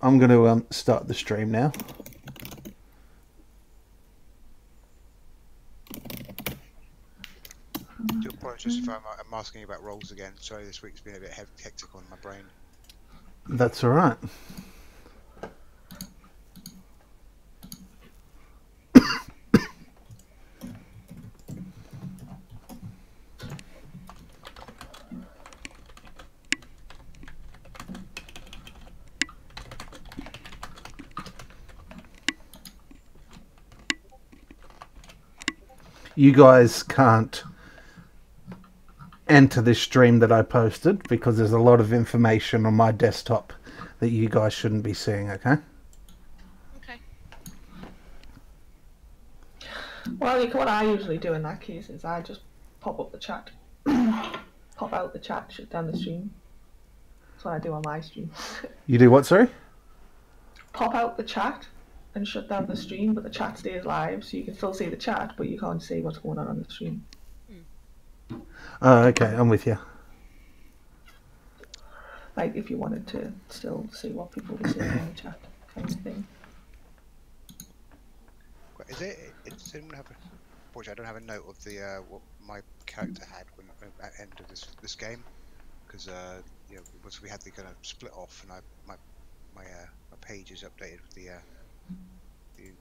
I'm going to start the stream now. Do apologise if I'm asking you about rolls again. Sorry, this week's been a bit hectic on my brain. That's all right. You guys can't enter this stream that I posted because there's a lot of information on my desktop that you guys shouldn't be seeing, okay? Okay. Well, what I usually do in that case is I just pop up the chat. Pop out the chat, shut down the stream. That's what I do on my stream. You do what, sorry? Pop out the chat and shut down the stream, but the chat stays live, so you can still see the chat, but you can't see what's going on the stream. Oh, okay, I'm with you. Like if you wanted to still see what people were saying in the chat, kind of thing. Is it? Does anyone have a? Unfortunately, I don't have a note of the what my character had when at the end of this game, because you know, once we had the kind of split off, and my page is updated with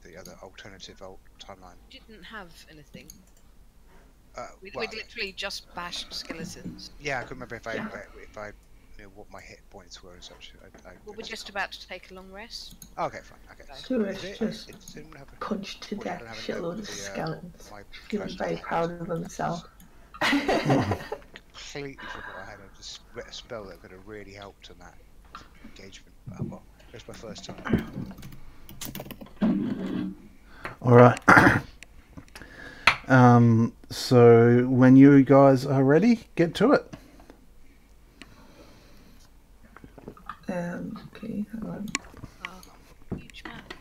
the other alternative timeline. Didn't have anything. We'd Well, literally just bashed skeletons. yeah, I couldn't remember if I knew what my hit points were and such. Well, we're just about to take a long rest. Okay, fine. Okay. Stuart's just Does anyone have a? punched to Well, I death don't have a shitload note of of the, skeletons. my Feeling character very had. proud of himself. Completely forgot I had a spell that could have really helped in that engagement. But, well, it's my first time. All right. So when you guys are ready, get to it. Okay, hang on. Oh, huge map.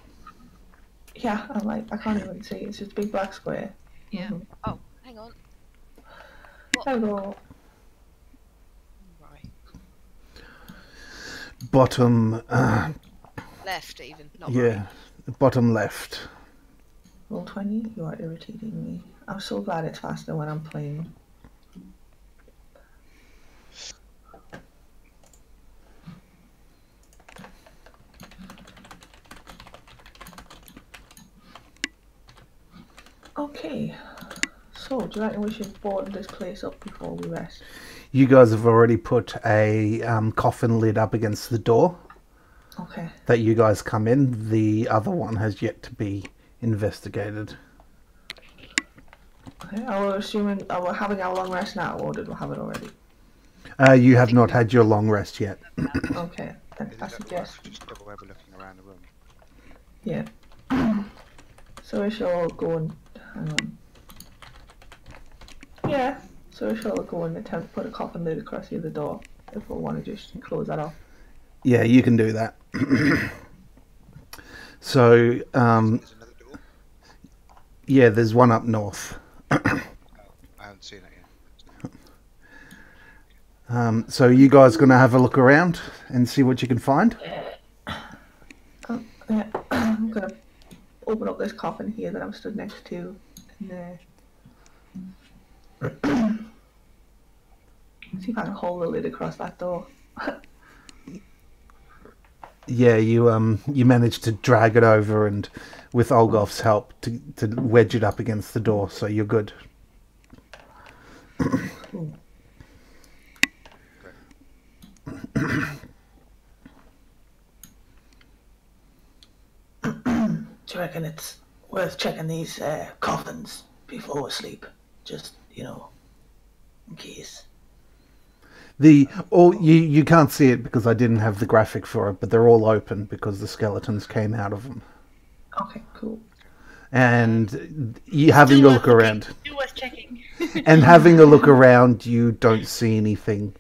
Yeah, I can't even see. It's just a big black square. Yeah. Mhm. Oh, hang on. Hello. Right. Bottom, Left even, not yeah, right. bottom left. Roll 20, you are irritating me. I'm so glad it's faster when I'm playing. Okay, so do you reckon we should board this place up before we rest? You guys have already put a coffin lid up against the door Okay. that you guys come in. The other one has yet to be investigated. Okay, I was assuming we're having our long rest now, or did we have it already? You have not had your long rest yet. Okay, then I suggest. Just double over looking around the room. Yeah. So we shall go and hang on. Yeah. So we shall go and attempt to put a coffin lid across the other door if we want to just close that off. Yeah, you can do that. So, There's another door. yeah, there's one up north. I haven't seen it yet. So you guys going to have a look around and see what you can find? Yeah. I'm gonna open up this coffin here that I'm stood next to, and see if I can hold the lid across that door. Yeah, you managed to drag it over and with Olgoff's help to wedge it up against the door, so you're good. Do you reckon it's worth checking these coffins before we sleep? Just, in case. You can't see it because I didn't have the graphic for it, but they're all open because the skeletons came out of them. Okay, cool. And you having a look around. Still worth checking. And having a look around, you don't see anything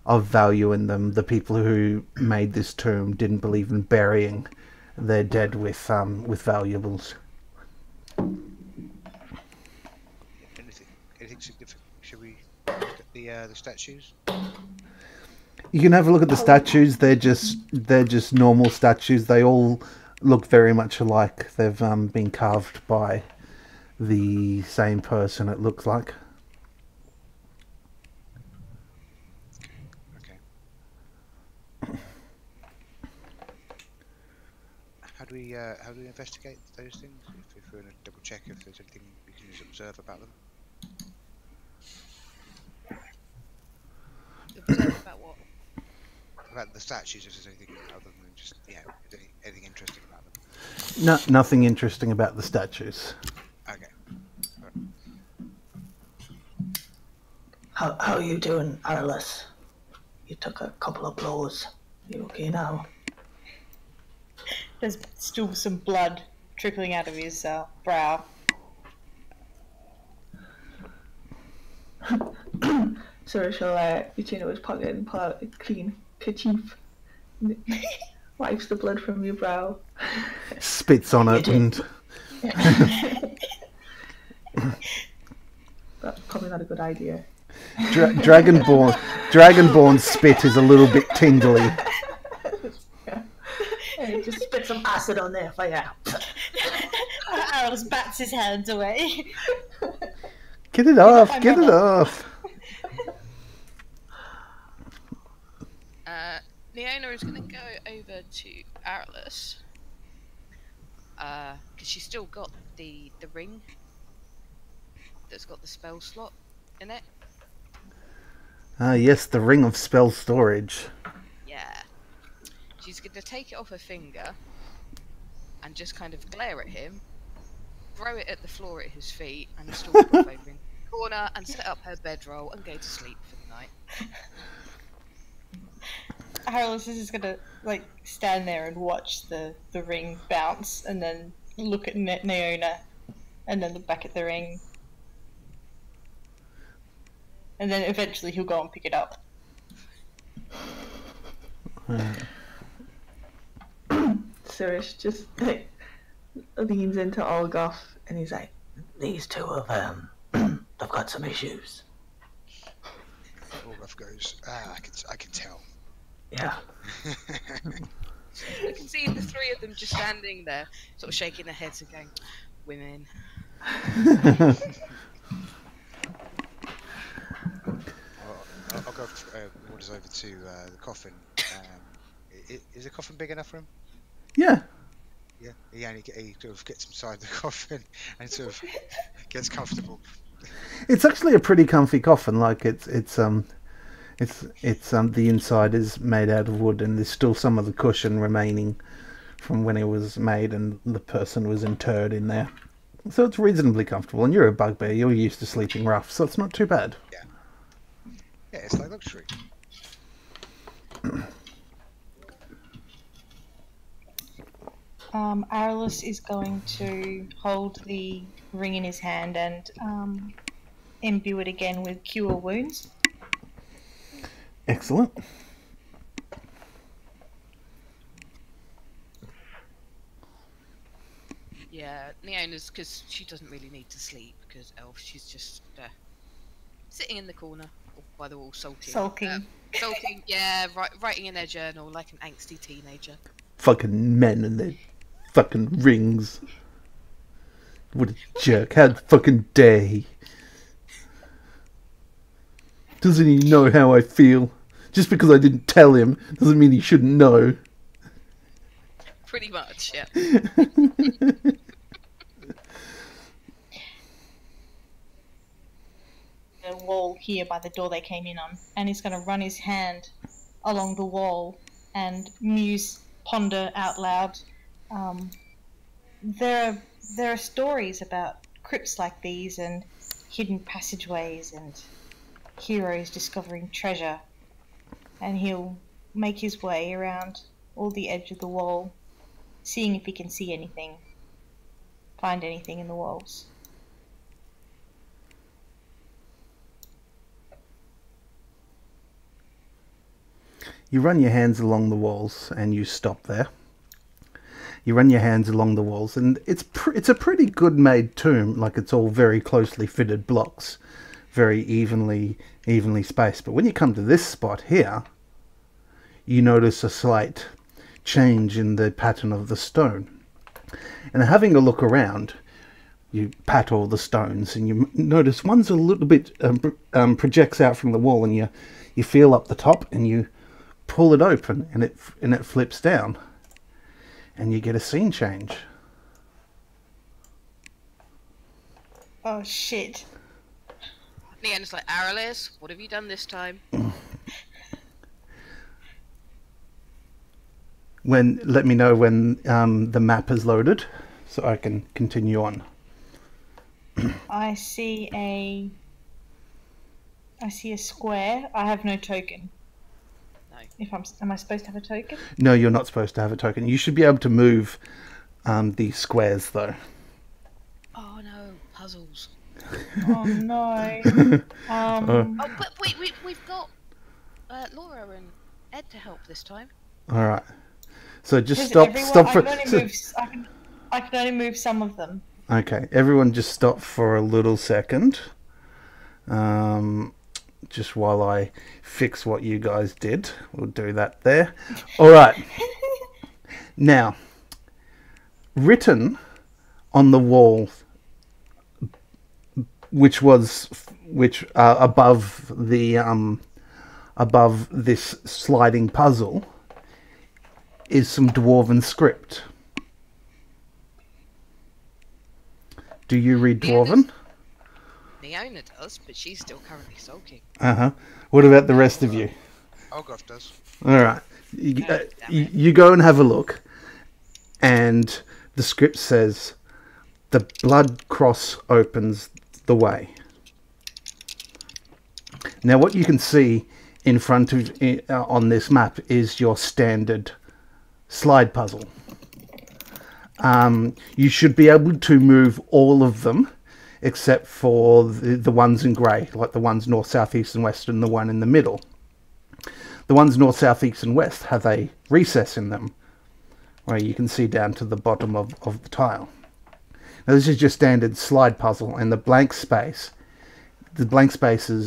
of value in them. The people who made this tomb didn't believe in burying their dead with valuables. Anything significant? Should we look at the statues? You can have a look at the statues. They're just normal statues. They all look very much alike. They've been carved by the same person, it looks like. Okay. How do we investigate those things? If we're going to double check if there's anything we can just observe about them. Observe about what? About the statues, if there's anything other than just is there anything interesting about them. No, nothing interesting about the statues. Okay. How are you doing, Arliss? You took a couple of blows. You okay now? There's still some blood trickling out of his brow. So she'll reach into his pocket and pull out a clean kerchief. Wipes the blood from your brow. Spits on it and... That's probably not a good idea. Dragonborn spit is a little bit tingly. And just spit some acid on there for you. Arliss bats his hands away. Get it off! Get it off! Leona is going to go over to Arliss. Because she's still got the ring that's got the spell slot in it. Yes, the ring of spell storage. Yeah. She's going to take it off her finger and just kind of glare at him, throw it at the floor at his feet, and stalk off over in the corner and set up her bedroll and go to sleep for the night. Arliss is just gonna stand there and watch the ring bounce, and then look at Naona, and then look back at the ring, and then eventually he'll go and pick it up. Sirish just leans into Olgoth and he's like, "These two of them, they've got some issues." Orgoth goes, I can tell. Yeah. You can see the three of them just standing there, sort of shaking their heads and going, "Women." Orgoth wanders over to the coffin. Is the coffin big enough for him? Yeah. Yeah, and he sort of gets inside the coffin and sort of gets comfortable. It's actually a pretty comfy coffin. Like it's the inside is made out of wood, and there's still some of the cushion remaining from when it was made and the person was interred in there. So it's reasonably comfortable, and you're a bugbear. You're used to sleeping rough, so it's not too bad. Yeah, it's like luxury. Arliss is going to hold the ring in his hand and imbue it again with Cure Wounds. Excellent. Yeah, Neona's, because she doesn't really need to sleep, because Elf, she's just sitting in the corner by the wall, sulking. Sulking, yeah, writing in their journal like an angsty teenager. Fucking men and their fucking rings. What a jerk. How fucking dare he? Doesn't he know how I feel? Just because I didn't tell him doesn't mean he shouldn't know. Pretty much, yeah. The wall here by the door they came in on, and he's going to run his hand along the wall and ponder out loud. There are stories about crypts like these and hidden passageways and heroes discovering treasure, and he'll make his way around all the edge of the wall, seeing if he can see anything, find anything in the walls. You run your hands along the walls and you stop there. You run your hands along the walls, and it's a pretty good made tomb. Like, it's all very closely fitted blocks, very evenly spaced. But when you come to this spot here, you notice a slight change in the pattern of the stone. And having a look around, you pat all the stones, and you notice one's a little bit projects out from the wall, and you feel up the top, and you pull it open, and it flips down, and you get a scene change. Oh shit. Leanne's like, Aralis, what have you done this time? Let me know when the map is loaded, so I can continue on. I see a square. I have no token. No. Am I supposed to have a token? No, you're not supposed to have a token. You should be able to move the squares, though. Oh no, puzzles. Oh no. Oh, but we've got Laura and Ed to help this time. All right. So just Does stop. everyone- Stop I for. can only move. I can only move some of them. Okay, everyone, just stop for a little second. Just while I fix what you guys did. We'll do that there. All right. Now, written on the wall, which above this sliding puzzle, is some dwarven script. Do you read dwarven? Leona does, but she's still currently sulking. What about the rest of you? Olgoth does. All right. You go and have a look, and the script says, "The blood cross opens the way." Now, what you can see in front of on this map is your standard slide puzzle. You should be able to move all of them, except for the ones in grey, like the ones north, south, east, and west, and the one in the middle. The ones north, south, east, and west have a recess in them, where you can see down to the bottom of the tile. Now, this is your standard slide puzzle, and the blank spaces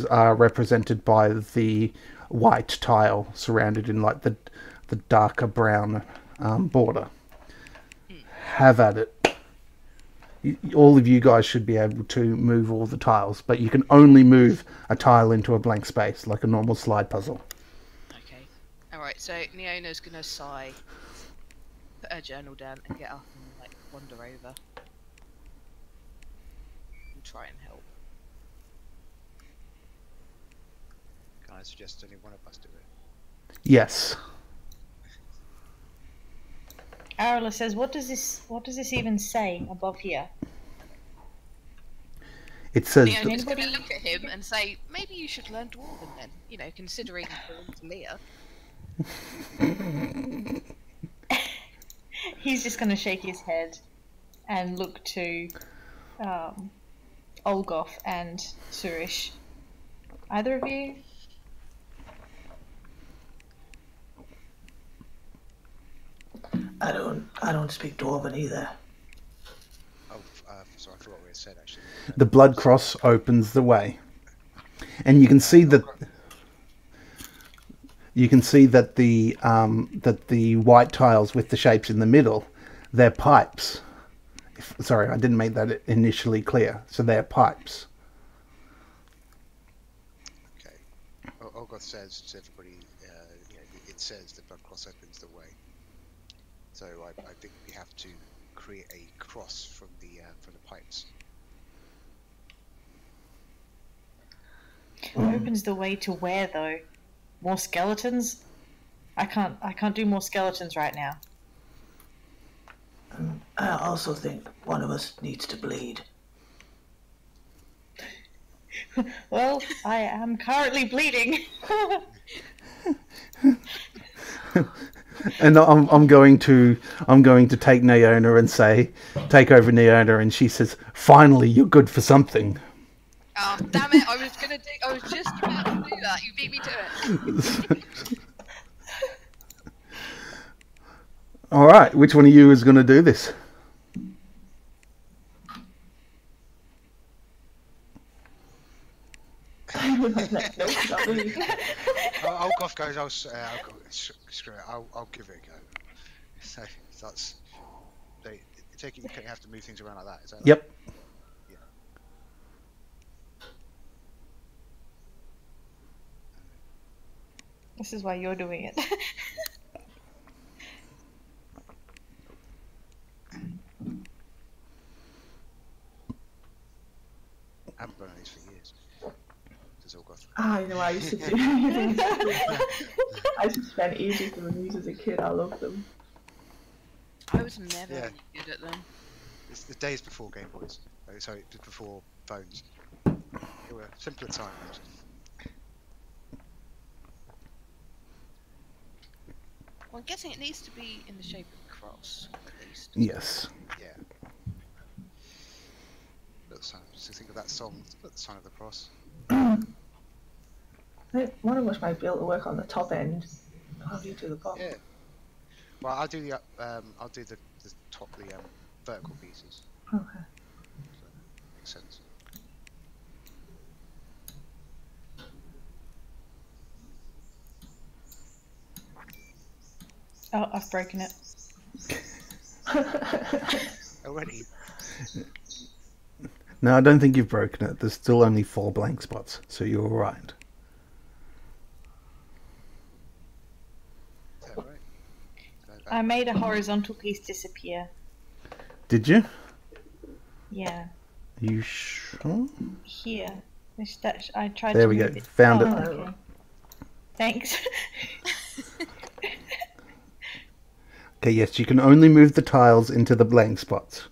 are represented by the white tile surrounded in like the darker brown border. Have at it. All of you guys should be able to move all the tiles, but you can only move a tile into a blank space, like a normal slide puzzle. Okay. Alright, so Leona's gonna sigh, put her journal down, and get up and like wander over. And try and help. Can I suggest only one of us do it? Yes. Arla says, "What does this even say above here?" It says... Leona's gonna look at him and say, maybe you should learn Dwarven then, you know, considering born to Leah. He's just going to shake his head and look to Olgoth and Surish. Either of you? I don't speak Dwarven either. Oh, sorry, I forgot what it said actually. The blood cross opens the way, and you can see that the white tiles with the shapes in the middle, they're pipes. Sorry, I didn't make that initially clear. So they're pipes. Okay. Olgoth says to everybody, it says the blood cross opens the way. So I think we have to create a cross from the pipes. Opens the way to where though? More skeletons? I can't do more skeletons right now. I also think one of us needs to bleed. Well, I am currently bleeding. And I'm going to take Naona and take over Naona, and she says, "Finally, you're good for something." Oh, damn it, I was just about to do that, you beat me to it. All right, which one of you is going to do this? Olgoth, go Screw it. I'll give it a go. So that's they take it. You have to move things around like that. Is that right? Yep. Yeah. This is why you're doing it. I haven't done these for years. It's all got. Ah, you know, I used to do. I used to spend ages doing these as a kid. I loved them. I was never Yeah. really good at them. It's the days before Game Boys. Sorry, just before phones. They were simpler times. Well, I'm guessing it needs to be in the shape of a cross, at least. Yes. Yeah. So think of that song, the sign of the cross. I think one of us might be able to work on the top end. How do you do the bottom? Yeah. Well, I'll do the top, the vertical pieces. Okay. So, makes sense. Oh, I've broken it. Already. No, I don't think you've broken it. There's still only 4 blank spots, so you're all right. Is that right? I made a horizontal piece disappear. Did you? Yeah, Are you sure? here. I tried There to we go. move it. Found Oh, it. okay. Thanks. Okay, yes, you can only move the tiles into the blank spots.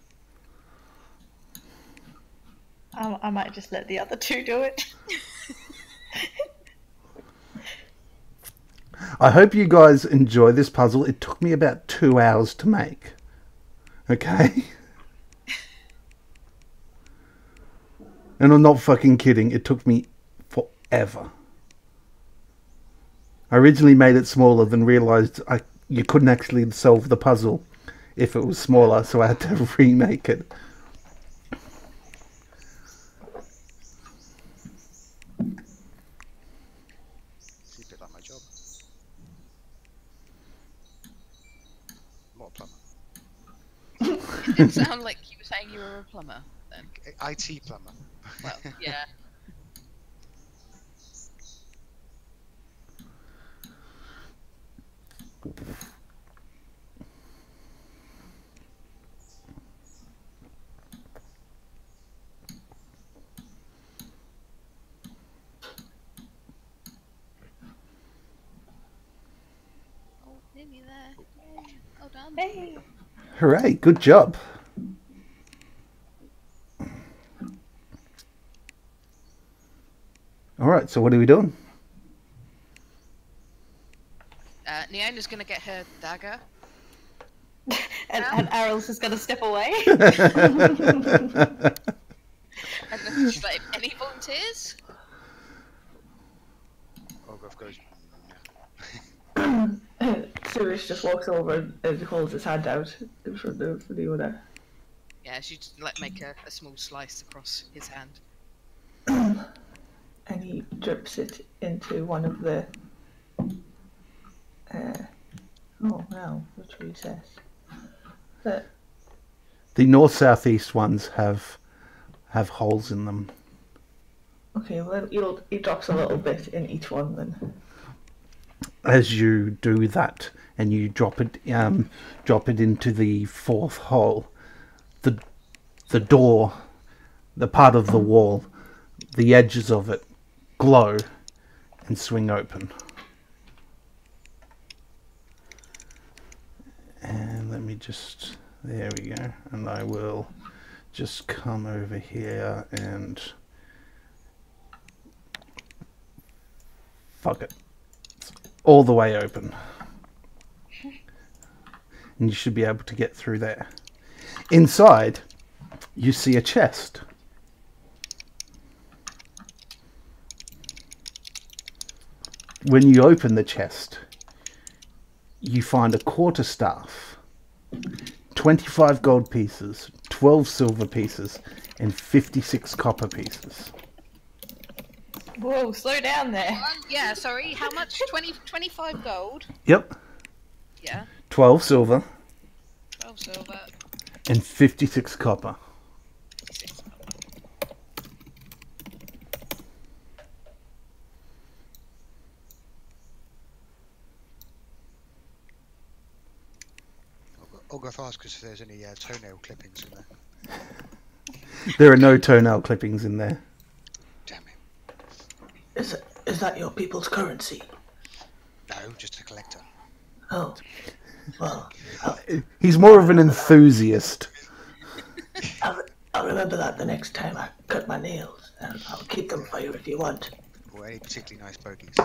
I might just let the other two do it. I hope you guys enjoy this puzzle. It took me about 2 hours to make. Okay? And I'm not fucking kidding. It took me forever. I originally made it smaller, then realised you couldn't actually solve the puzzle if it was smaller, so I had to remake it. It's a bit like my job. I'm not a plumber. It did sound like you were saying you were a plumber then. IT plumber. Well, yeah. Oh, nearly there. Yay. Well done. Hey. Hooray, good job. Alright, so what are we doing? Neona's gonna get her dagger. And Errol's just gonna step away. And then she's like, any volunteers? Olgoth goes. Sirius just walks over and holds his hand out in front of the owner. Yeah, she just make a small slice across his hand. And he drips it into one of the. Oh no, which recess? The north, south, east ones have holes in them. Okay, well he drops a little bit in each one then. As you do that, and you drop it into the 4th hole, the door, the part of the wall, the edges of it glow and swing open. And let me just, there we go, and I will just come over here and fuck it, all the way open, and you should be able to get through there. Inside you see a chest. When you open the chest, you find a quarterstaff, 25 gold pieces, 12 silver pieces, and 56 copper pieces. Whoa, slow down there. Yeah, sorry. How much? 25 gold. Yep. Yeah. 12 silver 12 silver. and 56 copper. 56 gold. Olgoth asks if there's any toenail clippings in there. There are no toenail clippings in there. Damn it. Is that your people's currency? No, just a collector. Oh, well, He's more of an enthusiast. I'll remember that the next time I cut my nails, and I'll keep them for you if you want. Or any particularly nice bogies.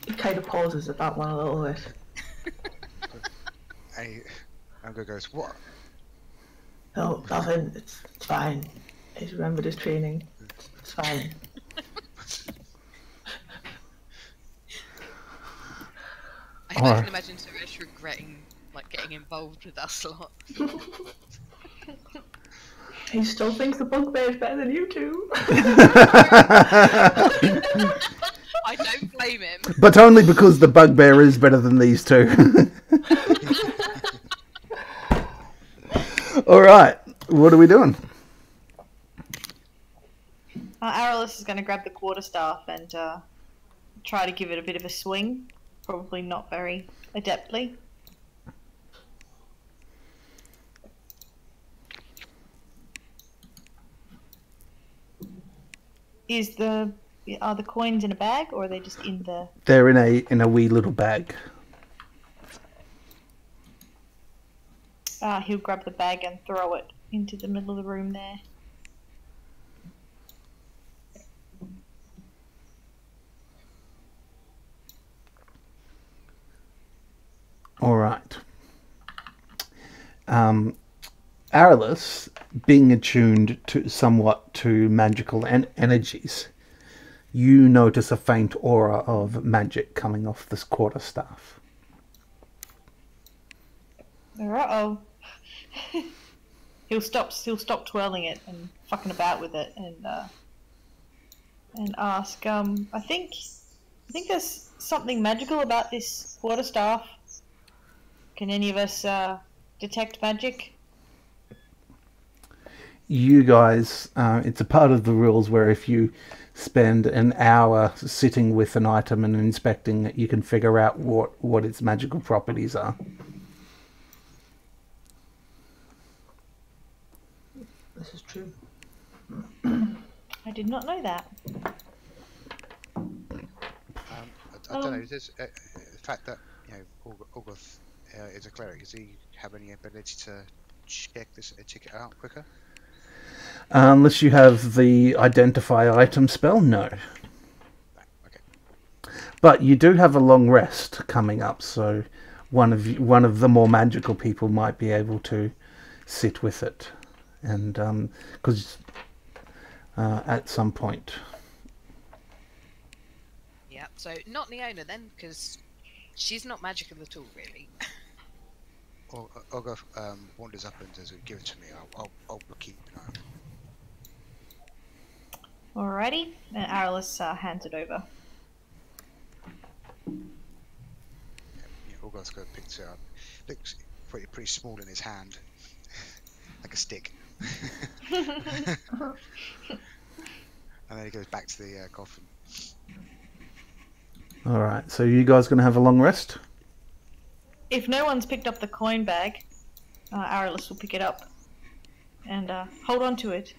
He kind of pauses at that one a little bit. And Olgoth goes, what? No, nothing. It's fine. He's remembered his training. It's fine. I can imagine Suresh regretting getting involved with us a lot. He still thinks the bugbear's better than you two. I don't blame him. But only because the bugbear is better than these two. Alright, what are we doing? Aralis is going to grab the quarterstaff and try to give it a bit of a swing. Probably not very adeptly. Are the coins in a bag, or are they just in the... They're in a wee little bag. He'll grab the bag and throw it into the middle of the room there. Alright. Aralis, being attuned somewhat to magical energies, you notice a faint aura of magic coming off this quarterstaff. Uh-oh. He'll stop twirling it and fucking about with it and ask, I think there's something magical about this quarterstaff. Can any of us detect magic? You guys, it's a part of the rules where if you spend an hour sitting with an item and inspecting it, you can figure out what its magical properties are. This is true. I did not know that. I don't know. There's the fact that Olgoth is a cleric. Does he have any ability to check it out quicker? Unless you have the identify item spell, no. Okay. But you do have a long rest coming up, so one of the more magical people might be able to sit with it, and because at some point. Yeah, so not Neona then, because she's not magical at all, really. Olgoth wanders up and says, "Give it to me. I'll keep an eye on it." Alrighty, and Aralis hands it over. Olgoth picks it up. Looks pretty small in his hand, like a stick. And then he goes back to the coffin. Alright, so you guys going to have a long rest? If no one's picked up the coin bag, Aralis will pick it up and hold on to it.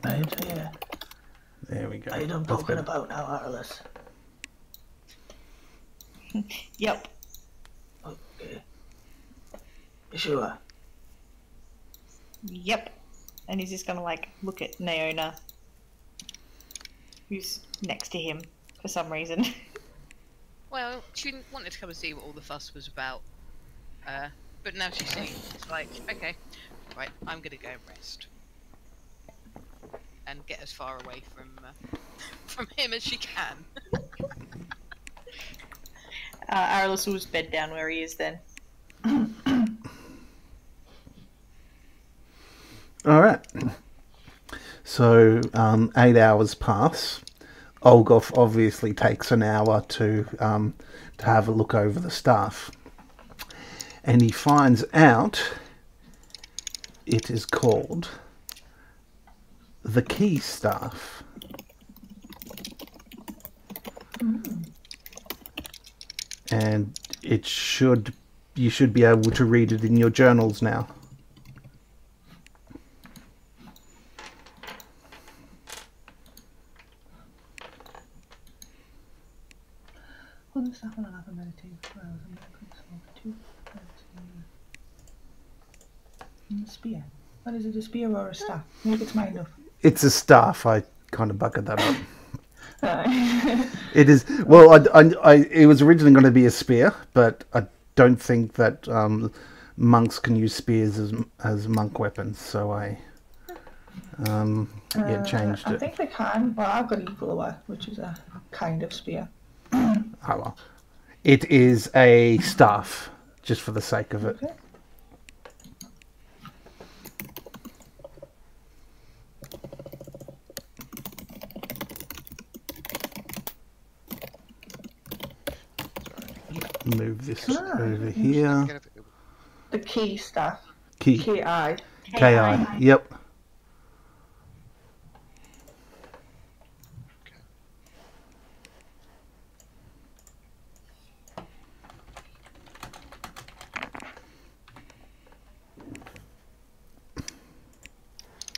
Right here. There we go. Are you done That's poking better. about now, Aralis? Yep. Okay. You sure? Yep. And he's just gonna look at Naona, who's next to him for some reason. Well, she wanted to come and see what all the fuss was about. But now she's seen, it's like, okay, right, I'm gonna go and rest. And get as far away from him as she can. Arliss will just bed down where he is then. All right. So 8 hours pass. Olgoth obviously takes an hour to have a look over the staff, and he finds out it is called the Key Staff. And you should be able to read it in your journals now. On the staff will have a meditative for hours and two and the spear. What is it, a spear or a staff? Make its mind up. It's a staff. I kind of buggered that up. Aye. It is. Well, it was originally going to be a spear, but I don't think that monks can use spears as monk weapons, so I changed I it. think they can. Well, I've got evil aware, which is a kind of spear. Oh well. It is a staff, just for the sake of it. Okay. Move this over here. The key staff. Key. Ki. Ki. Yep.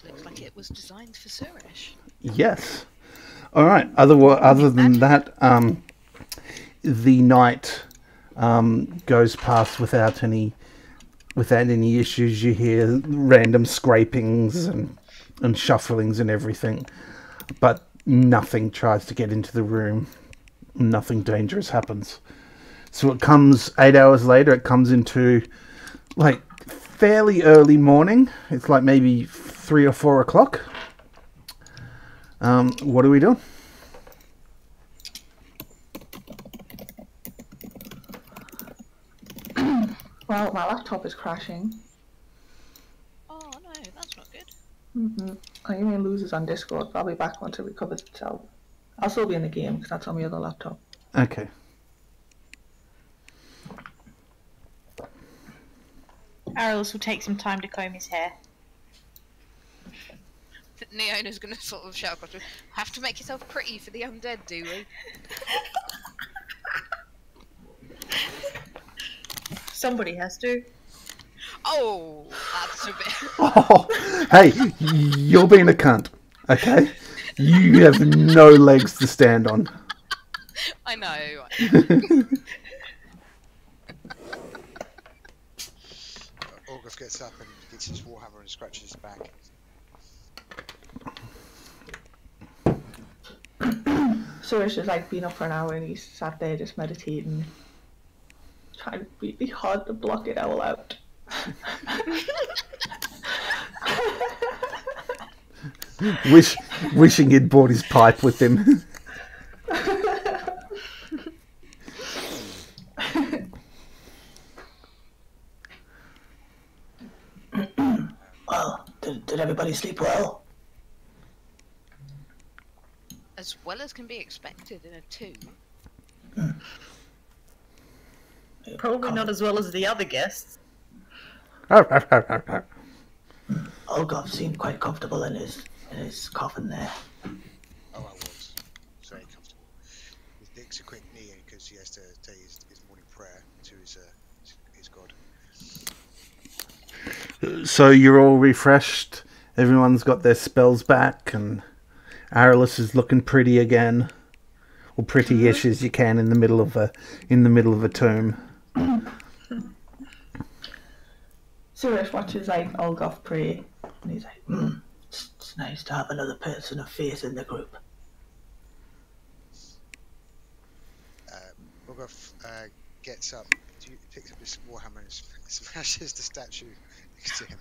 Looks like it was designed for Suresh. Yes. All right. Other than that, the night goes past without any issues. You hear random scrapings and shufflings and everything, but nothing tries to get into the room. Nothing dangerous happens. So it comes 8 hours later. It comes into like fairly early morning. It's like maybe 3 or 4 o'clock. What are we doing? Well, my laptop is crashing. Oh no, that's not good. I mean, loses on Discord. But I'll be back once it recovers itself. I'll still be in the game because that's on my other laptop. Okay. Arliss will take some time to comb his hair. Neona's gonna sort of shout across, have to make yourself pretty for the undead, do we? Somebody has to. Oh, that's a bit. Oh, hey, you're being a cunt, okay? You have no legs to stand on. I know. August gets up and gets his warhammer and scratches his back. Suresh has like been up for an hour and he's sat there just meditating, trying really hard to block it all out. Wishing he'd brought his pipe with him. Well, did everybody sleep well? As well as can be expected in a 2. Probably not as well as the other guests. Olgoth seemed quite comfortable in his coffin there. Oh, I was. Very comfortable. He takes a quick knee in because he has to say his morning prayer to his god. So you're all refreshed. Everyone's got their spells back, and Arliss is looking pretty again, or pretty-ish as you can in the middle of a tomb. Suresh watches like Olgoth pray, and he's like, It's nice to have another person of faith in the group. August gets up He picks up his warhammer and smashes the statue next to him.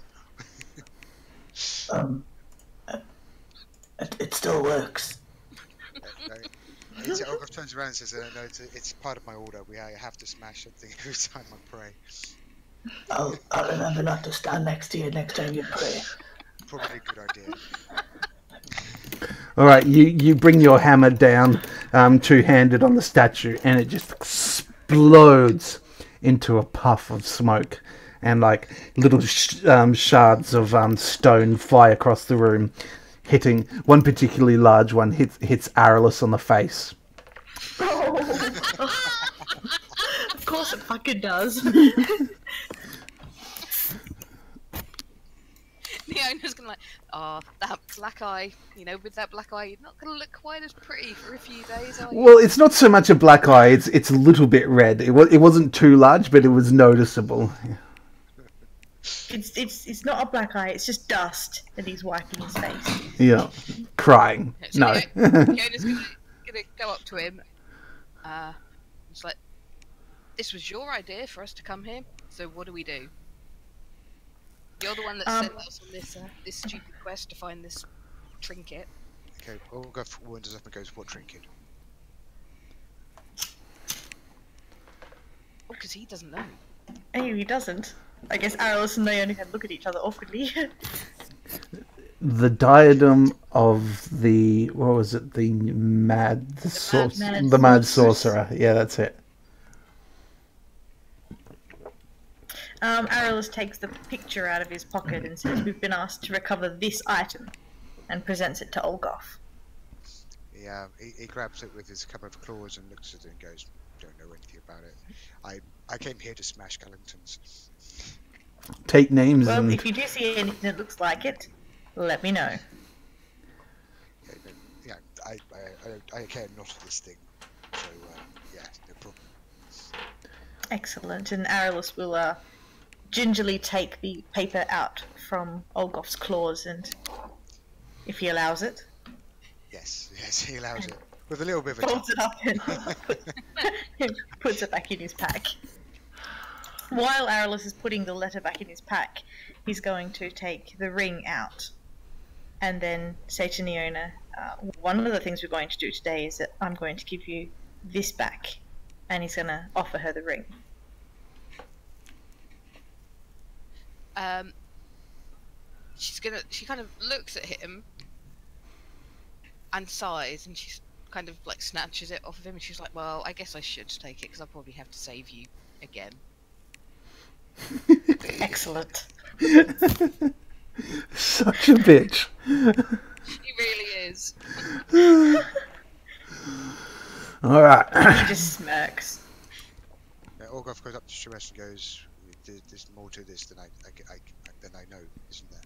It still works. No, Olgoth turns around and says, "No, it's part of my order. I have to smash something every time I pray." I'll remember not to stand next to you next time you pray. Probably a good idea. All right, you bring your hammer down, two-handed on the statue, and it just explodes into a puff of smoke, and like little shards of stone fly across the room, hitting one particularly large one hits Arliss on the face. Of course it fucking does. The owner's gonna like, that black eye. You know, with that black eye, you're not gonna look quite as pretty for a few days, are you? Well, it's not so much a black eye; it's a little bit red. It wasn't too large, but it was noticeable. It's not a black eye. It's just dust that he's wiping his face. Yeah, crying. So No. The owner's gonna go up to him. It's like, this was your idea for us to come here. So what do we do? You're the one that sent us on this stupid quest to find this trinket. Okay, Olgoth wanders up and goes, "What trinket?" Oh, because he doesn't know. Oh, he doesn't. I guess Arliss and Naomi can look at each other awkwardly. The diadem of the mad sorcerer. Yeah, that's it. Arliss takes the picture out of his pocket and says, "We've been asked to recover this item," and presents it to Olgoth. He grabs it with his couple of claws and looks at it and goes, "Don't know anything about it. I came here to smash Cullingtons." Take names. Well, and... if you do see anything that looks like it, let me know. Yeah, I care not of this thing. So yeah, no problem. Excellent. And Arliss will gingerly take the paper out from Olgoth's claws, and if he allows it, Yes, he allows it with a little bit of a folds it up and puts it back in his pack. While Arliss is putting the letter back in his pack, he's going to take the ring out and then say to Neona, one of the things we're going to do today is that I'm going to give you this back, and he's going to offer her the ring. She kind of looks at him and sighs, and she kind of like snatches it off of him, and she's like, "Well, I guess I should take it because I'll probably have to save you again." Excellent. Such a bitch. He really is. All right. He just smirks. Olgoth goes up to Shemesh and goes, "There's more to this than I know, isn't there?"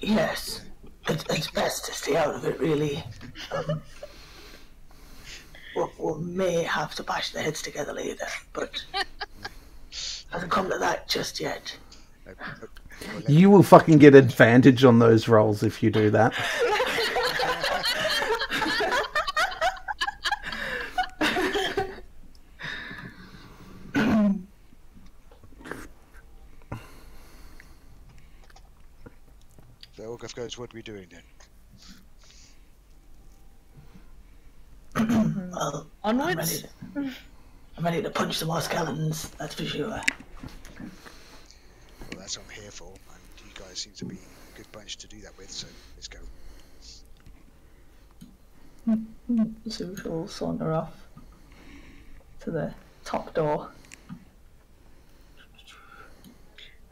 Yes, it's best to stay out of it, really. We may have to bash their heads together later, but hasn't come to that just yet. You will fucking get advantage on those rolls if you do that. So Olgoth goes, "What are we doing then?" Well, Onwards? I'm ready to punch some more skeletons, that's for sure. Well, that's what I'm here for, and you guys seem to be a good bunch to do that with, so let's go. So we shall saunter off to the top door.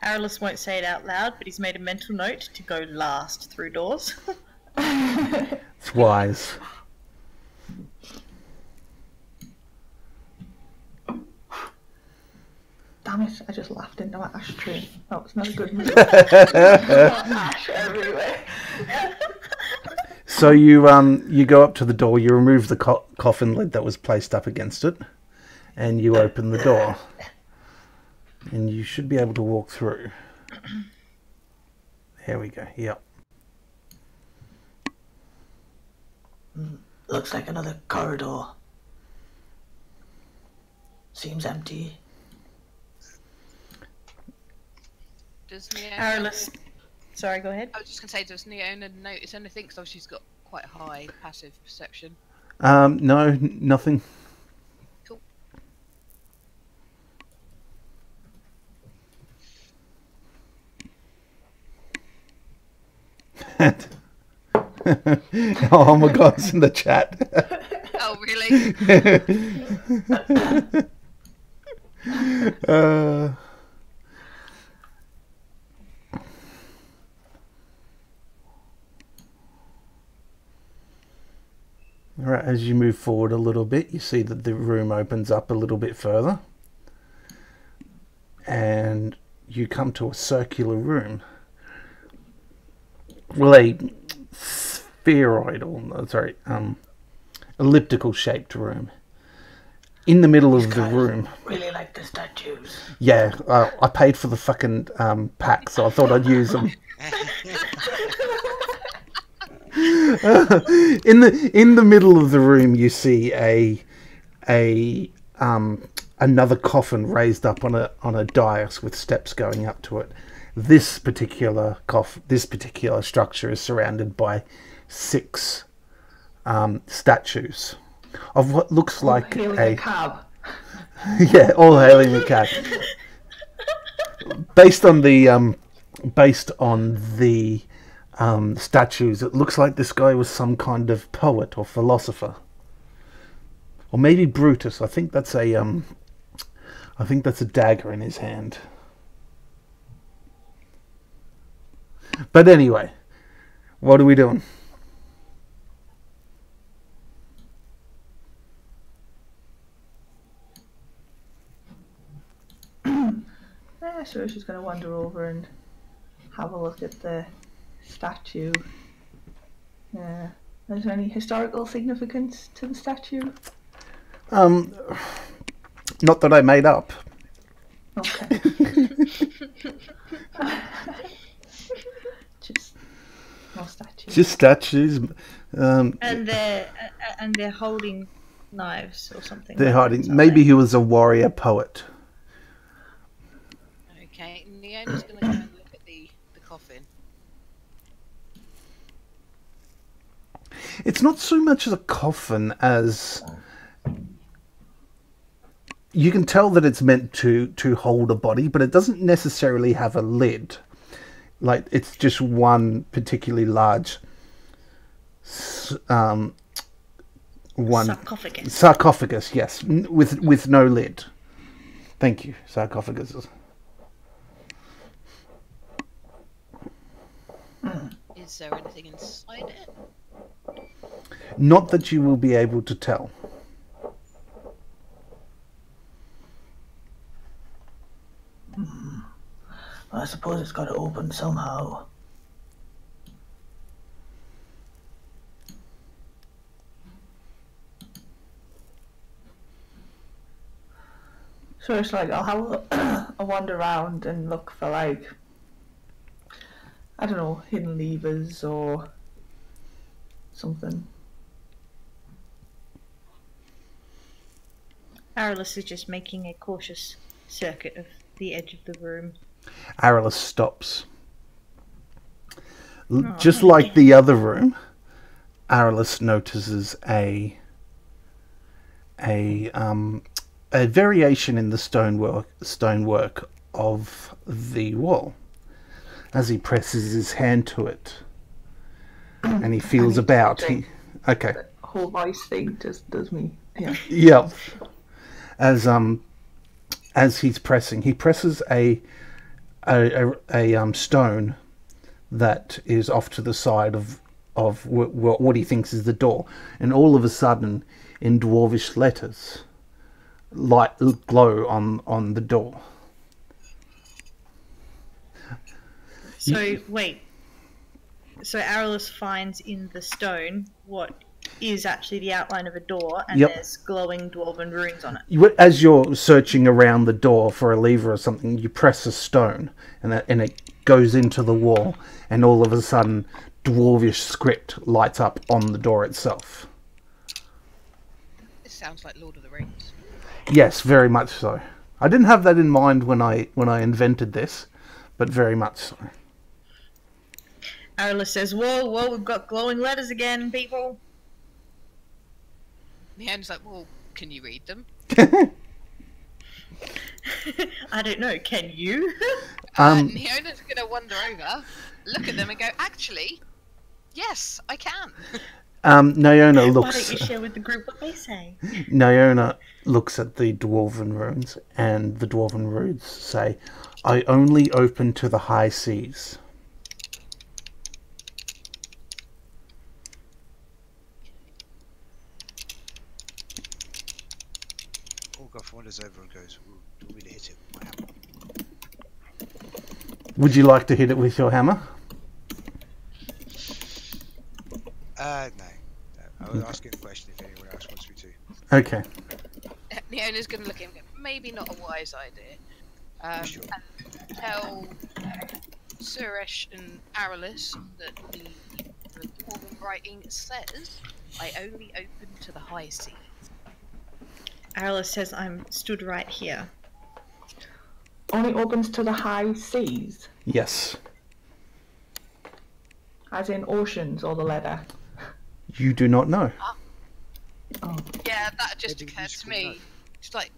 Arliss won't say it out loud, but he's made a mental note to go last through doors. It's wise. Damn it, I just laughed into my ashtray. That was not a good move. Ash everywhere. So you go up to the door, you remove the coffin lid that was placed up against it, and you open the door. And you should be able to walk through. Here we go, yep. Looks like another corridor. Seems empty. Does Neona? Arliss. Sorry, go ahead. I was just gonna say, does Neona notice anything? Because she's got quite high passive perception. No, nothing. Cool. Oh my god, it's in the chat. Oh really? Right, as you move forward a little bit, you see that the room opens up a little bit further. And you come to a circular room. Well, a spheroidal, sorry, elliptical shaped room. In the middle of the room. Really like the statues. Yeah, I paid for the fucking pack, so I thought I'd use them. In the middle of the room, you see another coffin raised up on a dais with steps going up to it. This particular structure is surrounded by 6 statues of what looks like a cab. yeah, all hailing a cab. Based on the statues, it looks like this guy was some kind of poet or philosopher, or maybe Brutus. I think that's a dagger in his hand. But anyway, what are we doing? Yeah, so she's going to wander over and have a look at the statue. Is there any historical significance to the statue? Not that I made up. Okay. Just more statues. Just statues. And they're holding knives or something. They're like hiding. that, Maybe he was a warrior poet. Okay, Neona's gonna go and look at the coffin. It's not so much as a coffin as you can tell that it's meant to hold a body, but it doesn't necessarily have a lid. Like, it's just one particularly large sarcophagus, yes, with no lid. Thank you, sarcophagus. Is there anything inside it? Not that you will be able to tell. I suppose it's got to open somehow. So it's like I'll have a wander around and look for, like, I don't know, hidden levers or something. Arliss is just making a cautious circuit of the edge of the room. Arliss stops. Just like the other room, Arliss notices a variation in the stonework of the wall. As he presses his hand to it, and he feels about. Okay. The whole voice thing just does me. Yeah. Yep. As he's pressing, he presses a stone that is off to the side of what he thinks is the door, and all of a sudden, in dwarvish letters, light glow on the door. So wait. So Arliss finds in the stone what is actually the outline of a door, and there's glowing dwarven runes on it. As you're searching around the door for a lever or something, you press a stone, and it goes into the wall, and all of a sudden, dwarvish script lights up on the door itself. This sounds like Lord of the Rings. Yes, very much so. I didn't have that in mind when I invented this, but very much so. Arla says, whoa, whoa, we've got glowing letters again, people. Neona's like, well, can you read them? I don't know, can you? Neona's gonna wander over, look at them and go, actually, yes, I can. Naona Why looks. don't you share with the group what they say? Naona looks at the dwarven runes, and the dwarven runes say, "I only open to the high seas." Olgoth wanders over and goes, "Ooh, do you want me to hit it with my hammer?" Would you like to hit it with your hammer? No. I was asking the question if anyone else wants me to. Okay. Neona's gonna look at him and go, maybe not a wise idea. Sure. And tell Suresh and Aralis that the dwarven writing says, I only open to the high sea. Arla says, I'm stood right here. Only opens to the high seas, Yes. as in oceans or the letter. You do not know. Oh. Yeah, that just Maybe occurred to useful me. note. Just like,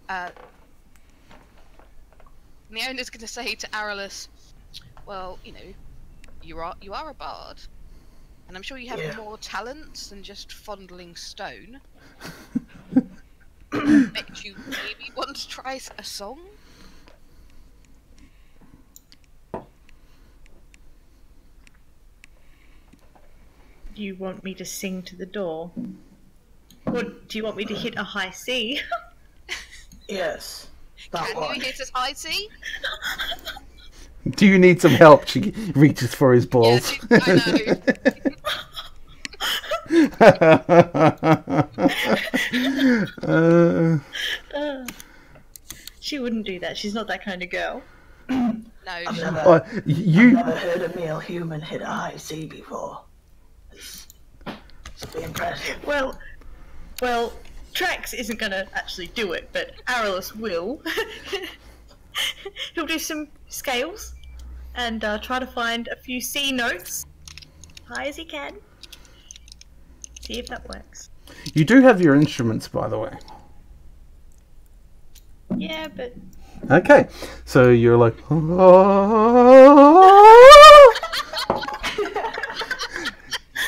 Neona's gonna say to Aralis, well, you know, you are a bard. And I'm sure you have Yeah. more talents than just fondling stone. Makes you maybe want to try a song? You want me to sing to the door? Or do you want me to hit a high C? Yes. That Can one. you hit us high C? Do you need some help? She reaches for his Yeah, balls. I know. She wouldn't do that. She's not that kind of girl. No, I've she- never, You I've never heard a male human hit a high C before. It's pretty impressive. Well, Trax isn't going to actually do it, but Aralis will. He'll do some scales and try to find a few C notes, high as he can. See if that works. you do have your instruments, by the way. Yeah, but Okay, so you're like,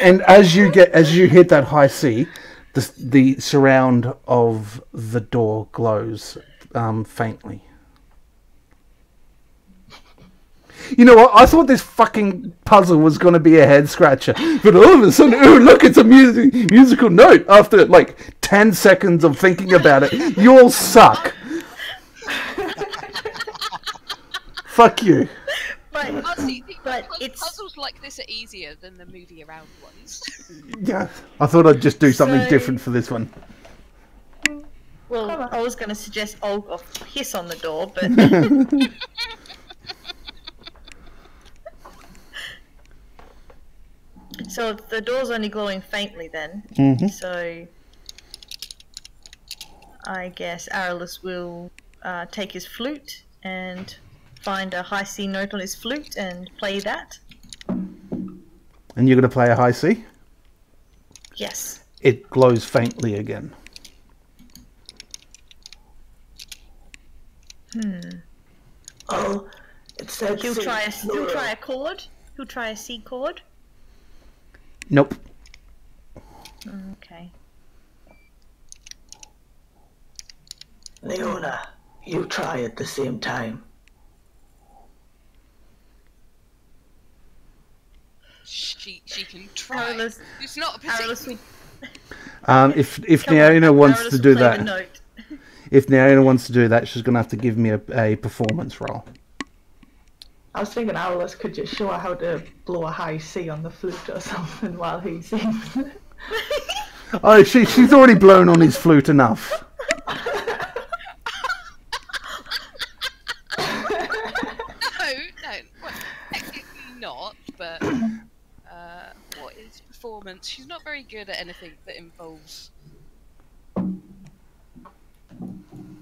and as you hit that high C, the surround of the door glows faintly. You know what? I thought this fucking puzzle was going to be a head scratcher, but all of a sudden, ooh, look, it's a musical note. After like 10 seconds of thinking about it, you all suck. Fuck you. but Honestly, But it's- puzzles like this are easier than the movie around ones. Yeah, I thought I'd just do something So- different for this one. well, I was going to suggest Olgoth hiss on the door, but so the door's only glowing faintly then. Mhm. So I guess Aralis will take his flute and find a high C note on his flute and play that. And you're going to play a high C? Yes. It glows faintly again. Oh, it said He'll C, try a plural. chord. He'll try a C chord. Nope. Okay. Leona, you try at the same time. She can try. Aralis, It's not a Aralis will, If come on, Naona wants Aralis to will do play the that, note. if Naona wants to do that, she's going to have to give me a performance roll. I was thinking Alice could just show her how to blow a high C on the flute or something while he sings. Oh, she's already blown on his flute enough. No, well, technically not, but what is performance? She's not very good at anything that involves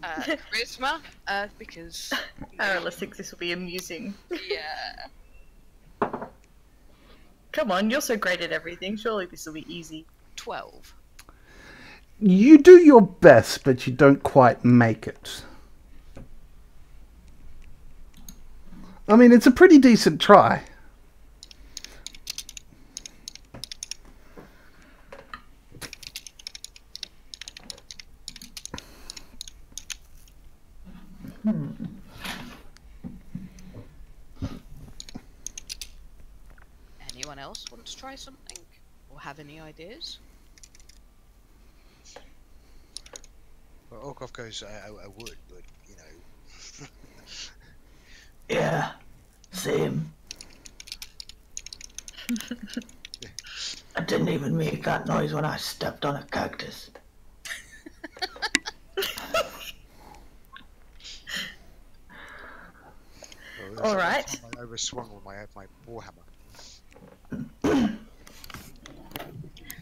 charisma, because Arliss thinks this will be amusing. Yeah. Come on, you're so great at everything. Surely this will be easy. 12. You do your best, but you don't quite make it. I mean, it's a pretty decent try. Anyone else want to try something? Or have any ideas? Well, Orkov goes, I would, but, you know. Yeah, same. I didn't even make that noise when I stepped on a cactus. Well, All right. I overswung with my warhammer.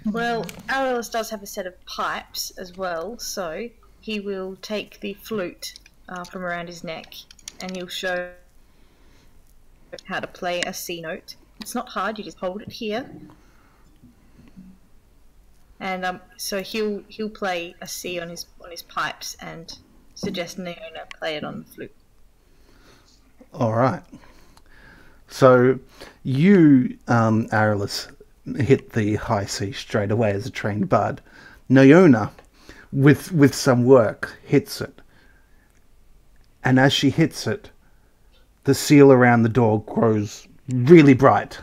Well, Arliss does have a set of pipes as well, so he will take the flute from around his neck and he'll show how to play a C note. It's not hard, you just hold it here. And so he'll play a C on his pipes and suggest Naona play it on the flute. All right. So you, Arliss, hit the high C straight away as a trained bard. Naona, with some work, hits it. And as she hits it, the seal around the door grows really bright,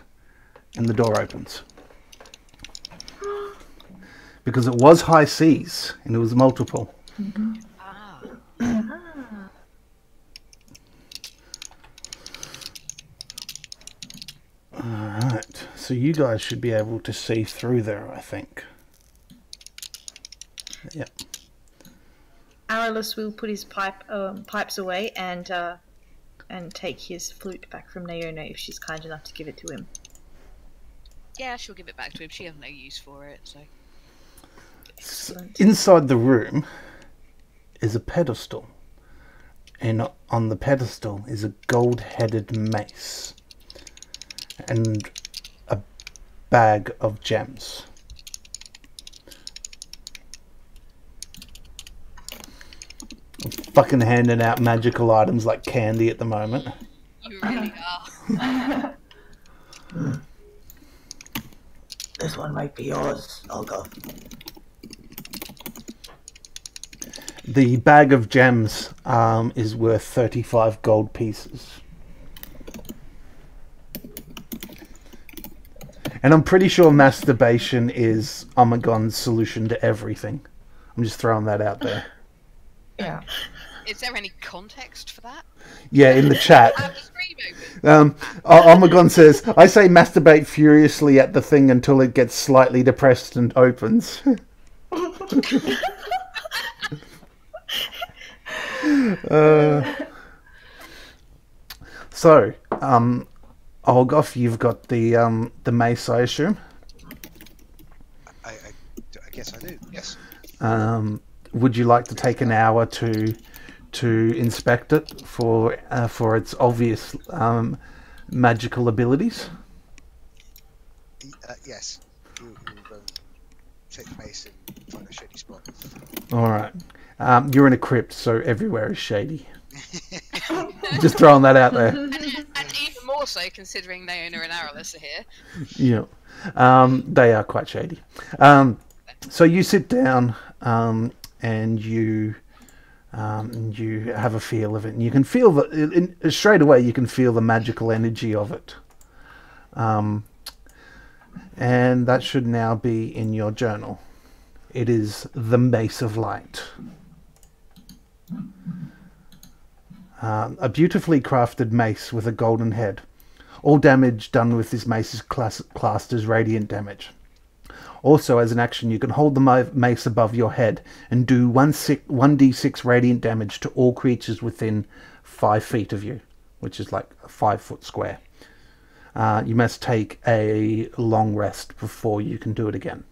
and the door opens. Because it was high C's, and it was multiple. Ah. Alright, so you guys should be able to see through there, I think. Yep. Arliss will put his pipes away and take his flute back from Naona if she's kind enough to give it to him. Yeah, she'll give it back to him. She has no use for it, so. Excellent. Inside the room is a pedestal, and on the pedestal is a gold-headed mace and a bag of gems. I'm fucking handing out magical items like candy at the moment. You really are. This one might be yours. I'll go. The bag of gems is worth 35 gold pieces. And I'm pretty sure masturbation is Omegon's solution to everything. I'm just throwing that out there. Yeah. Is there any context for that? Yeah, in the chat. Have the stream open. Omegon says, I say masturbate furiously at the thing until it gets slightly depressed and opens. So, Olgoff, you've got the mace, I assume. I guess I do. Yes. Would you like to take an hour to inspect it for its obvious magical abilities? Yes. You take the mace and find a shady spot. All right. You're in a crypt, so everywhere is shady. Just throwing that out there. And even more so considering Naona and Arliss are here. Yeah. They are quite shady. So you sit down and you have a feel of it, and you can feel straight away. You can feel the magical energy of it, and that should now be in your journal. It is the Mace of Light. A beautifully crafted mace with a golden head. All damage done with this mace is classed as radiant damage. Also, as an action, you can hold the mace above your head and do 1d6 radiant damage to all creatures within 5 feet of you, which is like a 5-foot square. You must take a long rest before you can do it again.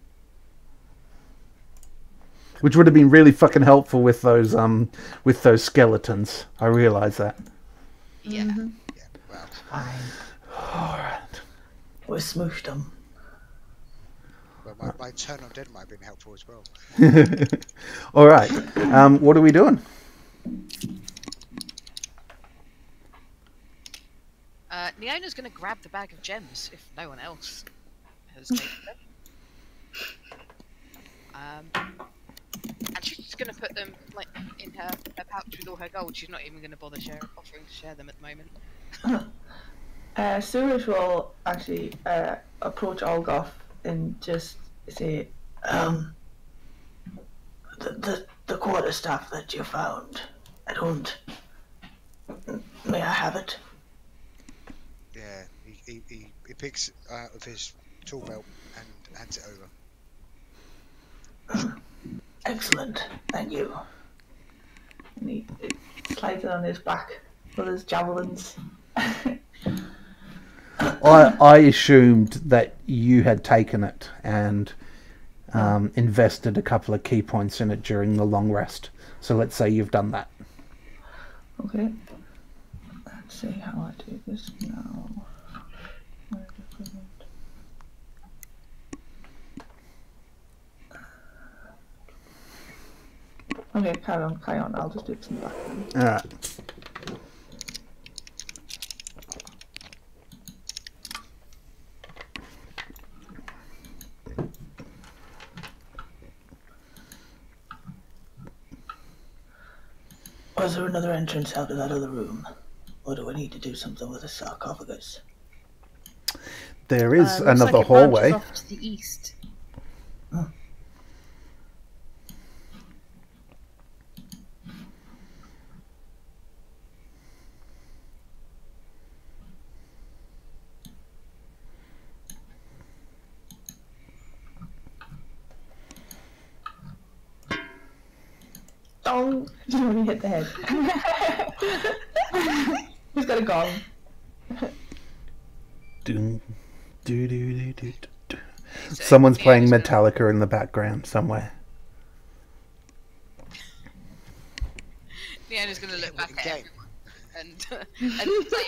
Which would have been really fucking helpful with those skeletons. I realise that. Yeah. Yeah, well, Fine. All right. We smooshed them. well, my turn on dead might have been helpful as well. All right. What are we doing? Neona's going to grab the bag of gems if no one else has taken them. And she's just going to put them like in her pouch with all her gold. She's not even going to bother offering to share them at the moment. Suresh will actually approach Olgoth and just say, The quarterstaff that you found. I don't. May I have it? Yeah, he picks out of his tool belt and hands it over. Excellent. Thank you. and he slides it on his back with his javelins. I assumed that you had taken it and invested a couple of key points in it during the long rest. So let's say you've done that. Okay. Let's see how I do this now. Okay, carry on. I'll just do this in the background. All right. Was there another entrance out of that other room? Or do I need to do something with the sarcophagus? There is Looks another like it hallway. branches off to the east. Oh, you only hit the head. Who's got a gong? Doom, do, do, do, do, do. So Someone's playing Neona's gonna- Metallica in the background somewhere. Neona's going to look back at Okay. everyone and say,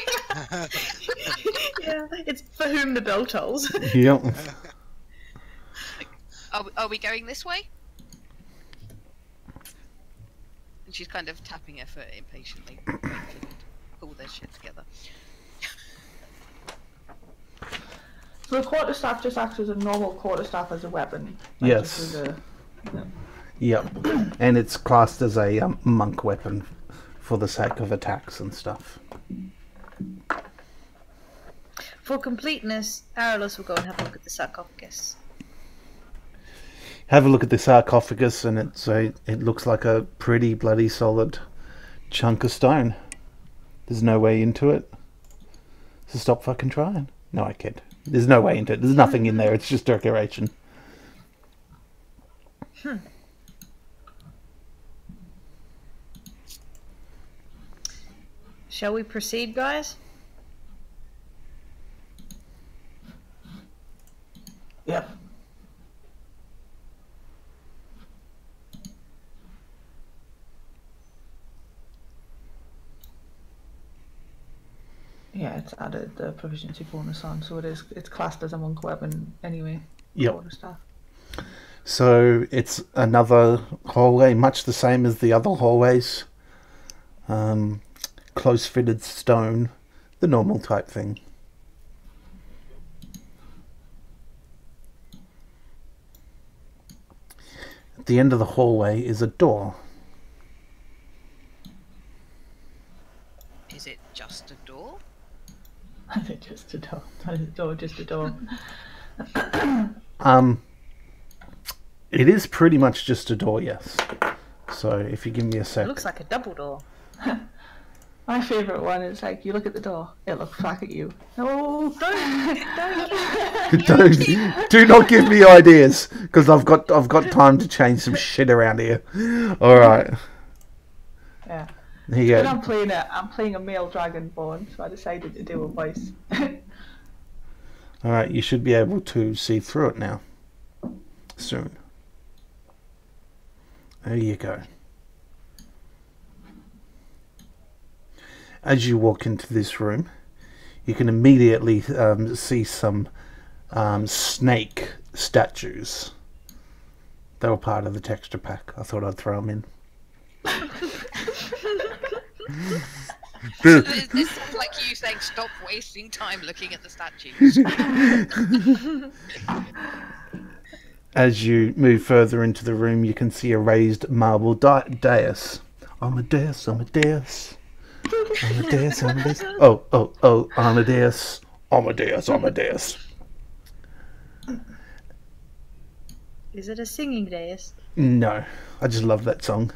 Yeah, it's for whom the bell tolls. Yep. are we going this way? And she's kind of tapping her foot impatiently, waiting for them to pull their shit together. So the quarterstaff just acts as a normal quarterstaff as a weapon. Yes. just as a- Yep. And it's classed as a monk weapon for the sake of attacks and stuff. For completeness, Aralus will go and have a look at the sarcophagus. Have a look at the sarcophagus, and it looks like a pretty bloody solid chunk of stone. There's no way into it. So stop fucking trying. No, I kid. There's no way into it. There's nothing in there. It's just decoration. Shall we proceed, guys? Yep. Yeah, it's added the proficiency bonus on, so it's classed as a monk weapon anyway. Yep. Quarterstaff. So it's another hallway, much the same as the other hallways. Close-fitted stone, the normal type thing. At the end of the hallway is a door. Is it just a door? I think just a door. Not a door, just a door. It is pretty much just a door, yes. So if you give me a It sec. looks like a double door. My favourite one is like you look at the door, it looks back at you. Oh, Do not give me ideas, because I've got time to change some shit around here. All right, yeah. here you But go. I'm playing a male dragonborn, so I decided to do a voice. All right, you should be able to see through it now. Soon. There you go. as you walk into this room, you can immediately see some snake statues. They were part of the texture pack. I thought I'd throw them in. This sounds like you saying stop wasting time looking at the statues. As you move further into the room, you can see a raised marble dais. Amadeus, Amadeus. Amadeus, Amadeus. Oh, Amadeus. Amadeus, Amadeus. Is it a singing dais? No, I just love that song.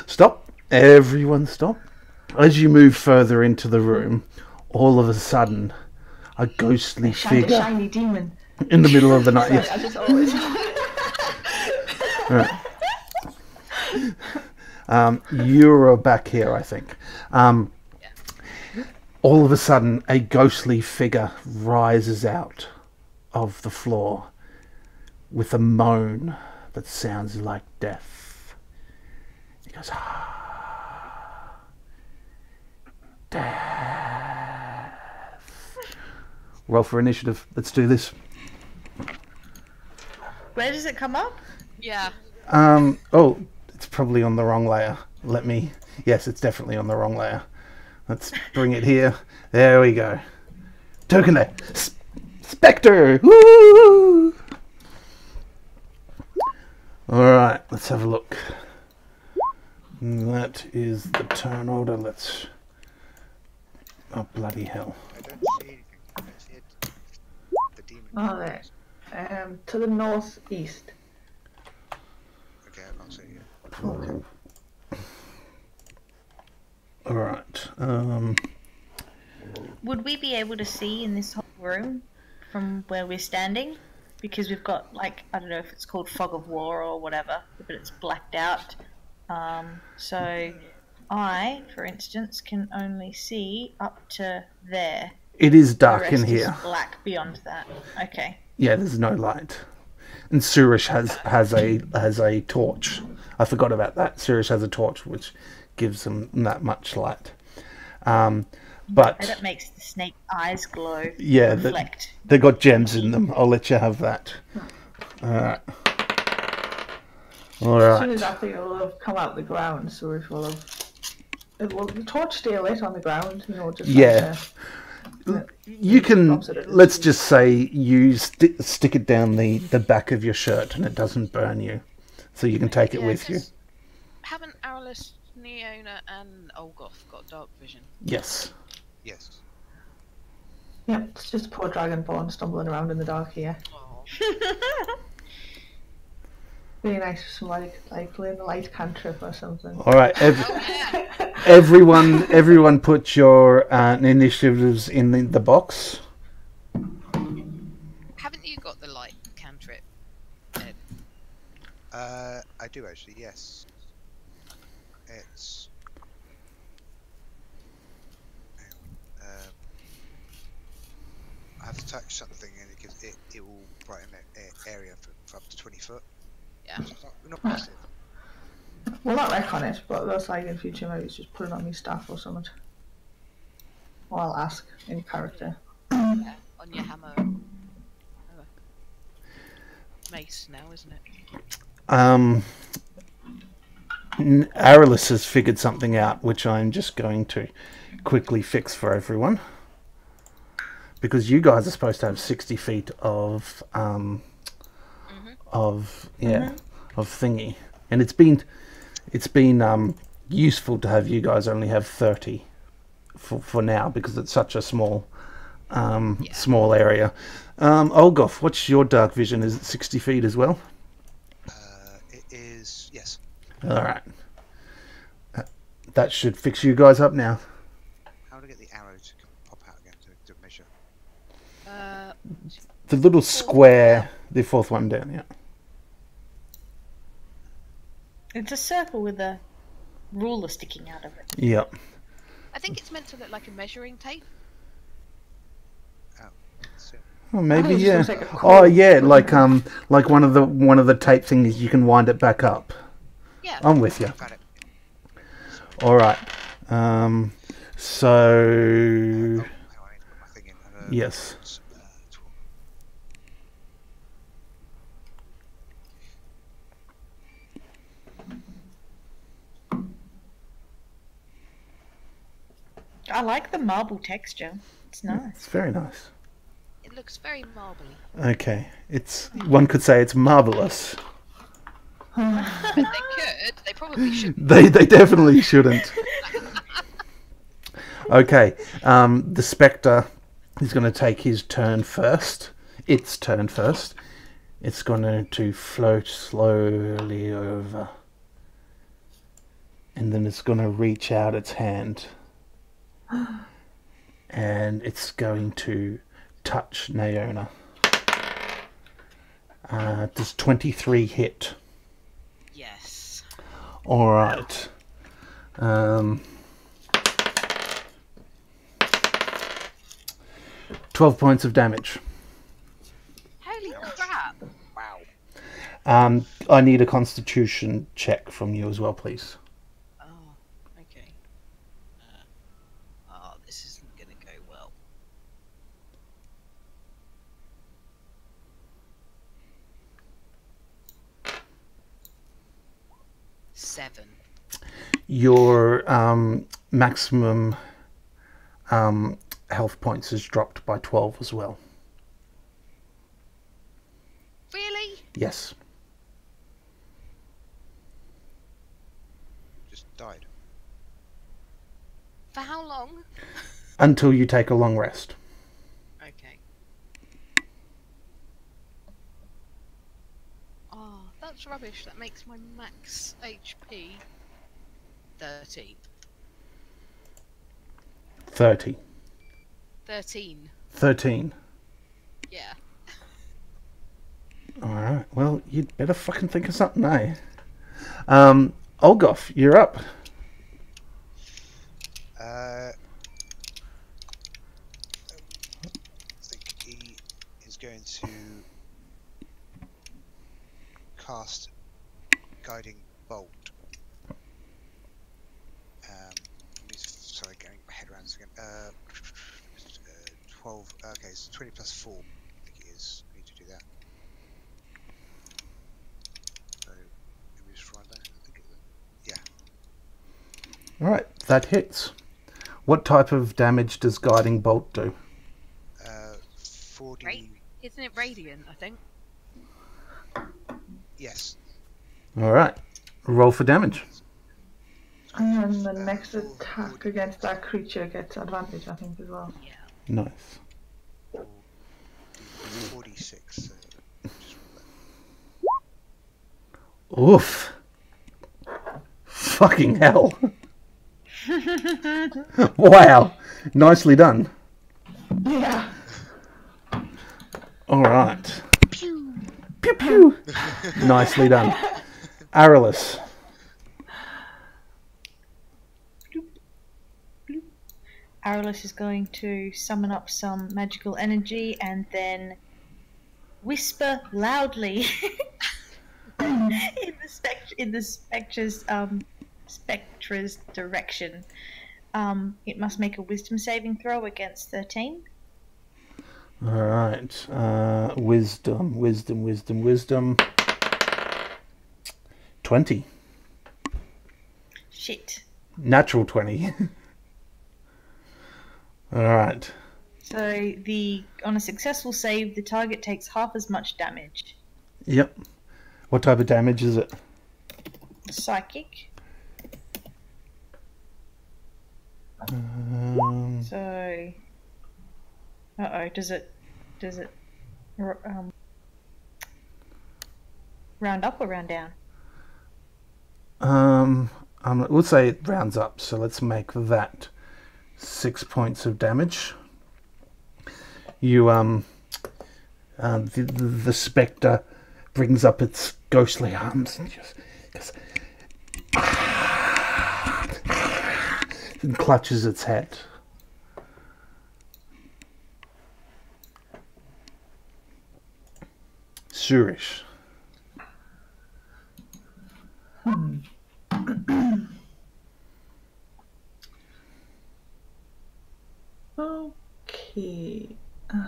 Stop. Everyone stop. As you move further into the room, all of a sudden, a ghostly figure Shiny demon. in the middle of the night. Sorry, Yes. I just always. Right. You're back here, I think. All of a sudden, a ghostly figure rises out of the floor with a moan that sounds like death. He goes, death. Roll for initiative. Let's do this. Where does it come up? Yeah. Oh, it's probably on the wrong layer. Yes, it's definitely on the wrong layer. Let's bring it here. There we go. Token there. Spectre! Woo! Alright, let's have a look. That is the turn order. Let's... Oh, bloody hell. I don't see anything. I don't see it. The demon. Oh, there. To the northeast. Okay, I can't see it. Alright. Would we be able to see in this whole room from where we're standing? Because we've got, like, I don't know if it's called fog of war or whatever, but it's blacked out. So I, for instance, can only see up to there. It is The dark rest in is here. black beyond that. Okay. Yeah, there's no light. And Surish has a torch. I forgot about that. Surish has a torch which gives them that much light. And But that makes the snake eyes glow. yeah, Reflect. they got gems in them. I'll let you have that. Alright. As soon Alright. as that thing will have come out the ground, so if we'll have. Will the torch stay lit on the ground? You know, just Yeah. You can, drops it in the let's sea. just say you stick it down the back of your shirt and it doesn't burn you. So you can take it Yeah, with you. 'cause Haven't Aralis, Neona, and Olgoth got dark vision? Yes. Yes. Yeah, it's just a poor dragonborn stumbling around in the dark here. Oh. Really nice for somebody like learn a light cantrip or something. Alright, Oh yeah. everyone put your initiatives in the box. Haven't you got the light cantrip, Ed? I do actually, yes. It's... Hang on. I have to touch something and it will brighten the area for up to 20 foot. Yeah. So it's not massive. Well, not wreck on it, but that's like in future maybe it's just put it on my staff or something. Or I'll ask in character. Yeah. On your hammer. Oh. Mace now, isn't it? Aralis has figured something out, which I'm just going to quickly fix for everyone. Because you guys are supposed to have 60 feet of thingy, and it's been useful to have you guys only have 30 for now because it's such a small small area. Olgoth, what's your dark vision? Is it 60 feet as well? It is, yes. All right, that should fix you guys up now. How do I get the arrow to pop out again to measure? The little square, the fourth one down. Yeah. It's a circle with a ruler sticking out of it. Yep. I think it's meant to look like a measuring tape. Oh, that's it. Oh, maybe I yeah. think it looks like a Oh cool- yeah, like one of the tape things you can wind it back up. Yeah. I'm with you. Found it. All right. So Hang on, I need to put my thing in. yes. I like the marble texture. It's nice. It's very nice. It looks very marbly. Okay, it's one could say it's marvelous. But they could. They probably shouldn't. They definitely shouldn't. Okay, the Spectre is going to take his turn first. Its turn first. It's going to float slowly over. And then it's going to reach out its hand. And it's going to touch Naona. Does 23 hit? Yes. Alright. 12 points of damage. Holy crap. Wow. I need a constitution check from you as well, please. Oh, okay. Oh, this isn't going to go well. Seven. Your maximum health points is dropped by 12 as well. Really? Yes. Just died. For how long? Until you take a long rest. Okay. Oh, that's rubbish. That makes my max HP 30. 30. 13. 13. Yeah. Alright, well, you'd better fucking think of something, eh? Olgoff, you're up. I think he is going to cast Guiding Bolt. Sorry, getting my head around this again. 12. Okay, so 20 plus 4. I think it is. I need to do that. So, let me just run that. I think yeah. Alright, that hits. What type of damage does Guiding Bolt do? 40. Right? Isn't it radiant, I think? Yes. Alright, roll for damage. And the next attack against that creature gets advantage, I think, as well. Yeah. Nice. 46. So just roll that. Oof. Fucking hell. Wow. Nicely done. Yeah. Alright. Pew pew. Nicely done. Aralis. Aralis is going to summon up some magical energy and then whisper loudly in the spectra's direction. It must make a wisdom saving throw against 13. Alright. Wisdom. 20. Shit. Natural 20. Alright. So on a successful save, the target takes half as much damage. Yep. What type of damage is it? Psychic. So, does it round up or round down? We'll say it rounds up, so let's make that 6 points of damage. You the spectre brings up its ghostly arms and just and clutches its head. Surish. Okay.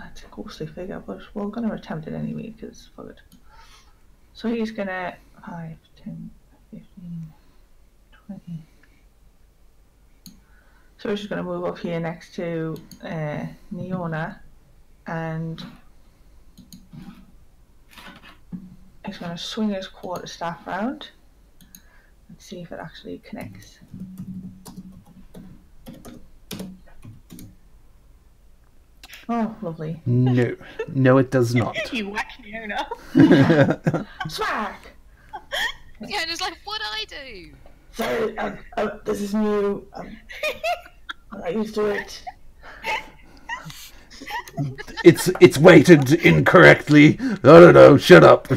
It's a ghostly figure, but we're going to attempt it anyway, because fuck it. So he's going to 5, 10, 15, 20. So he's just going to move up here next to Neona, and he's going to swing his quarterstaff round and see if it actually connects. Oh, lovely. No. No, it does not. You whack Fiona. Smack! Yeah, and it's like, what'd I do? Sorry, this is new. I'm not used to it. It's weighted incorrectly. No, shut up.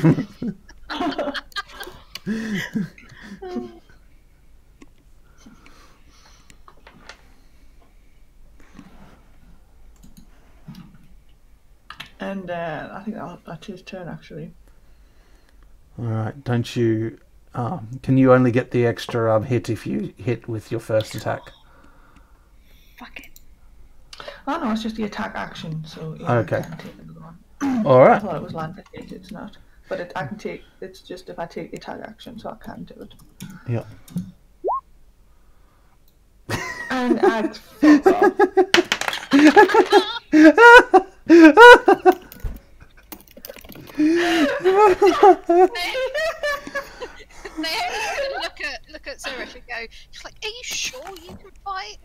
And I think that's his turn, actually. Alright, don't you... can you only get the extra hit if you hit with your first attack? Fuck it. Oh no, it's just the attack action, so yeah, Okay. I can take another one. I Alright. thought it was land attack, it's not. But I can take, it's just if I take the attack action, so I can do it. Yeah. And add fuck off. Naomi's gonna look at Zurich and go, she's like, are you sure you can fight?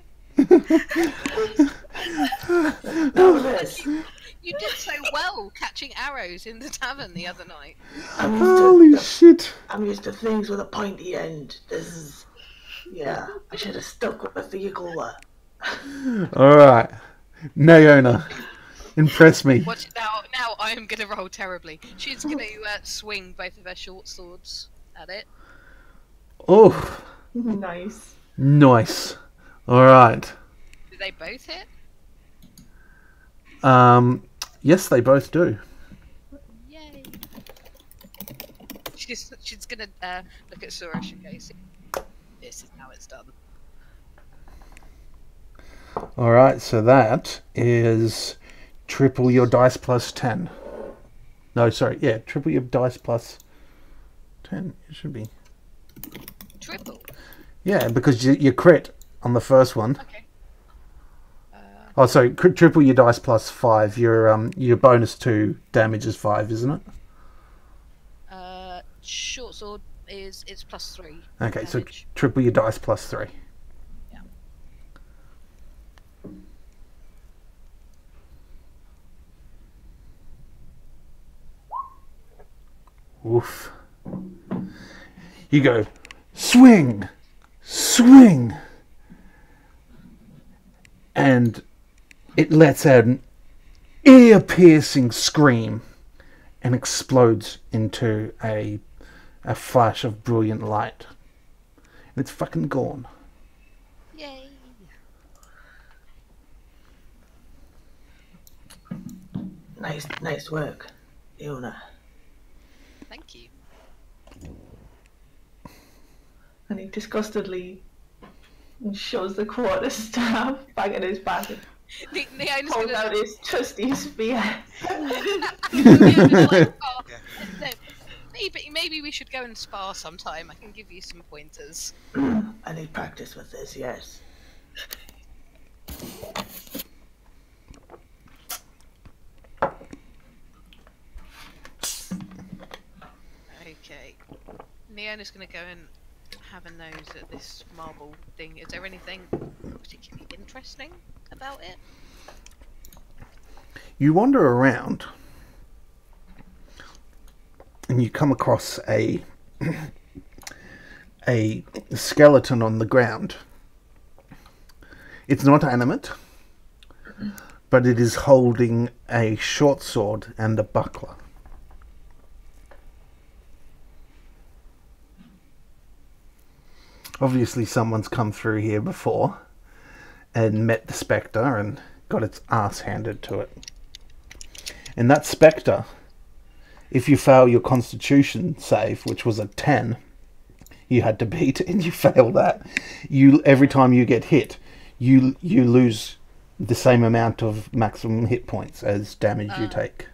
That was it. You did so well catching arrows in the tavern the other night. Holy shit. I'm used to things with a pointy end. This is... Yeah, I should have stuck with the vehicle. Alright. Naona. Impress me. Watch now I am gonna roll terribly. She's gonna swing both of her short swords at it. Oh, Nice. nice. Alright. Do they both hit? Yes, they both do. Yay! She's gonna look at Surish and go, "See, this is how it's done." Alright, so that is triple your dice plus 10. No, sorry, yeah, triple your dice plus 10. It should be. Triple. Yeah, because you crit on the first one. Okay. Oh, sorry, triple your dice plus 5. Your bonus 2 damage is 5, isn't it? Short sword it's plus 3. Okay, so damage. triple your dice plus 3. Yeah. Oof. You go, swing, swing, and it lets out an ear-piercing scream and explodes into a flash of brilliant light. And it's fucking gone. Yay! Nice work, Iona. Thank you. And he disgustedly shoves the quarterstaff back in his back and Neona's pulls gonna out his trusty spear. Neona's like, oh, no, maybe we should go and spar sometime. I can give you some pointers. I need practice with this, yes. Okay. Neona's gonna go and have a nose at this marble thing. Is there anything particularly interesting about it? You wander around and you come across a skeleton on the ground. It's not animate, but it is holding a short sword and a buckler. Obviously someone's come through here before and met the spectre and got its ass handed to it. And that spectre if you fail your Constitution save, which was a 10, you had to beat, and you fail that, every time you get hit, you lose the same amount of maximum hit points as damage you take.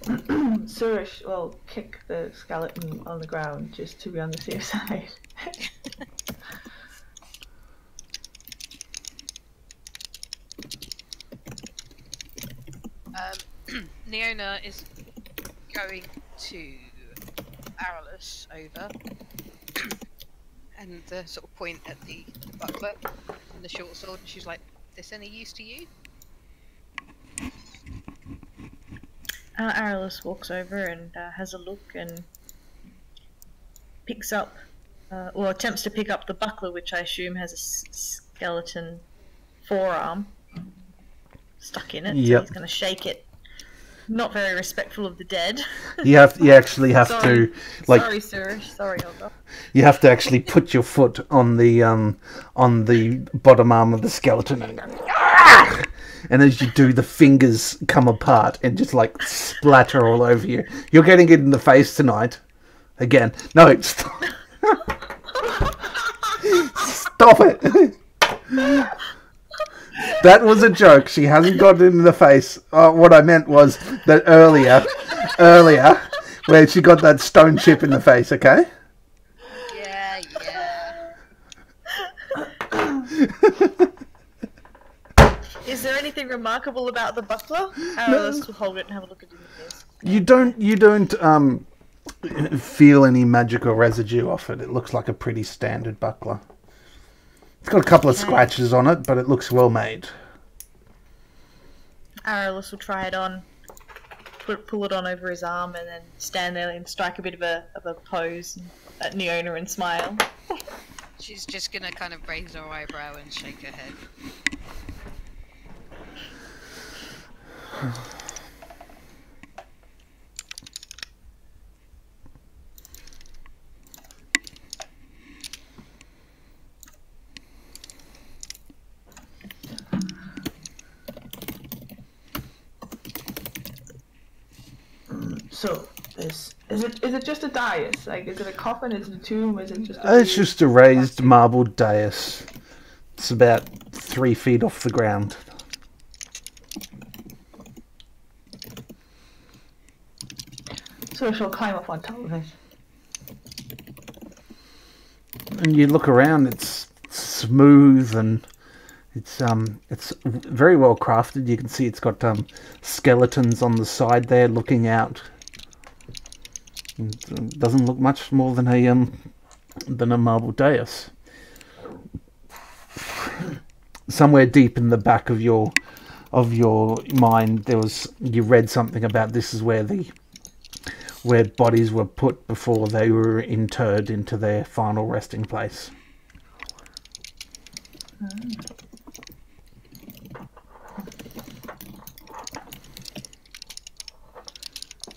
Surish will kick the skeleton on the ground just to be on the safe side. Neona is going to Aralus over and sort of point at the buckler and the short sword, and she's like, "This any use to you?" Aralus walks over and has a look and picks up, or attempts to pick up the buckler, which I assume has a skeleton forearm stuck in it. Yep. So he's going to shake it. Not very respectful of the dead. You actually have Sorry. to, like, Sorry, Surish. Sorry, Olga. you have to actually put your foot on the bottom arm of the skeleton and go, "Ah!" And as you do, the fingers come apart and just like splatter all over you. You're getting it in the face tonight. Again, no, stop, stop it. That was a joke. She hasn't got it in the face. What I meant was that earlier, where she got that stone chip in the face, okay? Yeah. Is there anything remarkable about the buckler? Aralus will hold it and have a look at it in the face. You don't feel any magical residue off it. It looks like a pretty standard buckler. It's got a couple of scratches on it, but it looks well made. Aralus will try it on, pull it on over his arm, and then stand there and strike a bit of a pose at Neona and smile. She's just gonna kind of raise her eyebrow and shake her head. So, is it just a dais? Like, is it a coffin? Is it a tomb? Is it just It's just a raised marble dais. It's about 3 feet off the ground. So she'll climb up on top of it. And you look around, it's smooth and it's very well crafted. You can see it's got skeletons on the side there looking out. It doesn't look much more than a marble dais. Somewhere deep in the back of your mind, you read something about this is where bodies were put before they were interred into their final resting place.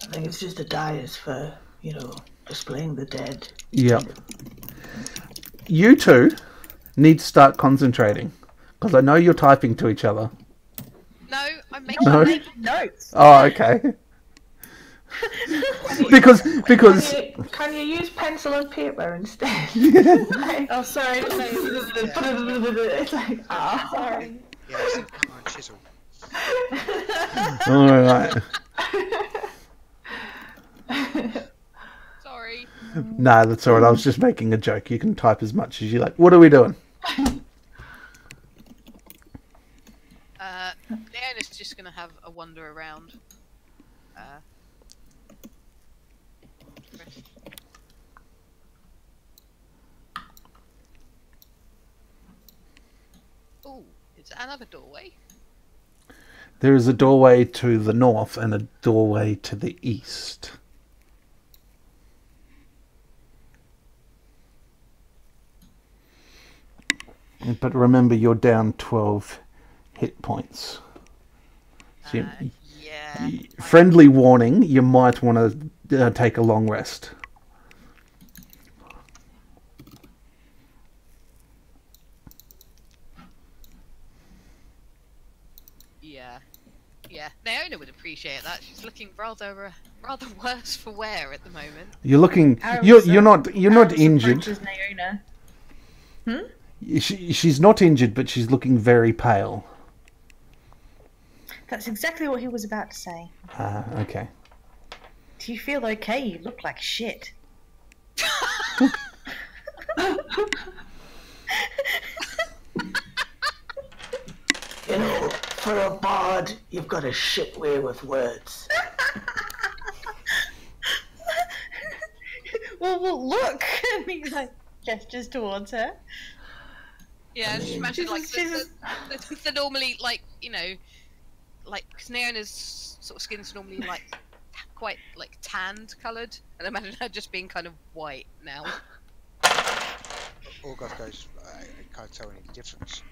I think it's just a dais for, displaying the dead. Yep. You two need to start concentrating, because I know you're typing to each other. No, I'm making No? Notes. Oh, okay. because Can you use pencil and paper instead? Oh, sorry. It's like, Sorry. Yeah, it's a hammer and chisel. all right. Sorry. Nah, that's all right. I was just making a joke. You can type as much as you like. What are we doing? Leona's just gonna have a wander around. Oh, is that another doorway? There is a doorway to the north and a doorway to the east. But remember, you're down 12 hit points. So Yeah. friendly warning, you might want to take a long rest. Yeah. Yeah. Naona would appreciate that. She's looking rather worse for wear at the moment. You're looking. Aramis, You're not Aramis injured. approaches Naona. She's not injured, but she's looking very pale. That's exactly what he was about to say. Okay. Do you feel okay? You look like shit. You know, for a bard, you've got a shit way with words. Well, look! And he like gestures towards her. Yeah, just imagine like the normally like because Naona's sort of skin's normally like quite like tanned coloured, and imagine her just being kind of white now. Orgoth goes, I can't tell any difference.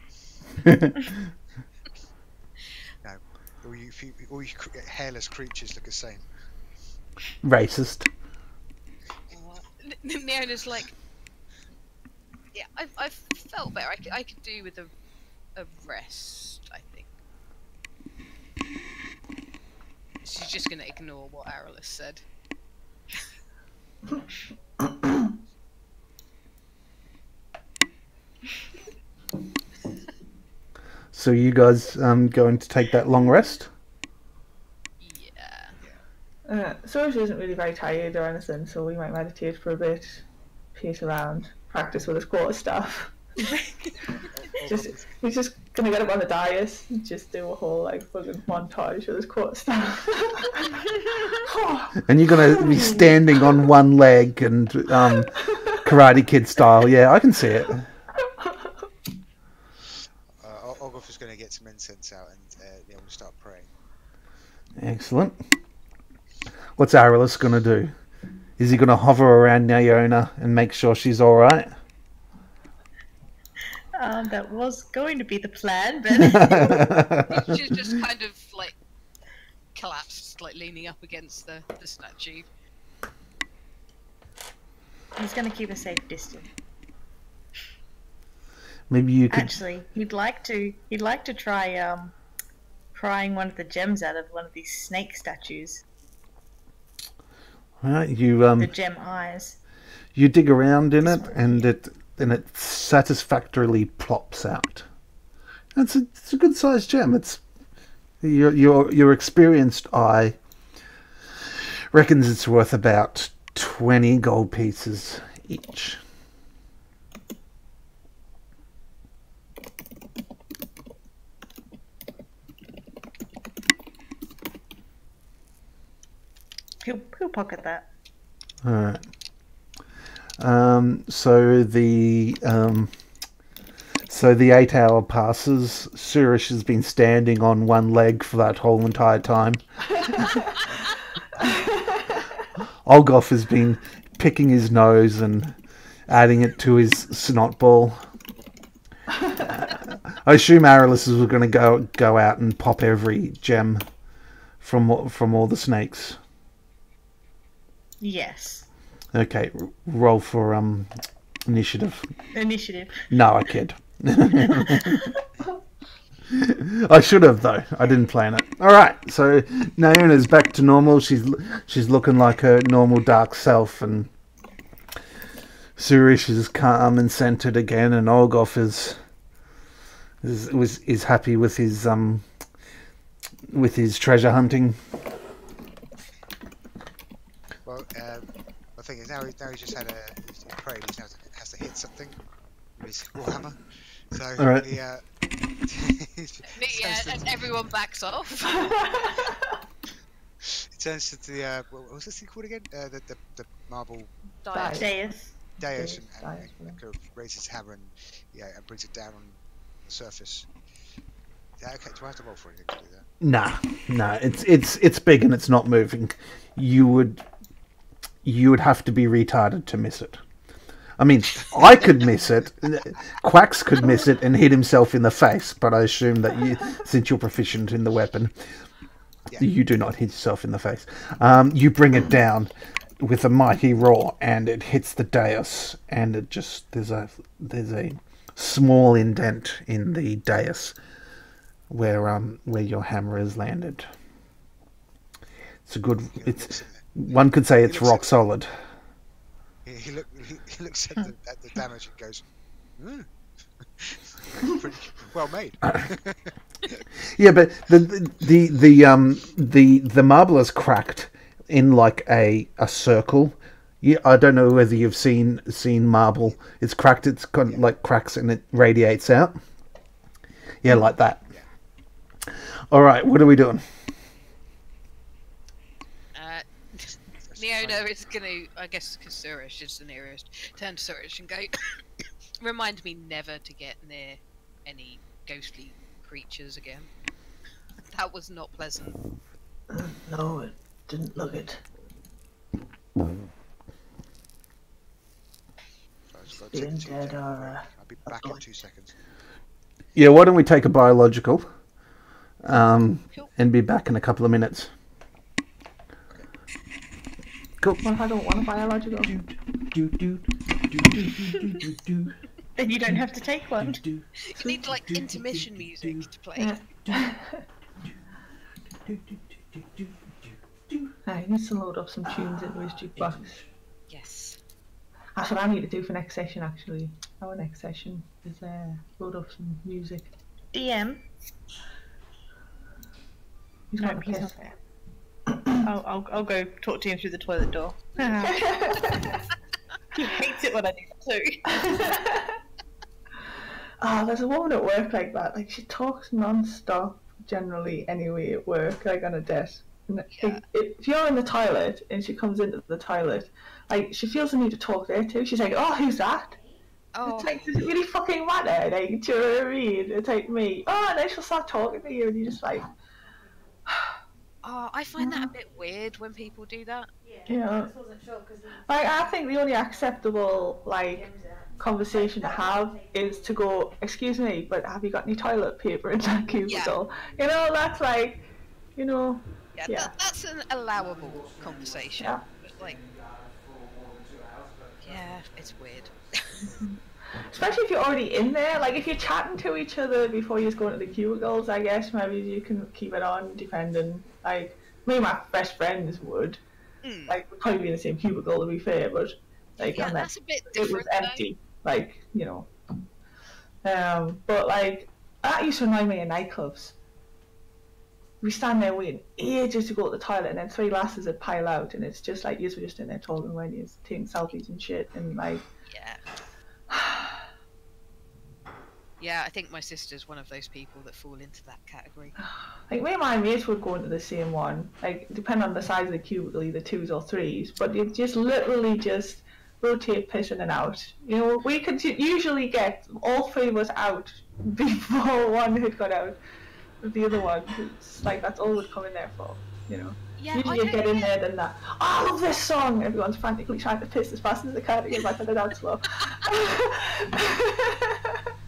No, all you hairless creatures look the same. Racist. Naona's like, yeah, I've felt better. I could do with a rest, I think. She's just gonna ignore what Aralis said. So you guys going to take that long rest? Yeah. Sorcery isn't really very tired or anything, so we might meditate for a bit, pace around, practice with his quarterstaff. He's just gonna get up on the dais and just do a whole like fucking montage with his quarterstaff. And you're going to be standing on one leg and Karate Kid style. Yeah, I can see it. Orgoth is going to get some incense out and we'll start praying. Excellent. What's Aralis going to do? Is he going to hover around Naona and make sure she's all right? That was going to be the plan, but She's just kind of like collapsed, like leaning up against the statue. he's going to keep a safe distance. Maybe you could. Actually, he'd like to try prying one of the gems out of one of these snake statues. Right, you The gem eyes. you dig around in it, and it satisfactorily plops out. It's a good sized gem. It's your experienced eye reckons it's worth about 20 gold pieces each. He'll pocket that. All right. So the 8 hour passes. Surish has been standing on one leg for that whole entire time. Olgoth has been picking his nose and adding it to his snot ball. I assume Aralis is going to go out and pop every gem from all the snakes. Yes. Okay, roll for initiative. Initiative. No, I kid. I should have though. I didn't plan it. All right, so Naona's back to normal. She's looking like her normal dark self, and Surish is calm and centered again, and Olgoth is happy with his treasure hunting. Well, the thing is now he's just had he's prayed. He now has to hit something with his warhammer. So All right. he, Yeah, and everyone backs off. It turns to the what was this thing called again? The marble Dice. Deus. and kind of raises his hammer and and brings it down on the surface. Yeah, okay, do I have to roll for anything to do that? Nah. It's big and it's not moving. You would have to be retarded to miss it. I mean, I could miss it. Quacks could miss it and hit himself in the face, but I assume that since you're proficient in the weapon, you do not hit yourself in the face. You bring it down with a mighty roar, and it hits the dais, and it just there's a small indent in the dais, where your hammer has landed. It's a good. He It's looks at it. one could say it's looks rock at- solid. He looks at the damage and goes, pretty well made. Yeah, but the marble is cracked in like a circle. Yeah, I don't know whether you've seen marble. It's cracked. It's got like cracks and it radiates out. Yeah, like that. Yeah. All right, what are we doing? Leona is going to, I guess, because Surish is the nearest, turn to Surish and go, remind me never to get near any ghostly creatures again. That was not pleasant. No, it didn't look it. So I just got to Being take dead a or, break. I'll be back in 2 seconds. Yeah, why don't we take a biological, Cool. and be back in a couple of minutes. Cool. What if I don't want a biological? Then you don't have to take one. You need like intermission music to play. Yeah. I need to load up some tunes into his jukebox. Yes. That's what I need to do for next session, actually. Our next session is load up some music. DM. He's No, got a he's piss. not there. I'll go talk to him through the toilet door. He hates it when I do that too. There's a woman at work like that. Like, she talks non-stop, generally, anyway, at work, like on a desk. And, like, if you're in the toilet and she comes into the toilet, like, she feels the need to talk there too. She's like, oh, who's that? Oh, It's like, does it really fucking matter? Like, do you know what I mean? It's like me. Oh, and then she'll start talking to you and you're just like, I find that a bit weird when people do that. yeah. Like, I think the only acceptable, like, conversation to have is to go, excuse me, but have you got any toilet paper in that cubicle? You know, that's like, you know, Yeah, yeah. that's an allowable conversation. Yeah. But like, yeah, it's weird. Especially if you're already in there. Like, if you're chatting to each other before you go into the cubicles, I guess maybe you can keep it on, depending. Like, me and my best friends would. Like, we'd probably be in the same cubicle, to be fair, but, like, Yeah, and then that's a bit it was different. empty. Like, you know. But, like, that used to annoy me in nightclubs. We stand there waiting ages to go to the toilet, and then 3 lasses would pile out, and it's just like, you were just in there talking when you're taking selfies and shit, and like, Yeah. Yeah, I think my sister's one of those people that fall into that category. like me and my mates would go into the same one, like, depending on the size of the cubicle, either 2s or 3s, but you just literally just rotate piss in and out. You know, we could usually get all 3 of us out before one had got out of the other one. It's like, that's all we'd come in there for, you know. Yeah, Usually you get in there, then that, oh, I love this song! Everyone's frantically trying to piss as fast as they can to get back on the dance floor.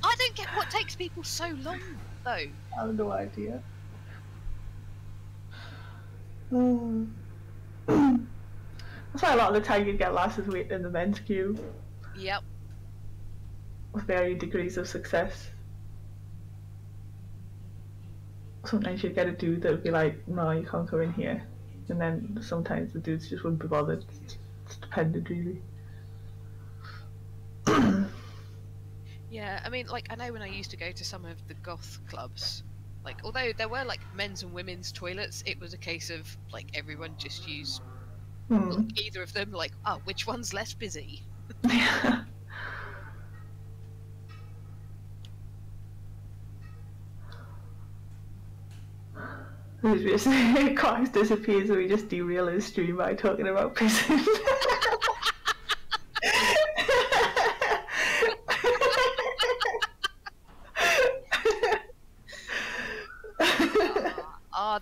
I don't get what takes people so long, though. I have no idea. That's why a lot of the time you get lasses waiting in the men's queue Yep. with varying degrees of success. Sometimes you'd get a dude that would be like, no, you can't come in here. And then sometimes the dudes just wouldn't be bothered. It's dependent, really. Yeah, I mean, like, I know when I used to go to some of the goth clubs, like, although there were, like, men's and women's toilets, it was a case of, like, everyone just used either of them, like, oh, which one's less busy? It's just, Cox disappears and we just derail his stream by talking about prison.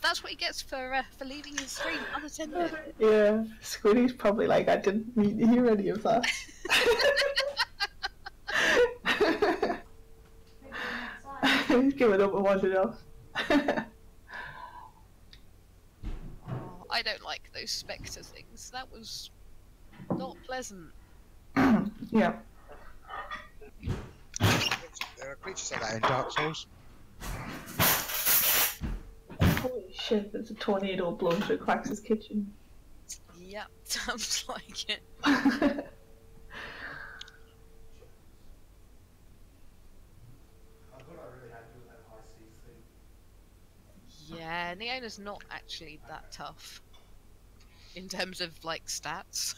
That's what he gets for leaving his stream unattended. Yeah, Squiddy's probably like, I didn't mean to hear any of that. He's giving up and wandered off. I don't like those spectre things. That was not pleasant. Yeah. There are creatures like that in Dark Souls. Shit, there's a tornado blowing through Quax's kitchen. Yep, sounds like it. Yeah, Neona's not actually that tough in terms of like stats.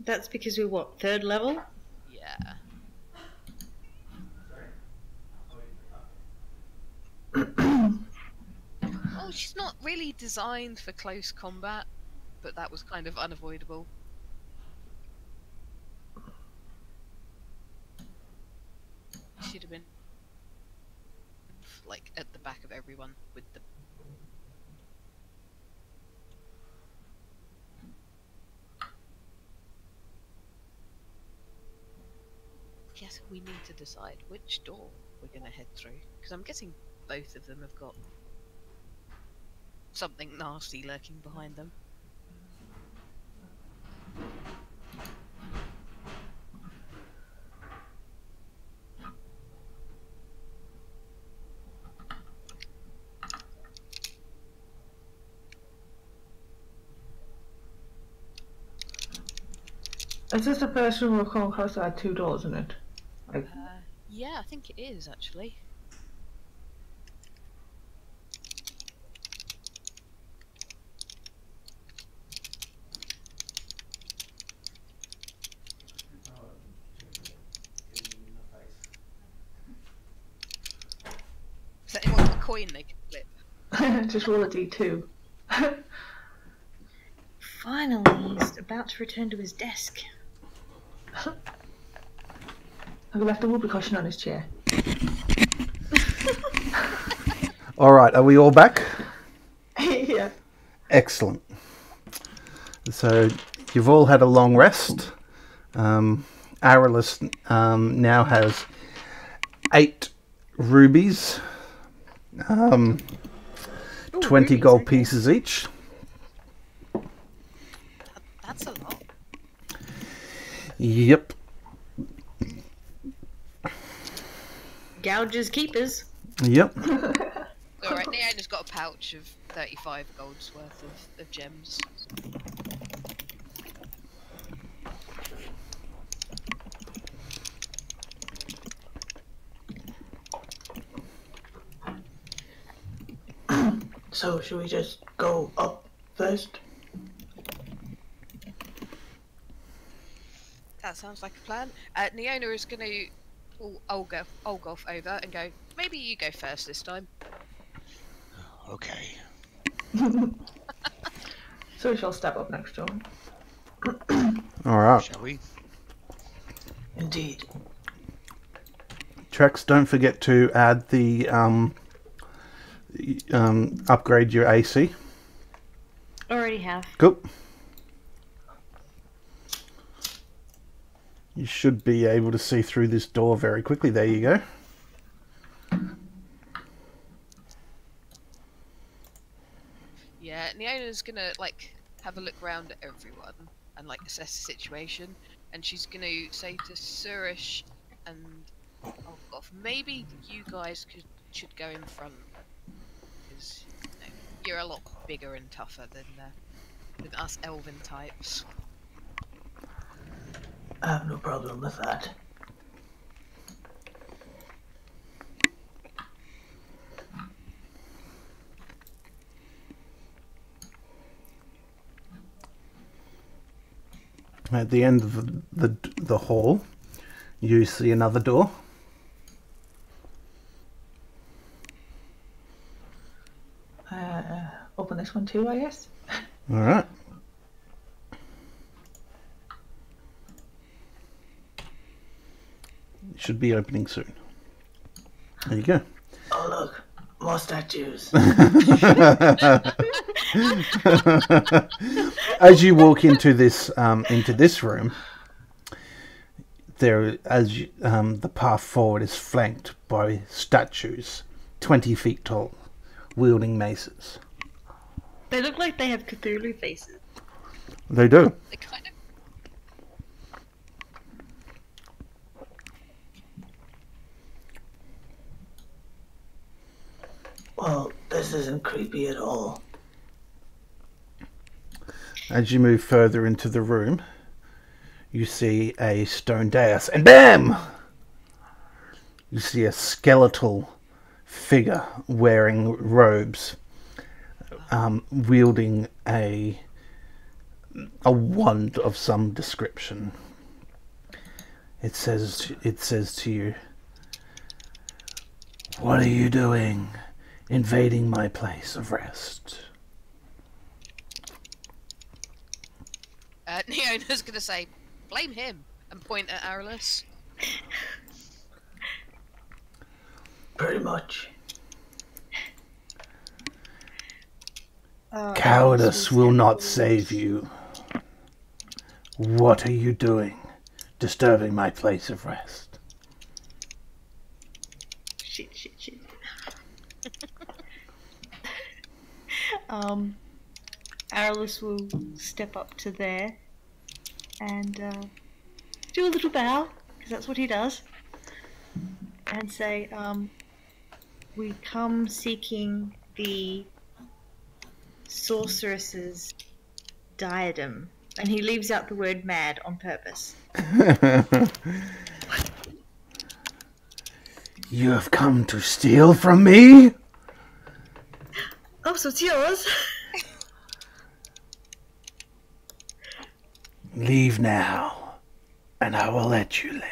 That's because we're what, 3rd level? Yeah. Oh, she's not really designed for close combat, but that was kind of unavoidable. Should have been like at the back of everyone with the. Yes, we need to decide which door we're gonna head through, because I'm guessing both of them have got something nasty lurking behind them. Is this the first room we've come across that had 2 doors in it? Like, Yeah, I think it is actually. Has anyone got a coin they can flip? just roll a d2. Finally, he's about to return to his desk. I've left a whoopee cushion on his chair. All right, are we all back? Yeah. Excellent. So you've all had a long rest. Aralis now has 8 rubies, 20 rubies, gold okay. pieces each. That's a lot. Yep. Gouges keepers. Yep. Alright, Neona's got a pouch of 35 gold's worth of gems. So, should we just go up first? That sounds like a plan. Neona is going to pull Olgoth over and go, maybe you go first this time. Okay. So we shall step up next to him. All right. Shall we? Indeed. Trex, don't forget to add the upgrade your AC. Already have. Cool. You should be able to see through this door very quickly. There you go. Yeah, Neona's going to like have a look around at everyone and like assess the situation, and she's going to say to Surish and Olgoth, maybe you guys should go in front, because you're a lot bigger and tougher than us elven types. I have no problem with that. At the end of the hall, you see another door. Open this one too, I guess. All right. It should be opening soon. There you go. Oh, look. More statues. As you walk into this room, the path forward is flanked by statues, 20 feet tall, wielding maces. They look like they have Cthulhu faces. They do. They kind of. Well, this isn't creepy at all. As you move further into the room, you see a stone dais, and BAM! You see a skeletal figure wearing robes, wielding a wand of some description. It says to you, "What are you doing, invading my place of rest?" Neona's gonna say, blame him, and point at Arliss. Pretty much. Cowardice will not save you. What are you doing, disturbing my place of rest? Shit. Arliss will step up to there and do a little bow, because that's what he does, and say, we come seeking the sorceress's diadem. And he leaves out the word mad on purpose. You have come to steal from me? Oh, so it's yours? Leave now, and I will let you live.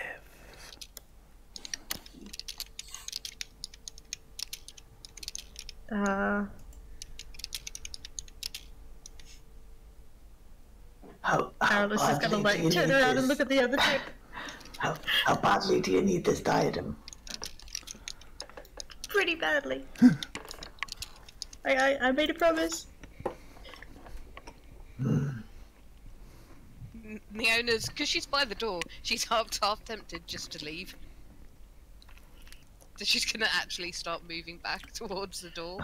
Arliss is gonna like turn around and look at the other two. How badly do you need this diadem? Pretty badly. I made a promise. Neona's, because she's by the door, she's half tempted just to leave. So she's gonna actually start moving back towards the door.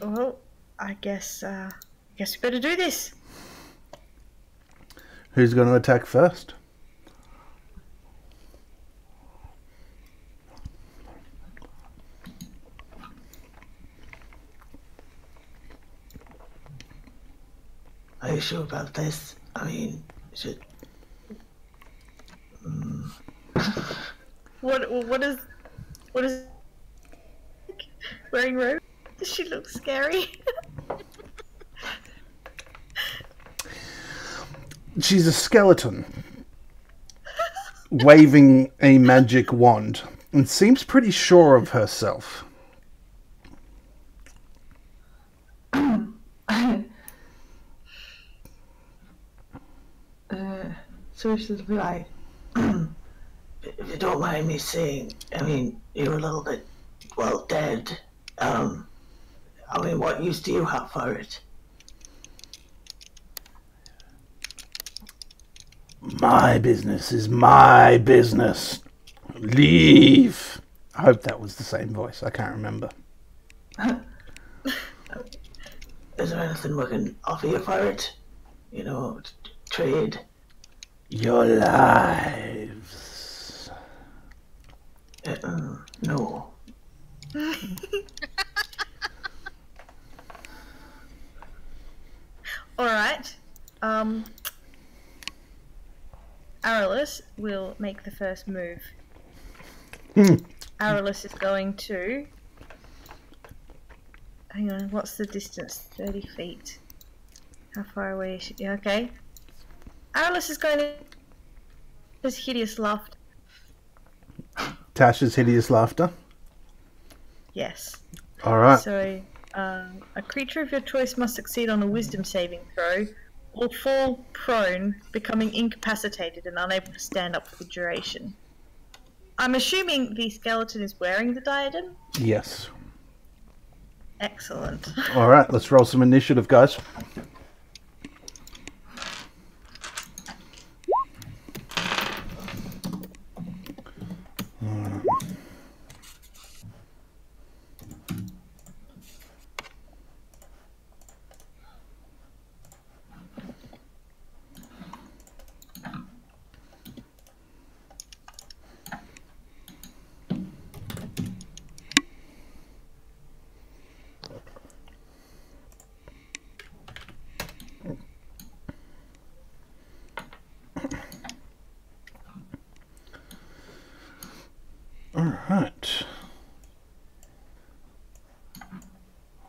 Well, I guess we better do this. Who's going to attack first? Are you sure about this? I mean, should... What is wearing robe? Does she look scary? She's a skeleton, waving a magic wand, and seems pretty sure of herself. So she'll be like, if you don't mind me saying, I mean, you're a little bit, well, dead. I mean, what use do you have for it? My business is my business. Leave. I hope that was the same voice. I can't remember. Is there anything we can offer you for it? You know, trade? Your lives. No. Alright. Arliss will make the first move. Arliss is going to... Hang on, what's the distance? 30 feet. How far away is she? Yeah, okay. Arliss is going to... His hideous laughter. Tasha's hideous laughter. Yes. All right. So, a creature of your choice must succeed on a wisdom saving throw or fall prone, becoming incapacitated and unable to stand up for the duration. I'm assuming the skeleton is wearing the diadem? Yes. Excellent. All right. Let's roll some initiative, guys.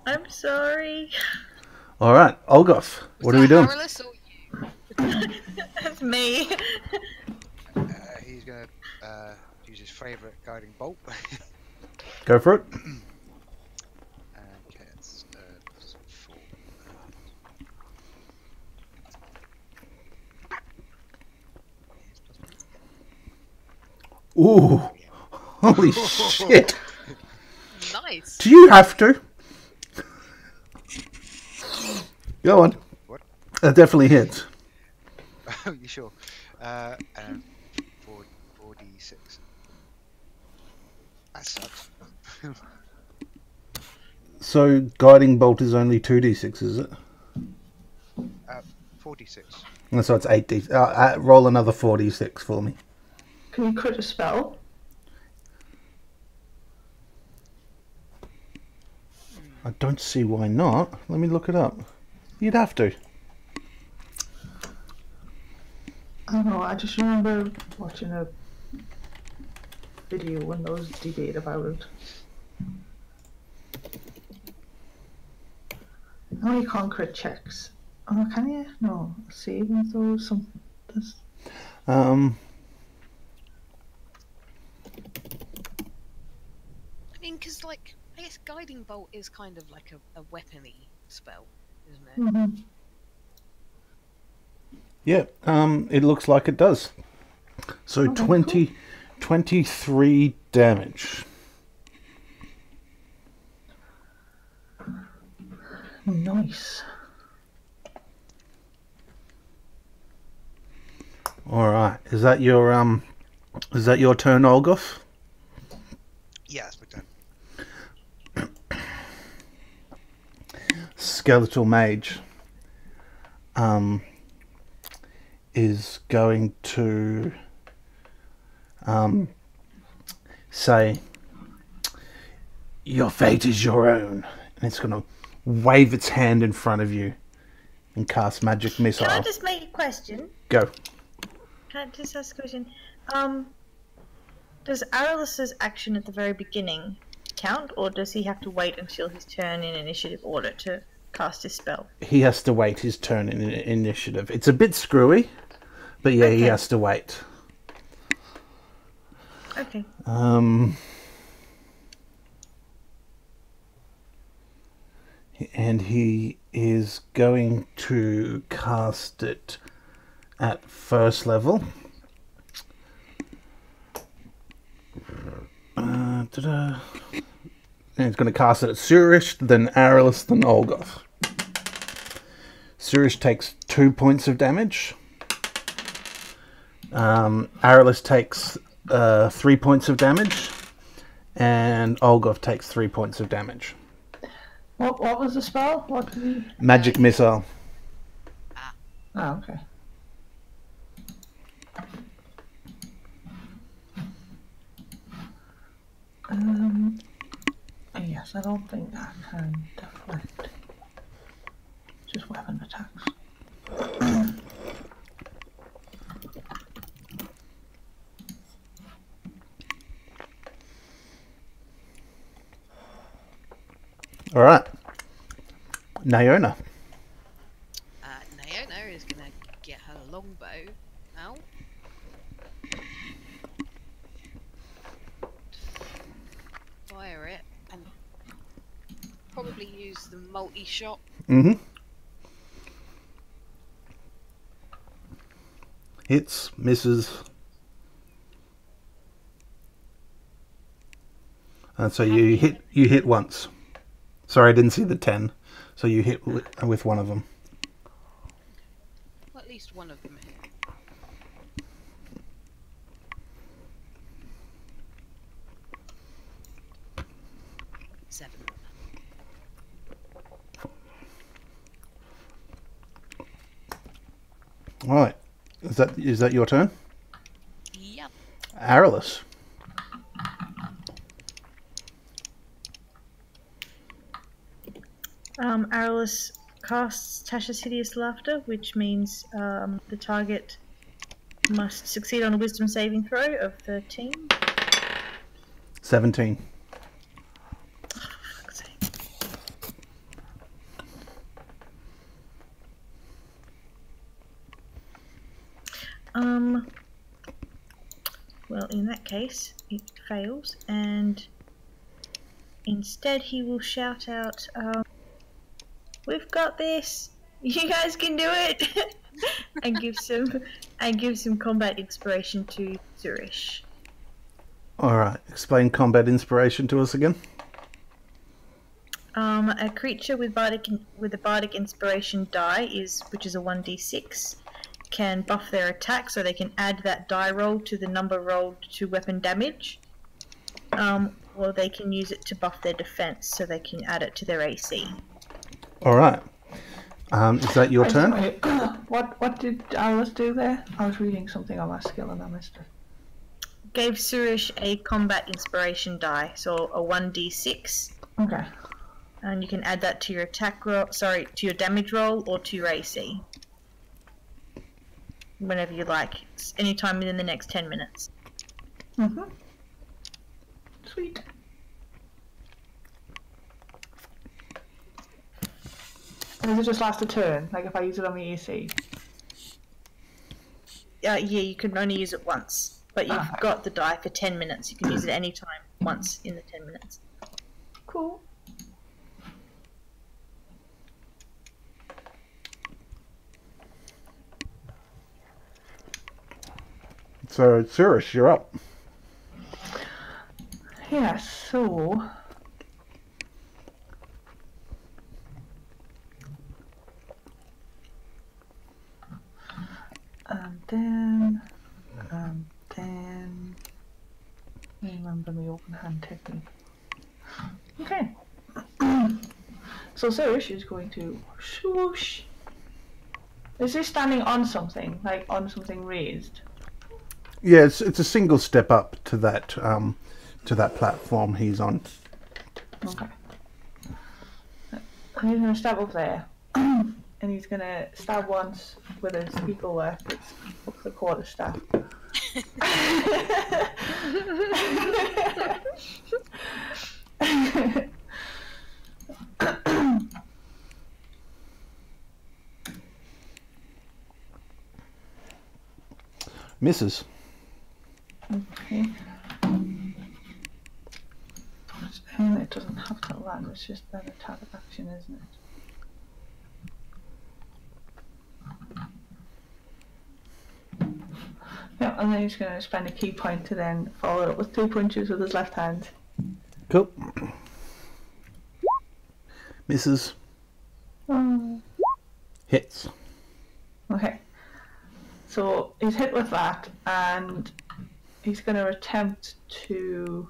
I'm sorry. All right, Olgoth, what are we doing? Arliss or you? That's me. He's gonna use his favourite guiding bolt. Go for it. Okay, it's plus 4. Yes, plus 4. Ooh, Yeah. holy shit! Nice. Do you have to? Go on. What? That definitely hits. Oh, you sure? And 4d6. That sucks. So guiding bolt is only 2d6, is it? 4d6. And so it's 8d. Roll another 4d6 for me. Can you crit a spell? I don't see why not. Let me look it up. You'd have to. I don't know, I just remember watching a video when there was debate about it. Oh, you can't crit checks. Oh, can you? No, saving throws, some. This. Um, I mean, because, like, I guess Guiding Bolt is kind of like a weapony spell, isn't it? Mm-hmm. yeah, it looks like it does. So Okay, 20, 23 damage. Nice. All right. Is that your turn, Olgoth? Yeah, that's my turn. Skeletal Mage is going to say, your fate is your own. And it's going to wave its hand in front of you and cast Magic Missile. Can I just make a question? Go. Can I just ask a question? Does Aralus's action at the very beginning count, or does he have to wait until his turn in initiative order to cast his spell? He has to wait his turn in initiative. It's a bit screwy, but yeah, he Okay. has to wait. Okay. And he is going to cast it at first level. And he's going to cast it at Surish, then Aralis, then Olgoth. Surish takes 2 points of damage. Aralis takes 3 points of damage. And Olgoth takes 3 points of damage. What was the spell? What did he... Magic Missile. Oh, okay. Yes, I don't think that can deflect. Just weapon attacks. All right. Naona. Naona is going to get her longbow out. Fire it and probably use the multi-shot. Mm-hmm. Hits, misses. And so you hit once. Sorry, I didn't see the 10. So you hit with one of them. Well, at least one of them hit. Seven. All right. Is that your turn? Yep. Aralis. Aralis casts Tasha's Hideous Laughter, which means the target must succeed on a Wisdom saving throw of 13. 17. For fuck's sake. Well, in that case, it fails, and instead he will shout out, "We've got this! You guys can do it!" and give some combat inspiration to Zurish. Alright, explain combat inspiration to us again. A creature with a bardic inspiration die which is a 1d6, can buff their attack, so they can add that die roll to the number rolled to weapon damage. Or they can use it to buff their defense, so they can add it to their AC. Alright. Is that your turn? What did Alice do there? I was reading something on my skill and I missed it. Gave Surish a combat inspiration die, so a 1d6. Okay. And you can add that to your attack roll, to your damage roll or to your AC. Whenever you like. Anytime within the next 10 minutes. Mm-hmm. Sweet. And does it just last a turn? Like if I use it on the AC? Yeah, you can only use it once. But you've got the die for 10 minutes. You can use it any time, once in the 10 minutes. Cool. So, Zurish, you're up. Yeah, so... then... Remember my open hand technique. Okay. So Zurish is going to swoosh. Is he standing on something? Like on something raised? Yeah, it's a single step up to that platform he's on. Okay. And he's gonna stab up there. And he's gonna stab once with his eagle work. It's the quarterstaff. Misses. Okay. And it doesn't have to land, it's just an attack action, isn't it? Yeah, and then he's going to spend a key point to then follow it up with 2 punches with his left hand. Cool. Misses. Oh. Hits. Okay. So he's hit with that, and he's going to attempt to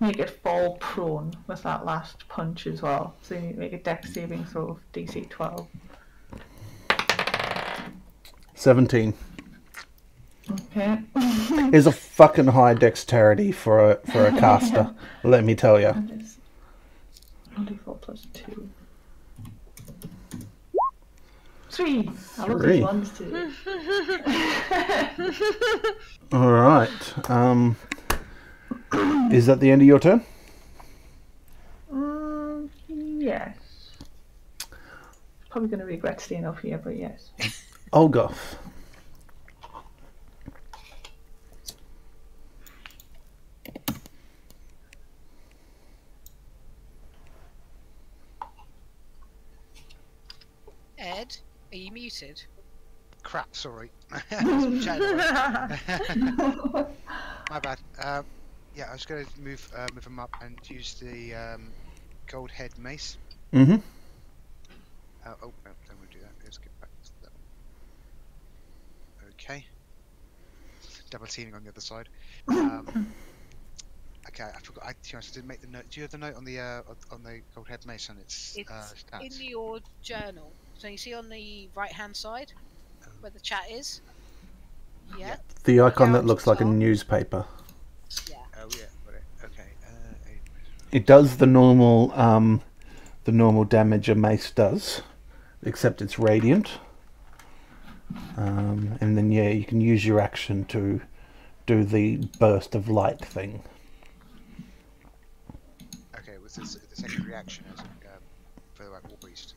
make it fall prone with that last punch as well. So you need to make a dex saving throw of DC 12. 17. Okay. Is a fucking high dexterity for a caster. Let me tell you. And it's 1d4 plus 2. 3. I love these ones too. All right. Is that the end of your turn? Yes. Probably going to regret staying up here, but yes. Olgoth. Ed, are you muted? Crap, sorry. My bad. Yeah, I was going to move him up and use the gold head mace. Mm-hmm. Oh, no, don't want to do that. Let's get back to that. Okay. Double teaming on the other side. Okay, I forgot. I didn't make the note. Do you have the note on the gold head mace and its It's stats? in your journal. So you see on the right-hand side where the chat is. Yeah. The icon Down that to looks the like a top. newspaper. Yeah. Oh yeah, got it. Okay. It does the normal damage a mace does, except it's radiant. And then yeah, you can use your action to do the burst of light thing. Okay, was this the second reaction as for the war priest?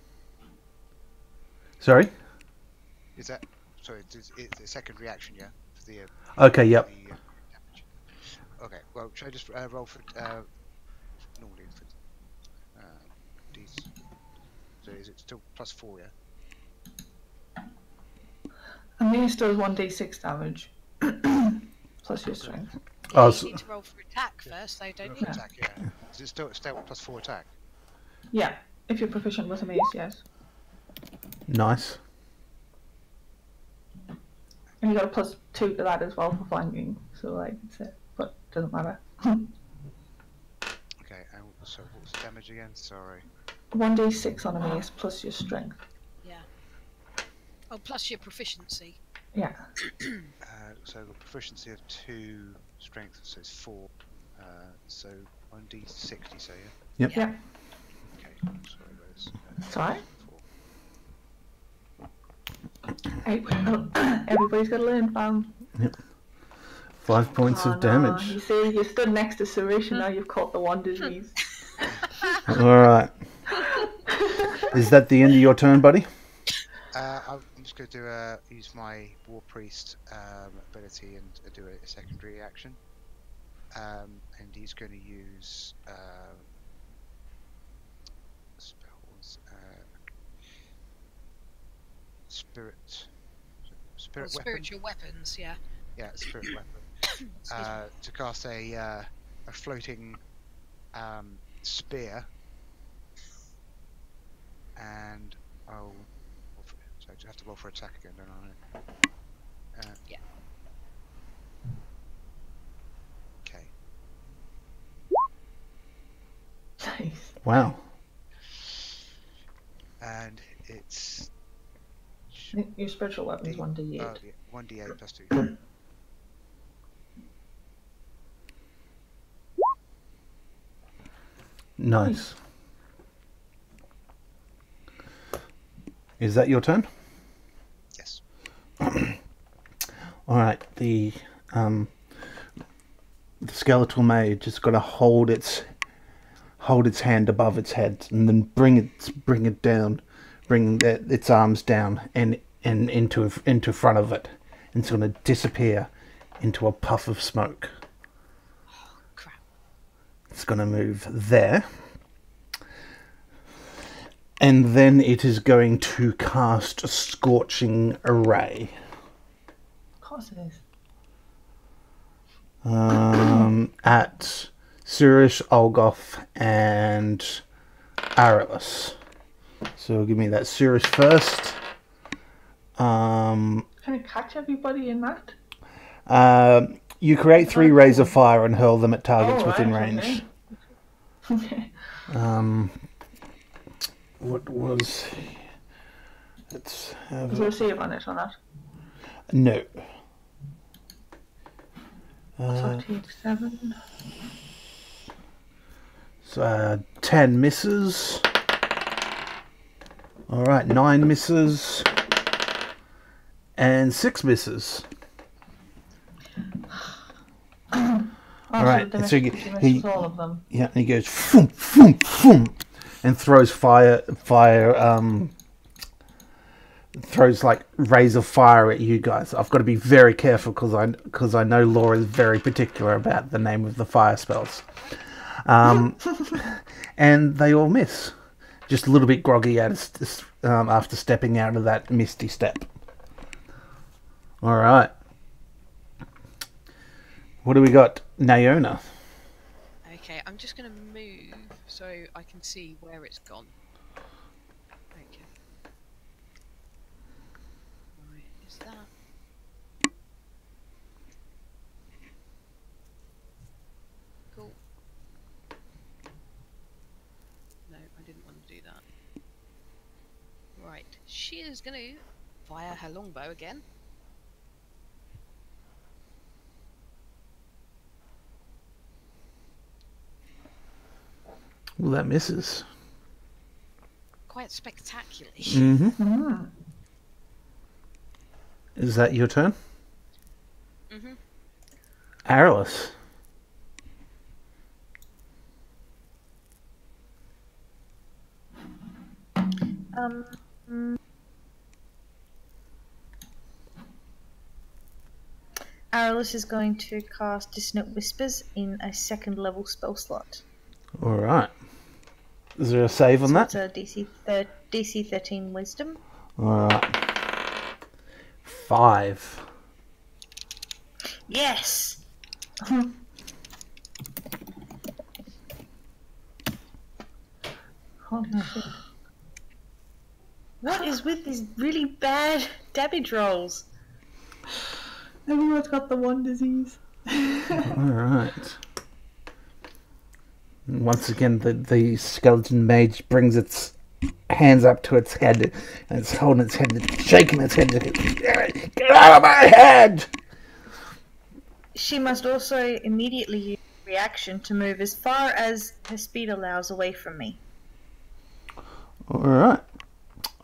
Sorry. Is that sorry? It's a second reaction, yeah, for the Okay. Yep. the damage. Okay. Well, should I just roll for normally for these? So is it still +4? Yeah. I think it still 1d6 damage. Plus your strength. Yeah, Oh, you need to roll for attack first, though, don't Roll you? for attack, yeah. Is it still +4 attack? Yeah, if you're proficient with a mace, yes. nice. And you got a +2 to that as well for flanking, so like it's it, but doesn't matter. Okay. And so what was the damage again? Sorry. 1d6 on a mace plus your strength. Yeah. Oh, plus your proficiency. Yeah. So the proficiency of 2, strength, so it's 4. So 1d6, you say, yeah? Yep. Yeah. Okay. Sorry, Rose. It's alright. 4. Everybody's got to learn, fam. 5 points Oh, of damage. No. You see, you stood next to Surish and now you've caught the one disease. All right. Is that the end of your turn, buddy? I'm just going to use my War Priest ability and do a secondary action. And he's going to use spells, spirit weapon. Spiritual weapons, yeah. Yeah, spirit weapon. To cast a floating spear, and I'll. So I have to roll for attack again, don't I? Yeah. Okay. Nice. Wow. And it's Your spiritual weapon is 1d8. 1d8 +2. Nice. Is that your turn? Yes. All right. The skeletal mage is going to hold its hand above its head and then bring it down, bring its arms down and into front of it. And it's going to disappear into a puff of smoke. Oh, crap. It's going to move there. And then it is going to cast a Scorching Array. Of course it is. At Surish, Olgoth, and Arillus. So give me that Surish first. Can I catch everybody in that? You create 3 rays of fire and hurl them at targets within range. Okay. What was? Let's have Is there a save on it or not? no. So take 7. So 10 misses. All right, 9 misses, and 6 misses. All right, so so he misses all of them. Yeah, and he goes foom, foom, foom, and throws throws like rays of fire at you guys. I've got to be very careful because I know Laura is very particular about the name of the fire spells. And they all miss. Just a little bit groggy after stepping out of that misty step. All right. What do we got? Naona. Okay, I'm just going to move so I can see where it's gone. Okay. Right, is that... Cool. No, I didn't want to do that. Right, she is going to fire her longbow again. Well, that misses. Quite spectacularly. Mm-hmm. Is that your turn? Mm-hmm. Arillus. Aurelus is going to cast Dissonant Whispers in a second level spell slot. All right. Is there a save on So that? it's a DC 13 Wisdom. All right. 5. Yes! Holy shit. What is with these really bad damage rolls? Everyone's got the one disease. All right. And once again, the skeleton mage brings its hands up to its head, and it's holding its head, it's shaking its head. Get out of my head! She must also immediately use reaction to move as far as her speed allows away from me. All right.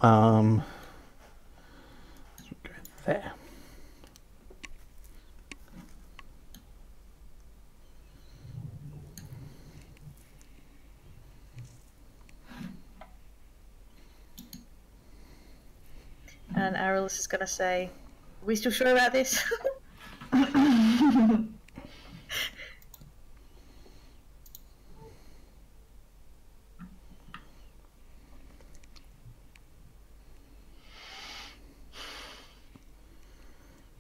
Go there. And Aurelus is going to say, "Are we still sure about this?"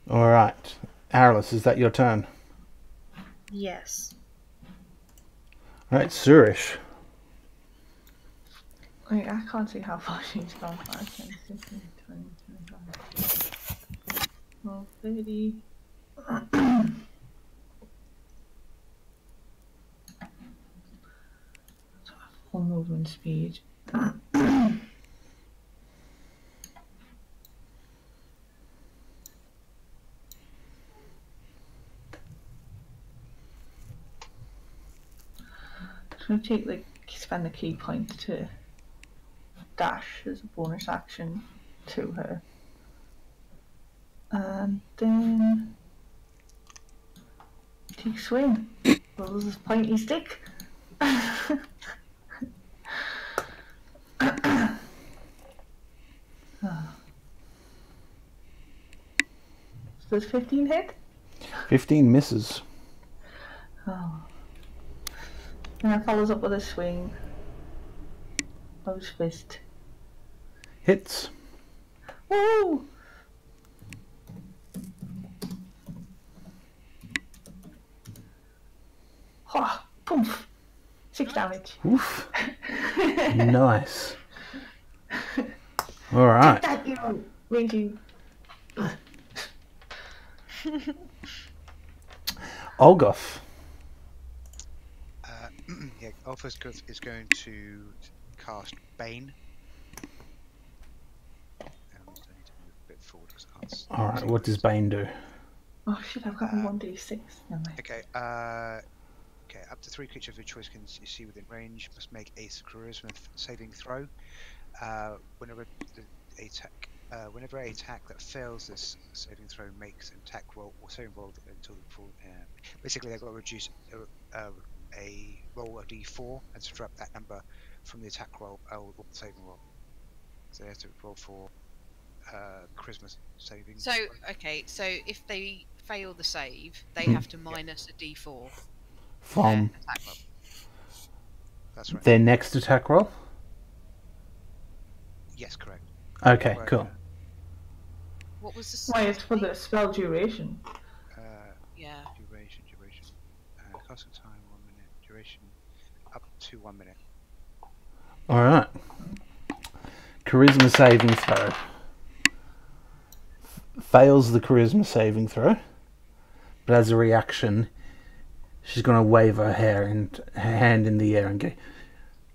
All right. Arliss, is that your turn? Yes. All right, Surish. Wait, I can't see how far she's gone. 5, 10, 15, 20, 25. Well, 30. So full movement speed. I'm gonna spend the key point to dash as a bonus action to her. And then take swing. Well, this pointy stick. Does 15 hit? 15 misses. Oh. And that follows up with a swing. Close fist. Hits. Woo! Oh, poof. 6 damage. Oof. Nice. All right. That you raging. Olgoth. Yeah, Alpha's is going to cast Bane. I need to move a bit forward because I can't. All right. What does Bane do? Oh shit, I've got a 1d6. Never mind. Okay. Okay. Up to 3 creatures of your choice can you see within range must make a charisma saving throw. Whenever a attack that fails this saving throw makes an attack roll or saving roll until the full. Basically, they've got to reduce a roll a d4 and subtract that number from the attack roll or the saving roll. So they have to roll for charisma saving. So, okay, so if they fail the save, they have to minus a d4 From their attack roll. That's right. their next attack roll? Yes, correct. Okay, Right, cool. What was the Why, it's for the spell duration. Yeah. Duration. Casting time 1 minute. Duration up to 1 minute. All right. Charisma saving throw. Fails the charisma saving throw, but as a reaction, she's going to wave her hand in the air and go,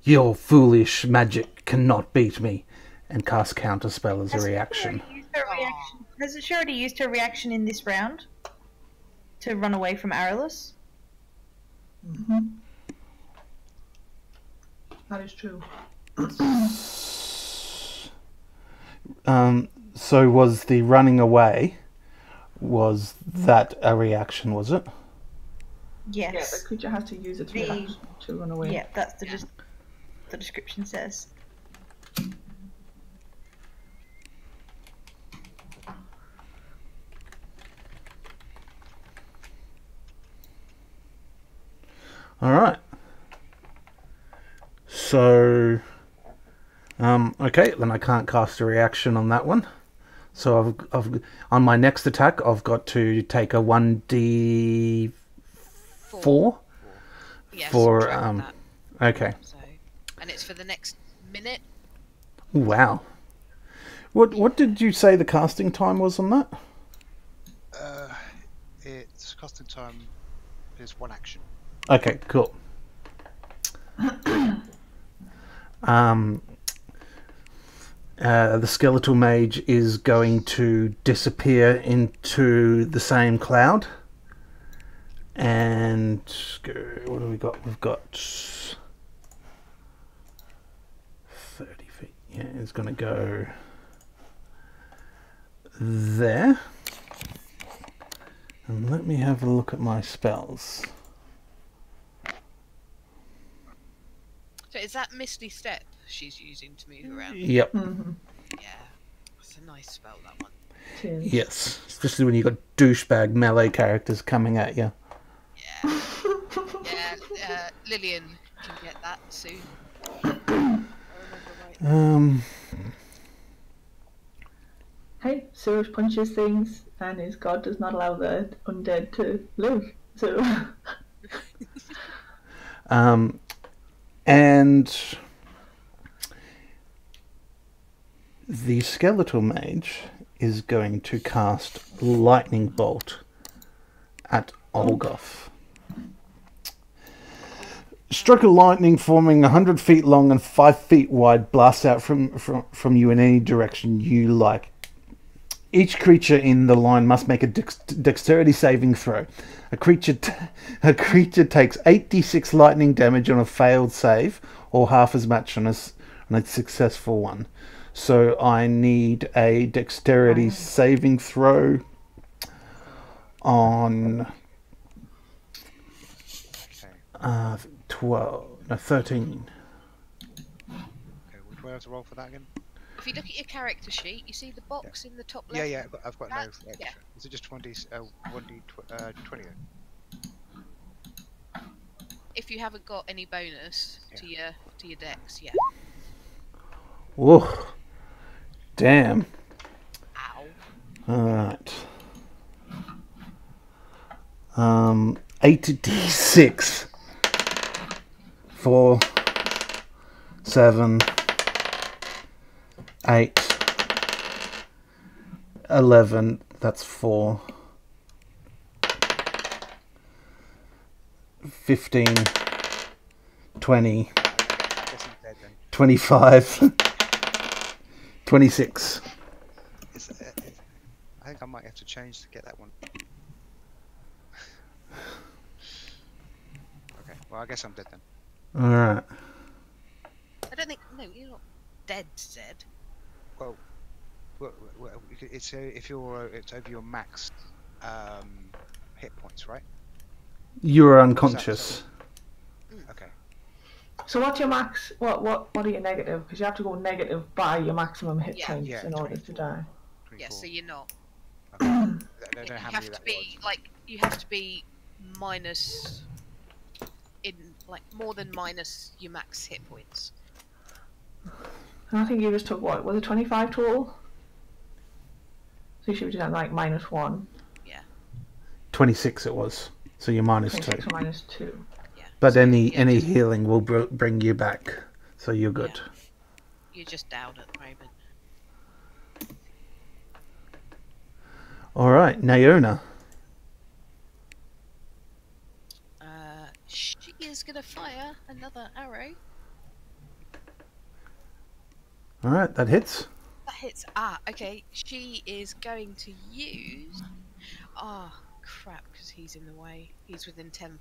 "Your foolish magic cannot beat me," and cast counter spell as a reaction. Has she already used her reaction in this round to run away from Aurelus? Mm-hmm. That is true. So was the running away, was that a reaction, was it? Yes. Yeah, the creature has to use its reaction to run away. Yeah, that's the description says. All right. So, okay, then I can't cast a reaction on that one. So I've on my next attack, I've got to take a 1d4 Yeah, for subtract that. Okay. So, and it's for the next minute. Wow. What did you say the casting time was on that? Its casting time is 1 action. Okay, cool. The skeletal mage is going to disappear into the same cloud. And what do we got? We've got 30 feet. Yeah, it's going to go there. And let me have a look at my spells. So is that Misty Step she's using to move around? Yep. Mm-hmm. Yeah, that's a nice spell, that one. Cheers. Yes. Especially when you've got douchebag melee characters coming at you. Yeah. Yeah, Lillian can get that soon. I remember right. Hey, Surge punches things, and his god does not allow the undead to live. So, And the skeletal mage is going to cast lightning bolt at Olgoth. Stroke of lightning forming 100 feet long and 5 feet wide blasts out from you in any direction you like. Each creature in the line must make a dexterity saving throw. A creature takes 8d6 lightning damage on a failed save, or half as much on a successful one. So I need a dexterity saving throw on Okay. 13. Okay. Would I have to roll for that again? If you look at your character sheet, you see the box in the top Yeah, left. yeah. I've got no That- extra. yeah. Is it just 1d 20 then? If you haven't got any bonus to your dex, yeah. Whoa. Damn. Ow. Alright. 8d6. 4, 7, 8, 11. That's 4. 15, 20, I guess he's dead then. 25, 26. I think I might have to change to get that one. Okay. Well, I guess I'm dead then. Alright. I don't think. No, you're not dead, Zed. Well, it's if you're it's over your max hit points, right? You're unconscious. Okay. so what's your max? What are your negative? Because you have to go negative by your maximum hit Yeah. points Yeah, in order to 24. die. 24. Yeah, so you're not. Okay. I don't You know how have many to that be was. like you have to be minus in like more than minus your max hit points. And I think you just took what? Was it 25 total? So you should have done like -1. 26 it was. So you're minus 2. 26 or -2. Yeah. But so any you're just, healing will bring you back. So you're good. you're just down at the moment. Alright, Naona. She is gonna fire another arrow. Alright, that hits. That hits. Okay. She is going to use. Crap! Because he's in the way. He's within 10.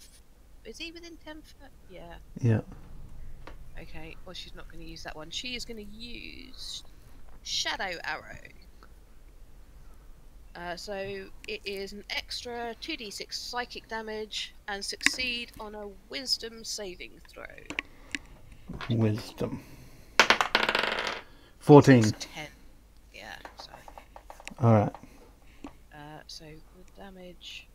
Is he within 10 foot? Yeah. Yeah. Okay. Well, she's not going to use that one. She is going to use Shadow Arrow. So it is an extra 2d6 psychic damage and succeed on a Wisdom saving throw. Wisdom. 14. It's 10. Yeah. So. Alright. So the damage.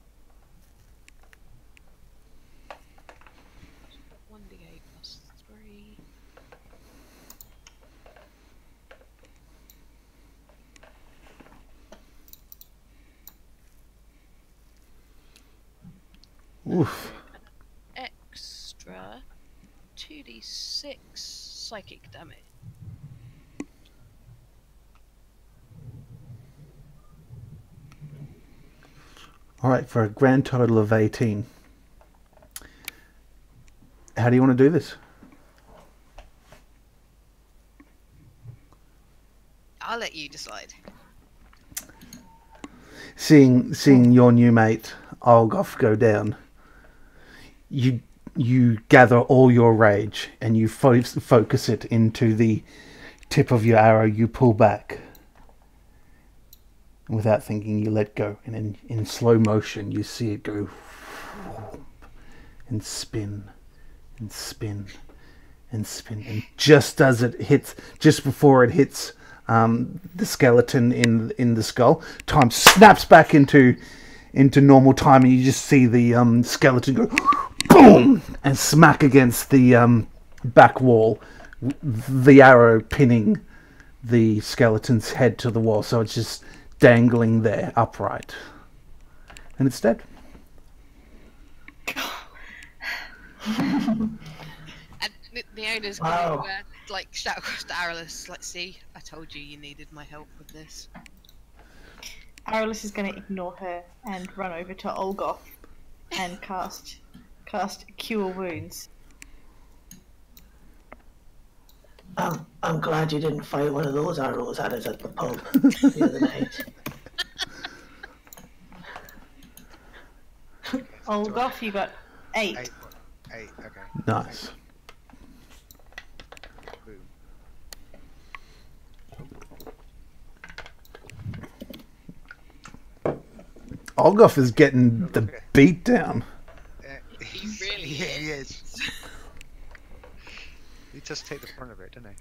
Oof. Extra 2d6 psychic damage. Alright, for a grand total of 18. How do you want to do this? I'll let you decide. Seeing your new mate Olgoth go down, you gather all your rage and you focus it into the tip of your arrow. You pull back, and without thinking, you let go, and in slow motion, you see it go and spin and spin and spin, and just as it hits, just before it hits the skeleton in the skull, time snaps back into normal time, and you just see the skeleton go boom and smack against the back wall, the arrow pinning the skeleton's head to the wall, so it's just dangling there upright, and it's dead. And the owner's going to like shout across to Arliss, like, see, I told you needed my help with this. Arliss is going to ignore her and run over to Olgoth and cast Cure Wounds. I'm glad you didn't fire one of those arrows at us at the pub the other night. Olgoth, you got 8. 8, okay. Nice. Olgoth is getting the beat down. He really yeah, he is. He just take the front of it, doesn't he?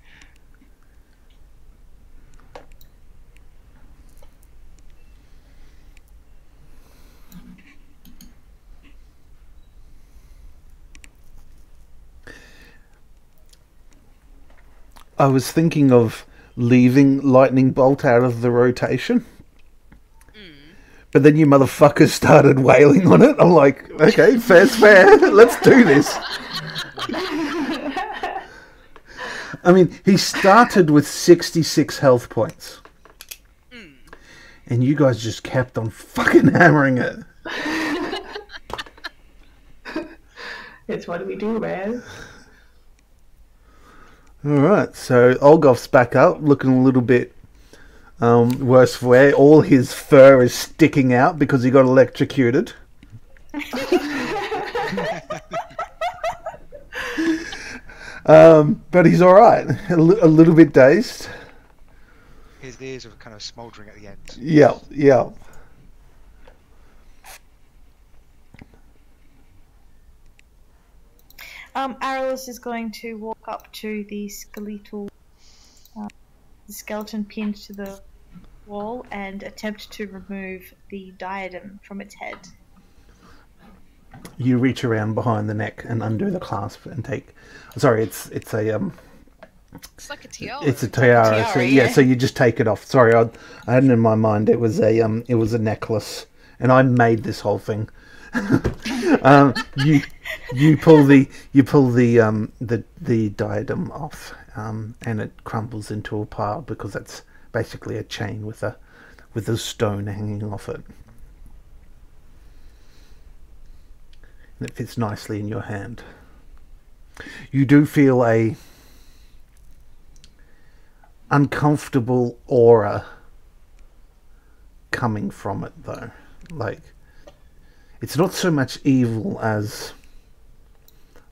I was thinking of leaving Lightning Bolt out of the rotation. But then you motherfuckers started wailing on it. I'm like, okay, fair's fair. Let's do this. I mean, he started with 66 health points. And you guys just kept on fucking hammering it. It's what we do, man. Alright, so Olgoth's back up, looking a little bit worse for wear. All his fur is sticking out because he got electrocuted. But he's alright. A little bit dazed. His ears are kind of smouldering at the end. Yeah. Arliss is going to walk up to the skeletal, the skeleton pinned to the wall, and attempt to remove the diadem from its head. You reach around behind the neck and undo the clasp and take. Sorry, it's a It's like a tiara. It's a tiara. tiara, So, yeah. so you just take it off. Sorry, I had it in my mind. It was a necklace, and I made this whole thing. You pull the diadem off, and it crumbles into a pile because that's basically a chain with a stone hanging off it, and it fits nicely in your hand. You do feel a uncomfortable aura coming from it, though. Like, it's not so much evil as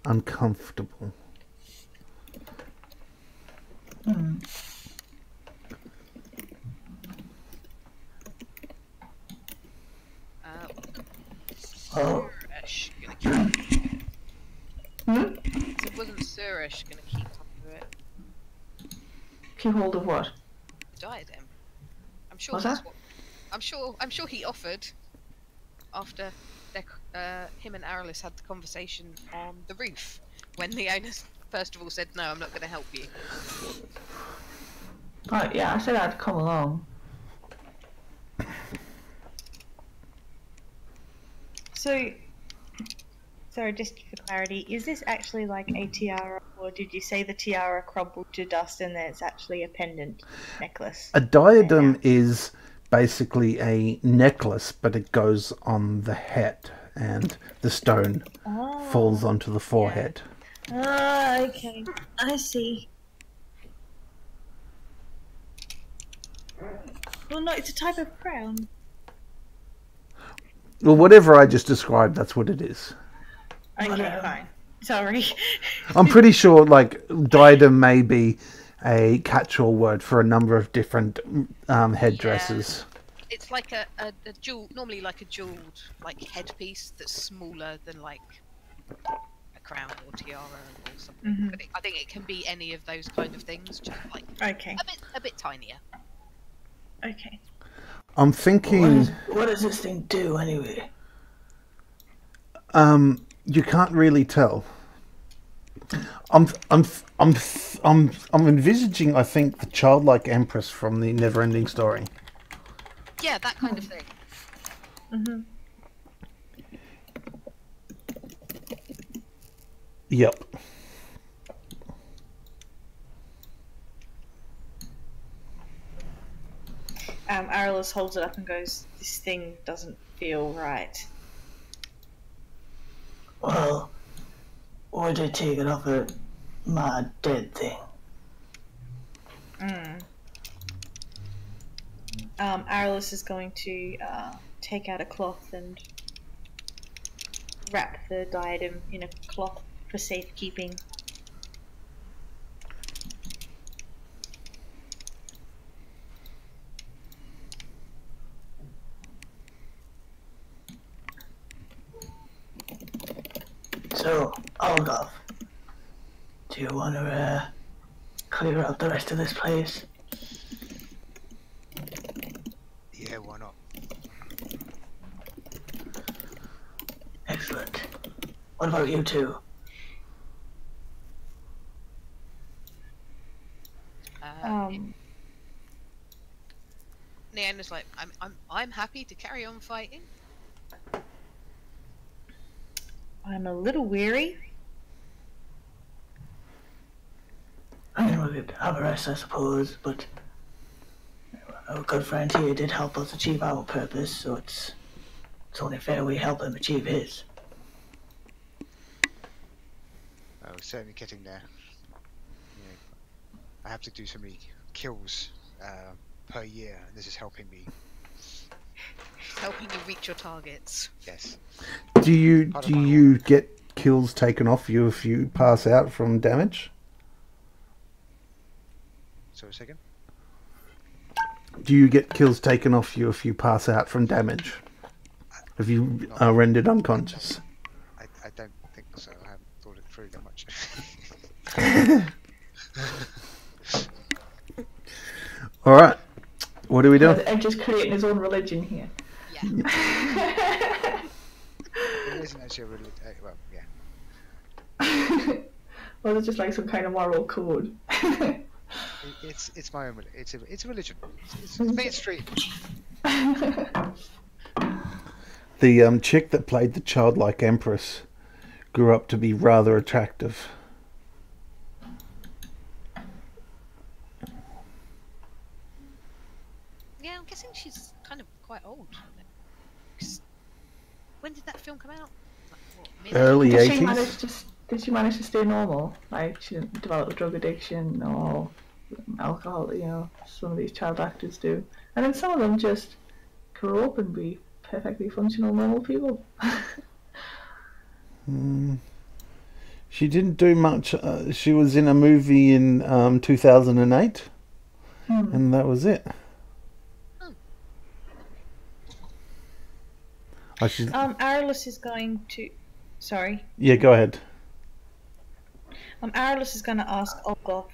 uncomfortable. Suresh gonna keep. So it wasn't Suresh gonna keep up with it. Keep hold of what? Diadem. I'm sure What's that's that? what. I'm sure he offered after him and Arliss had the conversation on the roof when the owners first of all said, "No, I'm not going to help you." Oh, yeah, I said I'd come along. So, Sorry, just for clarity, is this actually like a tiara, or did you say the tiara crumbled to dust and then it's actually a pendant necklace? A diadem is basically a necklace, but it goes on the head, and the stone falls onto the forehead. Ah, okay. I see. Well, no, it's a type of crown. Well, whatever I just described, that's what it is. Okay, fine. Sorry. I'm pretty sure, like, diadem may be a catch-all word for a number of different headdresses. It's like a jewel, normally like a jeweled like headpiece that's smaller than like a crown or tiara or something. Mm-hmm. I think it can be any of those kind of things, just like Okay. a bit tinier. Okay. I'm thinking. What does this thing do anyway? You can't really tell. I'm envisaging, I think, the childlike empress from the Never-Ending Story. Yeah, that kind of thing. Mm-hmm. Yep. Arliss holds it up and goes, "This thing doesn't feel right." Well, would you take it off of my dead thing? Arliss is going to take out a cloth and wrap the diadem in a cloth for safekeeping. So, Olgov, do you want to clear out the rest of this place? Yeah, why not? Excellent. What about you two? Neander's like, I'm happy to carry on fighting. I'm a little weary. I mean, we could have a rest, I suppose, but our good friend here did help us achieve our purpose, so it's only fair we help him achieve his. Oh, we're certainly getting there. You know, I have to do so many kills per year, and this is helping me. Helping you reach your targets. Yes. Do you get kills taken off you if you pass out from damage? So a second. Do you get kills taken off you if you pass out from damage? If you are rendered unconscious? I don't think so. I haven't thought it through that much. All right. What are we doing? Ed just creating his own religion here. Yeah. It isn't actually a really. Well, yeah. Well, it's just like some kind of moral code. It's my own. It's a religion. It's mainstream. The chick that played the childlike empress grew up to be rather attractive. Yeah, I'm guessing she's kind of quite old. 'Cause when did that film come out? Like, what, Early Did she 80s? manage to stay normal? Like, she didn't develop a drug addiction or alcohol, some of these child actors do. And then some of them just grow up and be perfectly functional, normal people. She didn't do much. She was in a movie in 2008, and that was it. Arliss is going to... Sorry. Yeah, go ahead. Arliss is going to ask Olgoth,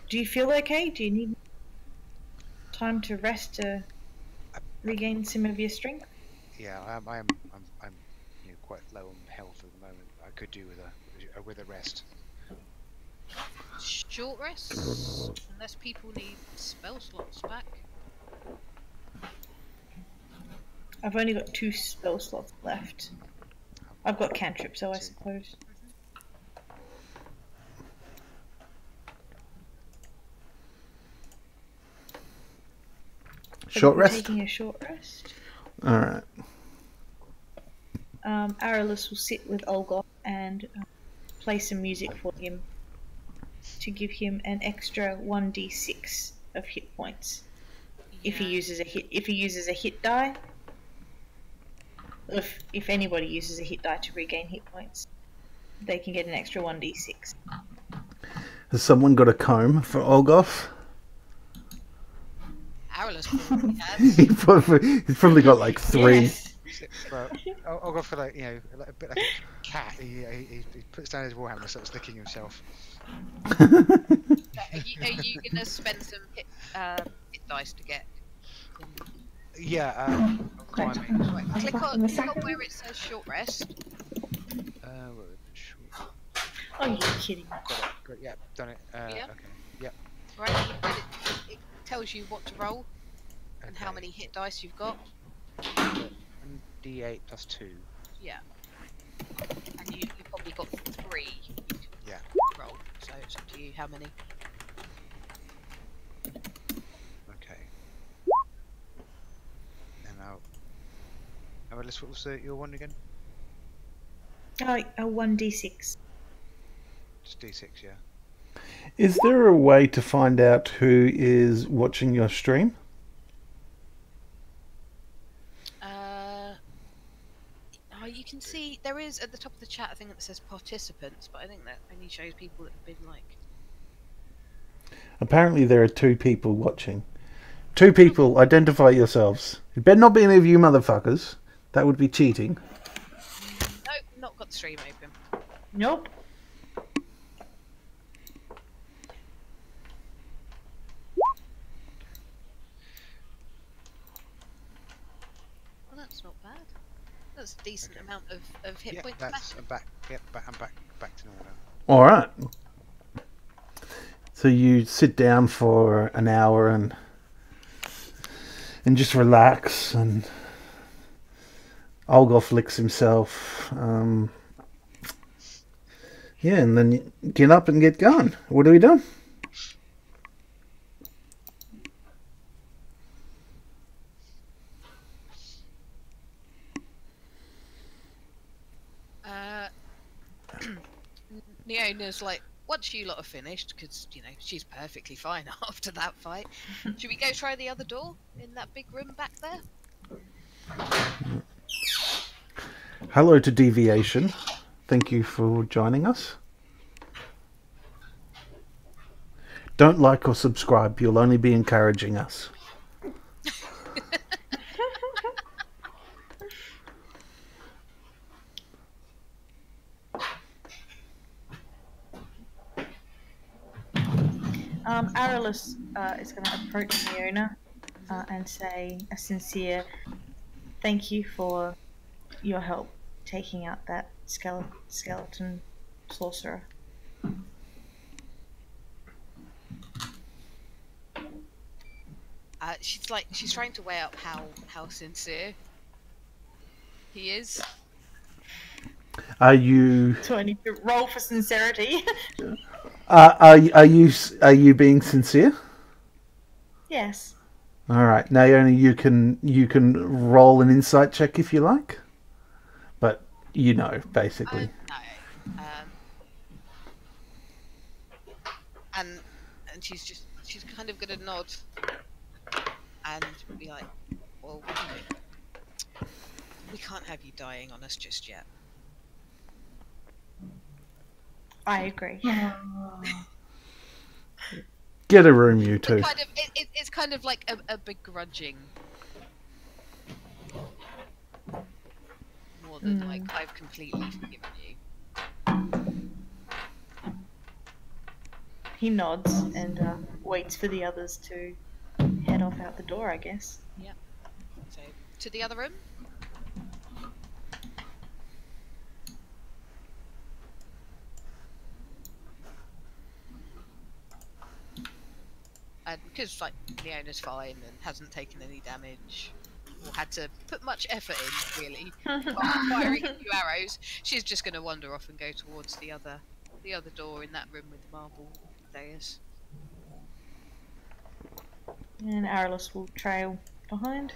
do you feel okay? Do you need time to rest to regain some of your strength? Yeah, I'm quite low on health at the moment. I could do with a rest. Short rests, unless people need spell slots back. I've only got 2 spell slots left. I've got cantrip, so I 2. suppose. So Short we're rest. taking a short rest. All right. Aralus will sit with Olgoth and play some music for him to give him an extra 1d6 of hit points. If he Yeah. uses a hit die, if anybody uses a hit die to regain hit points, they can get an extra 1d6. Has someone got a comb for Olgoth? Aralus probably has. He's probably got like 3. Yes. Well, I'll go for like like a bit like a cat. He puts down his warhammer and starts licking himself. Are you gonna spend some hit dice to get? Yeah. Right. Right, I'll be click back on in a click on second. where it says short rest. Oh, you're kidding. Got it. Yeah, done it. Yeah. Okay. Yep. Right, and it tells you what to roll and how Okay. many hit dice you've got. D8 plus 2. Yeah. And you've probably got 3 you can Yeah. roll, so it's up to you how many. Okay. And now, Alice, what was your one again? Oh, a 1d6. Just D6, yeah. Is there a way to find out who is watching your stream? You can see there is at the top of the chat a thing that says participants, but I think that only shows people that have been like. Apparently there are 2 people watching. 2 people, identify yourselves. It better not be any of you motherfuckers. That would be cheating. Nope, not got the stream open. Nope. Well, that's not bad. That's a decent Okay. amount of hit Yeah, points that's back. I'm back. Yep, I'm back to normal now. Alright. So you sit down for an hour and just relax, and Olgoth licks himself. Yeah, and then you get up and get going. What are we doing? Neona's like, once you lot are finished, because she's perfectly fine after that fight. Should we go try the other door in that big room back there? Hello to Deviation. Thank you for joining us. Don't like or subscribe. You'll only be encouraging us. Aralus is going to approach Leona and say a sincere thank you for your help taking out that skeleton sorcerer. She's trying to weigh up how sincere he is. Are you So I need to roll for sincerity. are you being sincere? Yes. All right, Naomi, you can roll an insight check if you like, but basically. No. And she's kind of gonna nod and be like, well, we can't have you dying on us just yet. I agree. Get a room, you two. It's kind of like a begrudging, more than like I've completely forgiven you. He nods and waits for the others to head off out the door, I guess. Yeah. So to the other room. And because Leona's fine and hasn't taken any damage, or had to put much effort in, really. After firing a few arrows, she's just going to wander off and go towards the other door in that room with the marble dais. And Arliss will trail behind.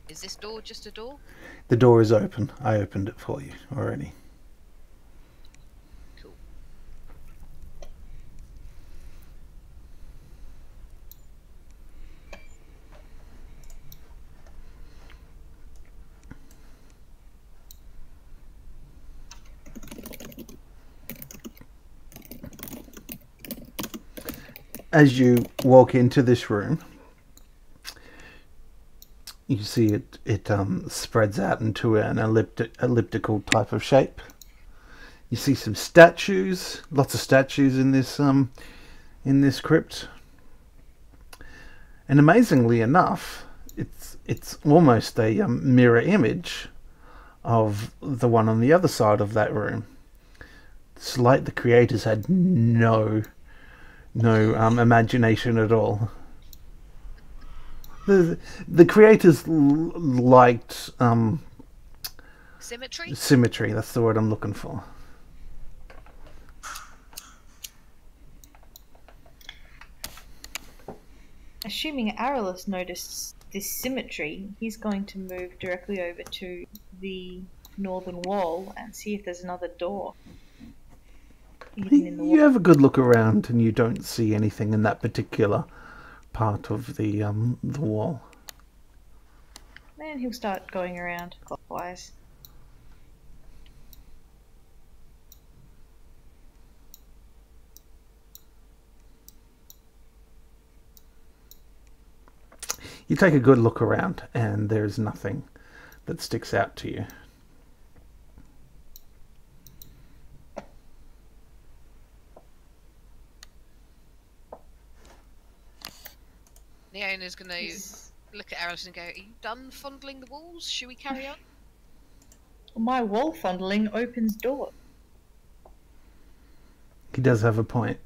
Is this door just a door? The door is open. I opened it for you already. Cool. As you walk into this room, you see it spreads out into an elliptical type of shape. You see some statues, lots of statues in this crypt, and amazingly enough, it's almost a mirror image of the one on the other side of that room. It's like the creators had no imagination at all. The creators liked Symmetry? symmetry. That's the word I'm looking for. Assuming Arliss noticed this symmetry, he's going to move directly over to the northern wall and see if there's another door hidden in the wall. You have a good look around, and you don't see anything in that particular part of the wall. And he'll start going around clockwise. You take a good look around, and there's nothing that sticks out to you. Leona's going to look at Arliss and go, "Are you done fondling the walls? Should we carry on?" My wall fondling opens door. He does have a point.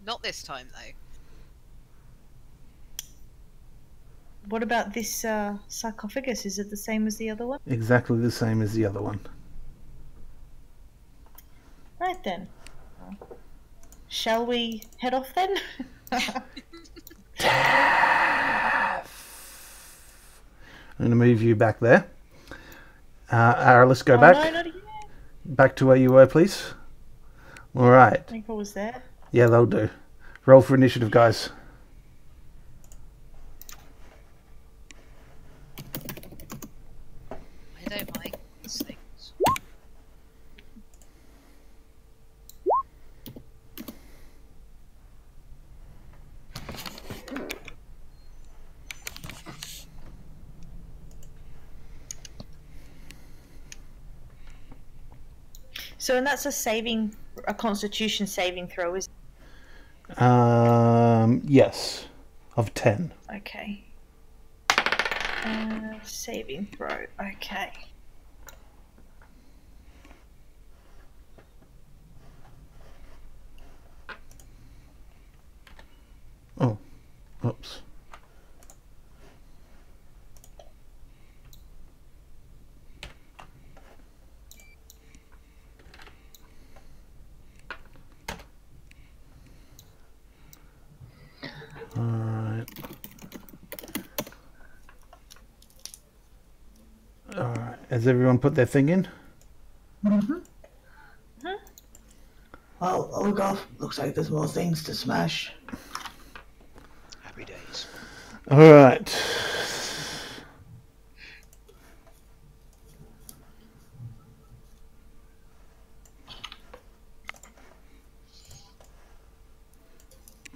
Not this time, though. What about this sarcophagus? Is it the same as the other one? Exactly the same as the other one. Right then. Shall we head off then? I'm going to move you back there. Arliss, go Oh, back. no, not again. Back to where you were, please. All right. I think I was there. Yeah, they'll do. Roll for initiative, guys. I don't like these things. So, and that's a Constitution saving throw, is Yes. Of 10. it? Okay. Saving throw. Okay. Oh. Oops. Alright. Alright. Has everyone put their thing in? Well, I'll look off. Looks like there's more things to smash. Happy days. Alright.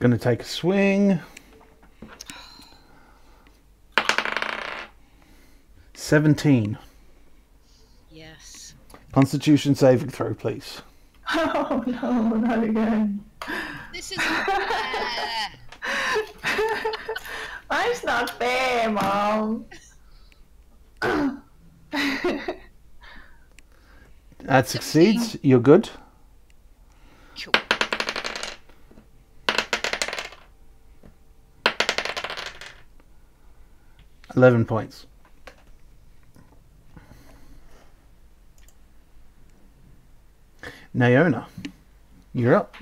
Gonna take a swing. 17. Yes. Constitution saving throw, please. Oh no, not again. This isn't fair. Life's not fair, Mom. That succeeds. You're good. Cool. $11 points. Naona, you're up.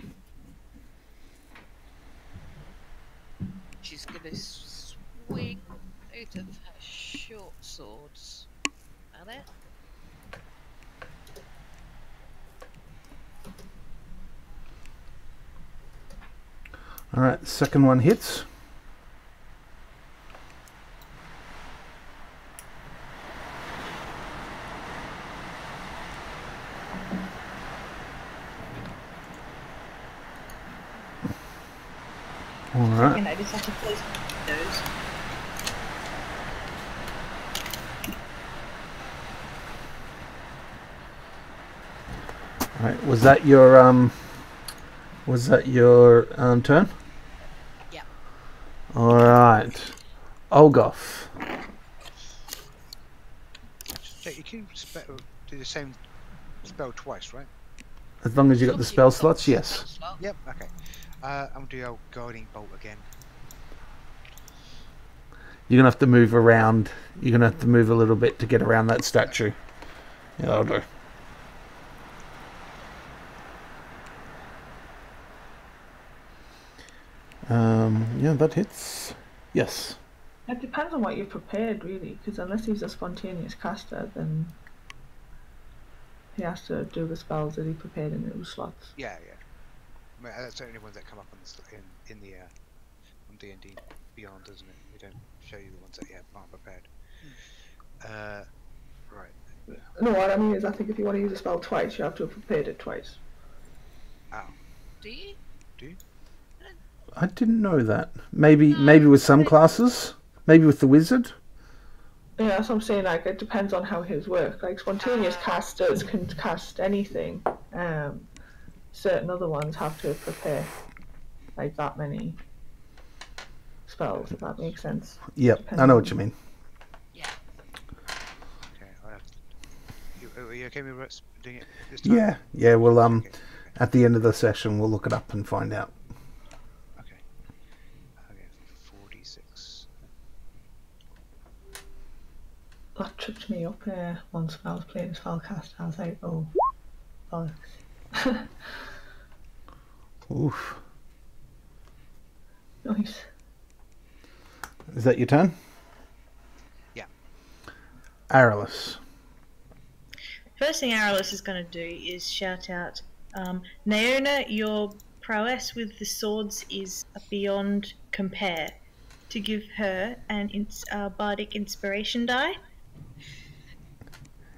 She's gonna swing out of her short swords at it. All right, the second one hits. All right. And I just have to close my windows. All right. Was that your turn? Yeah. All right. Olgoth. So you can do the same spell twice, right? As long as you got the As long spell as you've got slots, the yes. spell slot. Yep. Okay. I'm gonna do our guiding bolt again. You're gonna have to move around. You're gonna have to move a little bit to get around that statue. Yeah, I'll do. Yeah, that hits. Yes. It depends on what you've prepared, really, because unless he's a spontaneous caster, then he has to do the spells that he prepared in those slots. Yeah, yeah. I mean, that's the only ones that come up on the on D&D Beyond, doesn't it? We don't show you the ones that aren't prepared. Right. No, what I mean is, I think if you want to use a spell twice, you have to have prepared it twice. Oh. Do you? I didn't know that. Maybe with some classes. Maybe with the wizard. Yeah, that's what I'm saying. Like, it depends on how his work. Like, spontaneous casters can cast anything. Certain other ones have to prepare like that many spells. If that makes sense. Yep, I know what you mean. Yeah. Okay. Are you okay with us doing it this time? Yeah. Well, Okay. at the end of the session, we'll look it up and find out. Okay. Okay. 46. That tripped me up once when I was playing spellcaster. I was like, oh, bollocks. Oof. Nice. Is that your turn? Yeah. Aralis. First thing Aralis is going to do is shout out, Naona, your prowess with the swords is beyond compare. To give her an bardic inspiration die.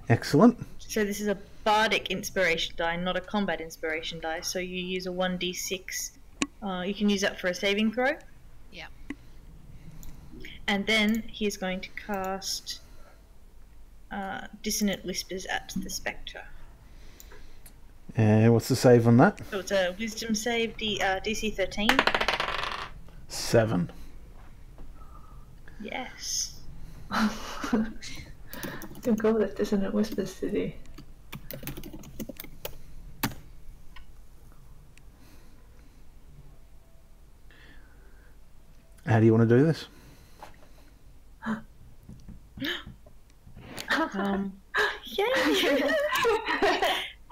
Excellent. So this is a bardic inspiration die, not a combat inspiration die. So you use a 1d6. You can use that for a saving throw. Yeah. And then he is going to cast Dissonant Whispers at the Spectre. What's the save on that? So it's a Wisdom save, DC 13. 7. Yes. Didn't go with it, Dissonant Whispers today. How do you want to do this? Yay!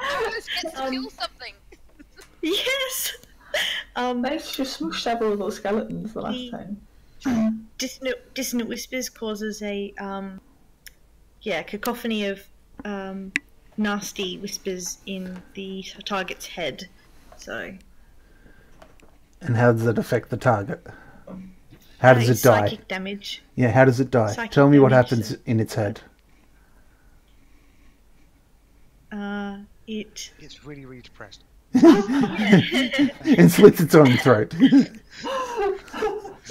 Alice gets to kill something. Yes. Nice, just smooshed several of those skeletons the last time. Dissonant Whispers causes a cacophony of nasty whispers in the target's head. So. And how does it affect the target? How does it die? Psychic damage. Yeah, how does it die? Psychic Tell me what damage, happens so- in its head. It's really, really depressed. It slits its own throat.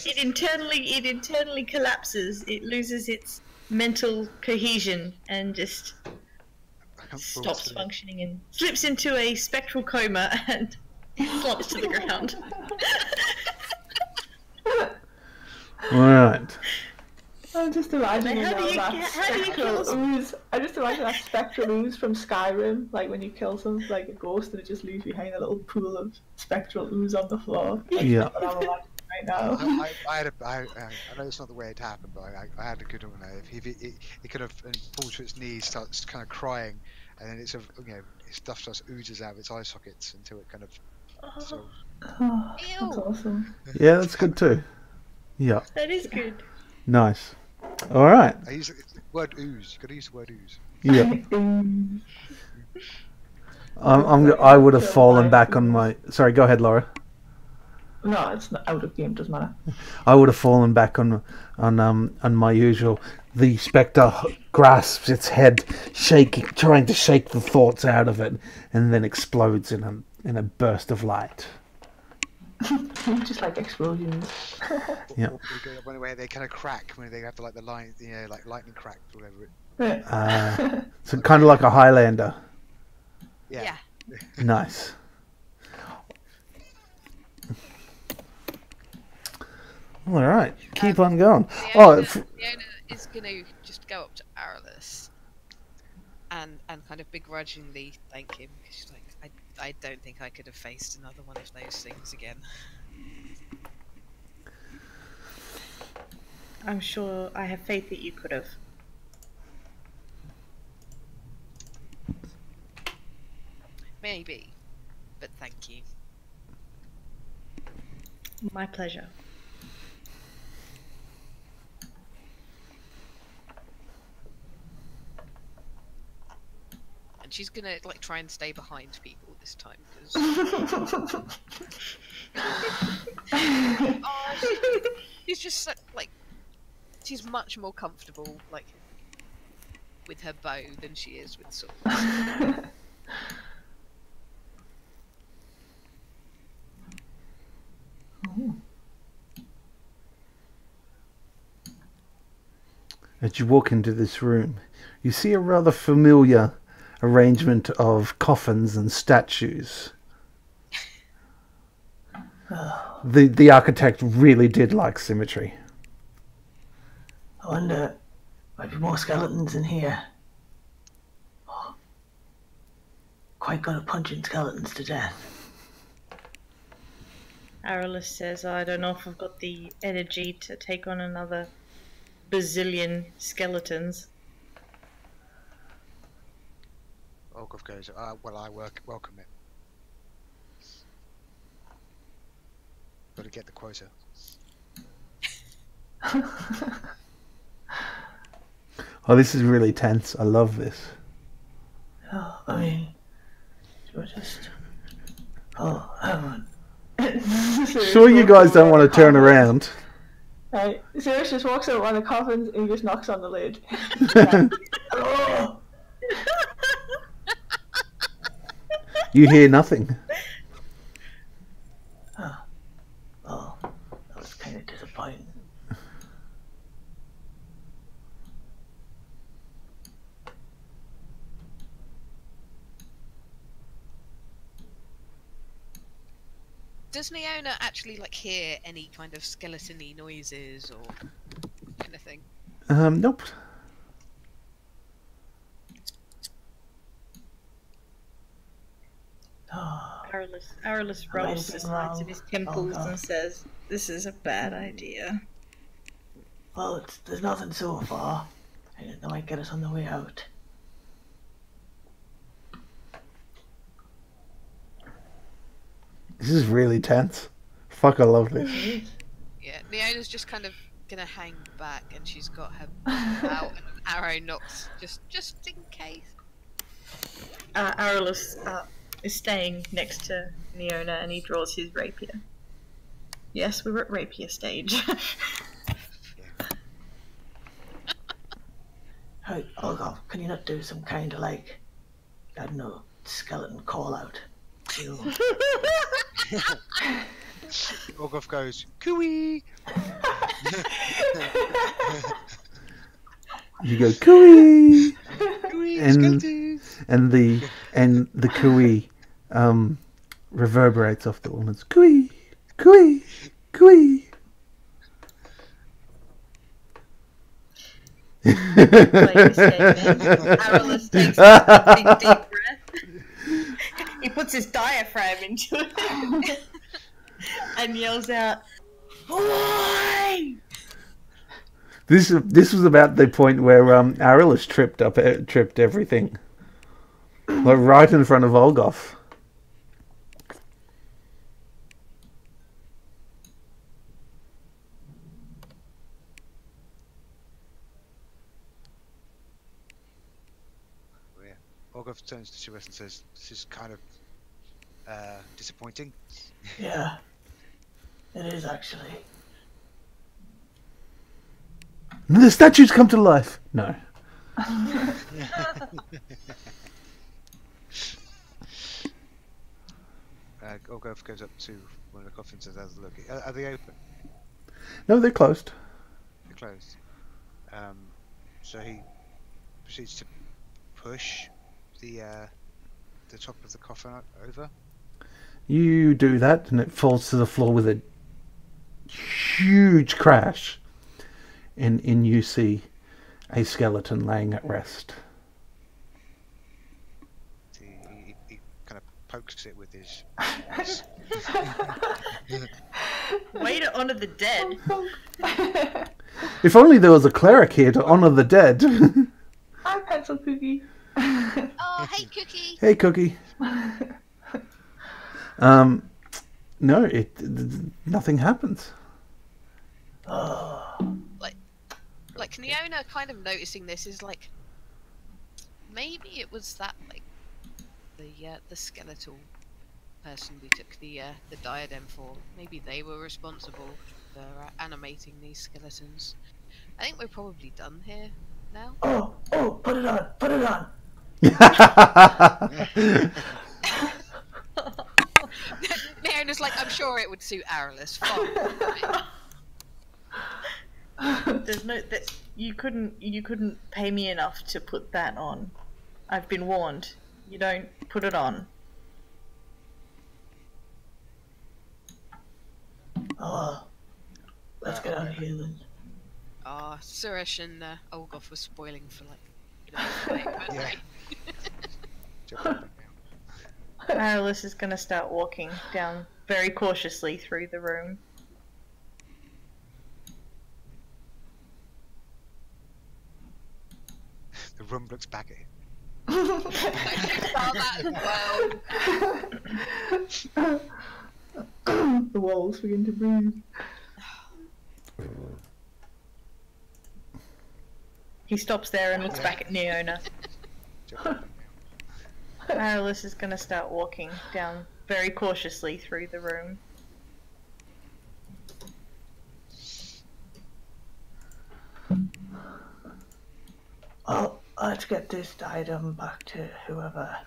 It internally collapses. It loses its mental cohesion and just stops functioning and slips into a spectral coma and Flops to the ground. All right. I'm just imagining How do you that kill spectral ooze. I just imagine that spectral ooze from Skyrim, like when you kill something like a ghost and it just leaves behind a little pool of spectral ooze on the floor. That's Yeah. what I'm imagining right now. I know it's not the way it happened, but I had a good one there. If it kind of falls to its knees, starts kind of crying, and then it's stuff just oozes out of its eye sockets until it kind of dissolves. Oh, that's Ew. awesome. Yeah, that's good too. Yeah. That is good. Nice. All right. I use the word ooze. You got to use the word ooze. Yeah. Ooze. I would have fallen back on my. Sorry, go ahead, Laura. No, it's not out of game. Doesn't matter. I would have fallen back on my usual. The spectre grasps its head, shaking, trying to shake the thoughts out of it, and then explodes in a burst of light. Just like explosions. Yeah. When they kind of crack when they have the line, like lightning crack or whatever. So kind of like a Highlander. Yeah. Nice. All right, keep on going. Fiona is going to just go up to Arliss and kind of begrudgingly thank him. She's like, I don't think I could have faced another one of those things again. I'm sure I have faith that you could have. Maybe, but thank you. My pleasure. And she's gonna try and stay behind people this time because she's just she's much more comfortable with her bow than she is with swords. As you walk into this room, you see a rather familiar arrangement of coffins and statues. The architect really did like symmetry. I wonder, might be more skeletons in here. Oh, quite good at punching skeletons to death. Arliss says, I don't know if I've got the energy to take on another bazillion skeletons. Olgov goes, well, I welcome it. Got to get the quota. Oh, this is really tense. I love this. Oh, I mean, we're just... Oh, hang on. Sure, you guys don't want to turn around. Right, Sirius just walks out one of the coffins and he just knocks on the lid. Oh! You hear nothing. Oh, that was kind of disappointing. Does Neona actually hear any kind of skeleton-y noises or anything? Nope. Oh, Arliss rubs the sides of his temples God. and says, this is a bad idea. well, there's nothing so far. That might get us on the way out. This is really tense. Fuck, I love this. Yeah, Neona's just kind of gonna hang back, and she's got her bow out and an arrow nocked just in case. Arliss is staying next to Neona and he draws his rapier. Yes, we're at rapier stage. Hey, Olga, can you not do some kind of I don't know, skeleton call out? You... Olgov goes, cooey! You go cooey, Cooey, and skeletons! and the cooey reverberates off the woman's cooey, cooey, cooey. Arliss takes a big deep breath. He puts his diaphragm into it and yells out, "Boy!" This was about the point where Arilus tripped everything, like right in front of Olgoth. Yeah. Olgoth turns to Shibeth and says, "This is kind of disappointing." Yeah, it is actually. The statues come to life. No. Olgoth goes up to one of the coffins and has a look. Are they open? No, they're closed. They're closed. So he proceeds to push the top of the coffin over. You do that, and it falls to the floor with a huge crash. And you see a skeleton laying at rest. He kind of pokes it with his. Way to honor the dead. If only there was a cleric here to honor the dead. Hi, Pencil Cookie. Oh, hey, Cookie. Hey, Cookie. No, nothing happens. Like Neona kind of noticing this is like, maybe it was that like the skeletal person we took the diadem for. Maybe they were responsible for animating these skeletons. I think we're probably done here now. Oh, put it on, put it on. Neona's like, I'm sure it would suit Arliss. Fine. There's no that you couldn't pay me enough to put that on. I've been warned. You don't put it on. Oh, let's get out of here then. Suresh and Olgoth were spoiling for like, fight, weren't Yeah. they? Arliss is gonna start walking down very cautiously through the room. The room looks back at him. I saw that as well. The walls begin to breathe. He stops there and looks back at Neona. Arliss is gonna start walking down very cautiously through the room. Oh, let's get this item back to whoever.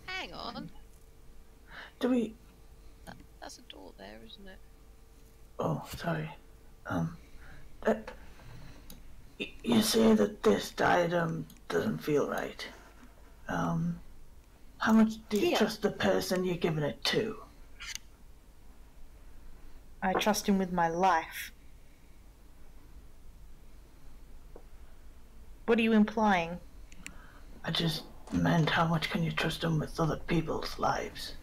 Hang on. Do we? That's a door there, isn't it? Oh, sorry. You say that this diadem doesn't feel right. How much do you Yeah. trust the person you're giving it to? I trust him with my life. What are you implying? I just meant how much can you trust them with other people's lives?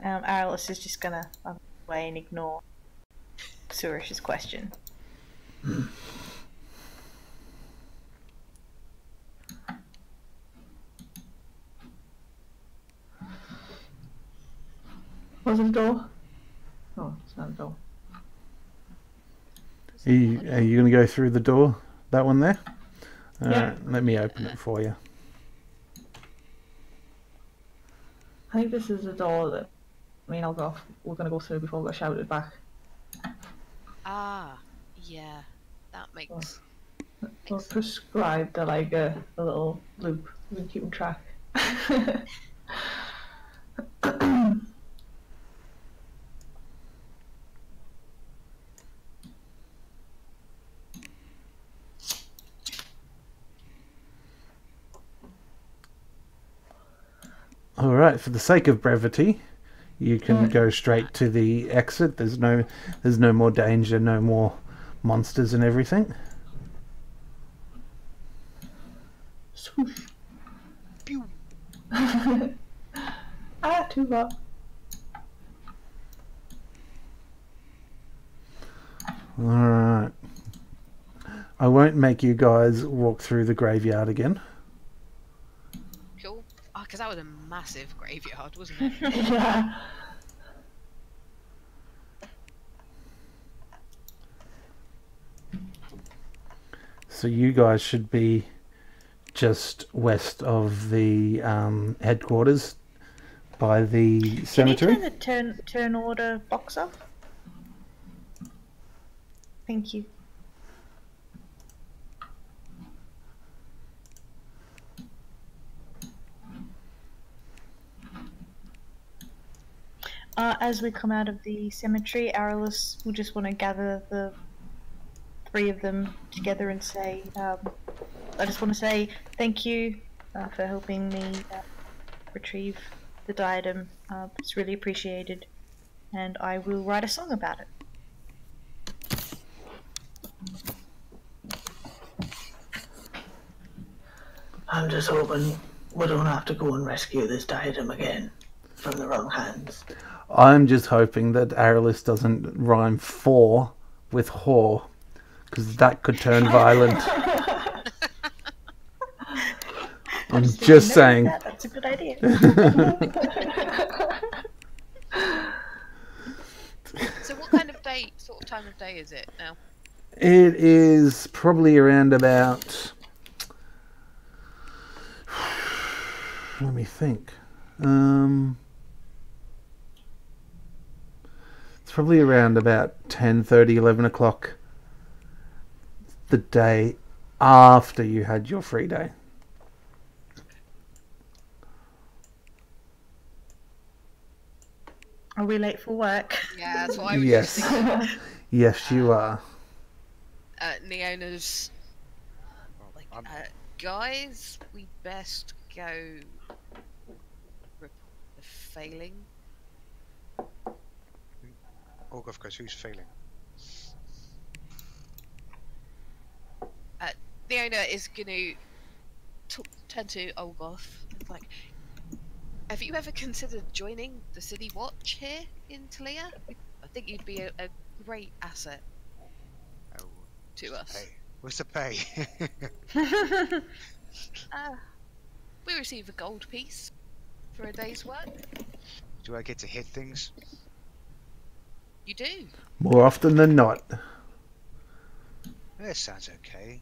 Arliss is just gonna away and ignore Suresh's question. Was it a door? No, it's not a door. Are you going to go through the door? That one there? Yeah. Let me open it for you. I think this is a door that me and Olgoth we're going to go through before we get shouted back. Ah, yeah. That makes... We're prescribed like a little loop. We can keep on track. All right, for the sake of brevity, you can go straight to the exit. There's no more danger, no more monsters and everything. Swoosh. Pew. Too hot. All right. I won't make you guys walk through the graveyard again. Cool. Oh, because that was a massive graveyard, wasn't it? Yeah. So you guys should be just west of the headquarters by the cemetery. Can you turn the turn order box off? Thank you. As we come out of the cemetery, Aralis will just want to gather the three of them together and say, I just want to say thank you for helping me retrieve the diadem. It's really appreciated, and I will write a song about it. I'm just hoping we don't have to go and rescue this diadem again from the wrong hands. I'm just hoping that Aralis doesn't rhyme "for" with "whore," because that could turn violent. I'm just saying. That's a good idea. So what kind of day, sort of time of day is it now? It is probably around about. Let me think. It's probably around about 10:30, 11 o'clock the day after you had your free day. Are we late for work? Yeah, that's what I was Yes. just thinking. Yes, you are. Neona's Well, like, I'm, guys, we best go report the failing. Orgoth goes, who's failing? Neona is going to turn to Olgoth. Like, have you ever considered joining the City Watch here in Talia? I think you'd be a great asset Oh, to us. hey, what's the pay? We receive a gold piece for a day's work. Do I get to hit things? You do. More often than not. That sounds okay.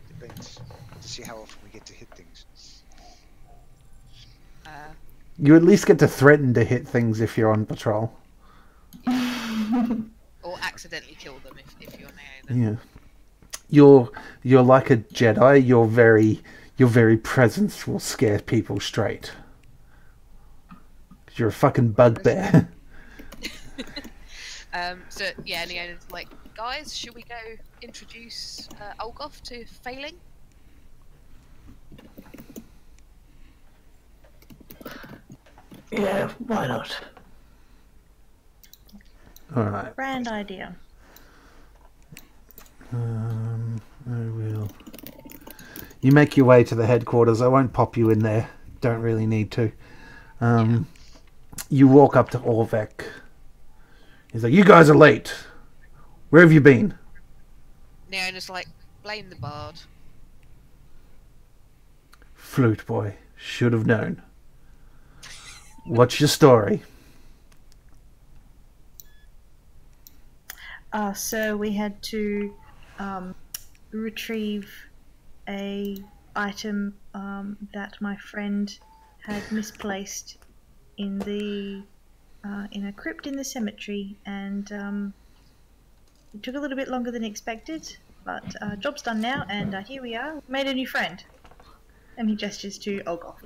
Depends. To see how often we get to hit things. You at least get to threaten to hit things if you're on patrol. Or accidentally kill them if you're Neona. Yeah. You're like a Jedi. Your very presence will scare people straight. 'Cause you're a fucking bugbear. So yeah, Neona's like, guys, should we go introduce Olgoth to failing? Yeah, why not? Alright. Grand idea. I will. You make your way to the headquarters. I won't pop you in there. Don't really need to. You walk up to Orvek. He's like, you guys are late. Where have you been? Neona's like, blame the bard. Flute boy. Should have known. What's your story? So we had to retrieve a item that my friend had misplaced in a crypt in the cemetery, and it took a little bit longer than expected, but job's done now, and here we are. Made a new friend. And he gestures to Olgoth.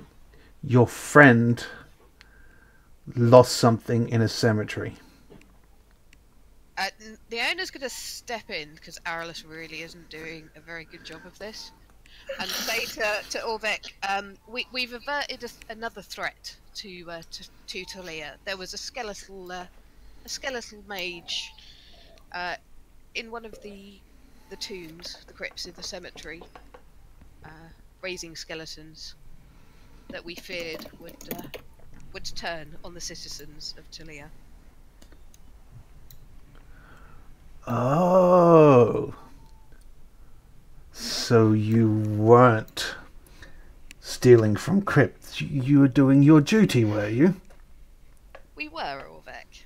Your friend lost something in a cemetery. The owner's going to step in because Aralis really isn't doing a very good job of this. and say to Orvek, we've averted another threat to Talia. There was a skeletal mage in one of the tombs, the crypts in the cemetery, raising skeletons that we feared would turn on the citizens of Talia. Oh. So you weren't stealing from Crypt. You were doing your duty, were you? We were, Orvek.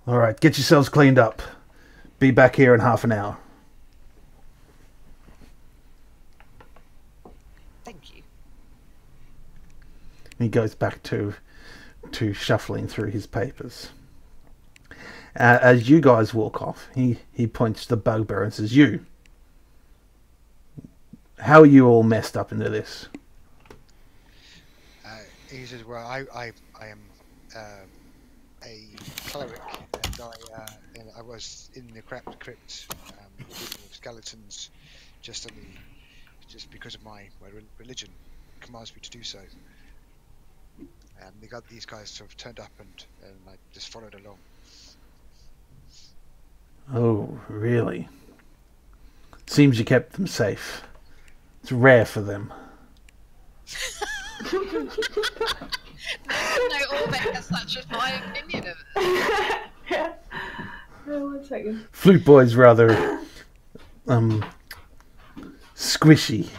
Alright, get yourselves cleaned up. Be back here in half an hour. Thank you. He goes back to shuffling through his papers. As you guys walk off, he points to the bugbear and says, "You, how are you all messed up into this?" He says, "Well, I am a cleric, and I was in the crypt with skeletons just because of my religion commands me to do so. These guys sort of turned up, and I just followed along." Oh, really? Seems you kept them safe. It's rare for them. No, Orvek has such a high opinion of it. Yeah. Oh, 1 second. Flute Boy's rather squishy.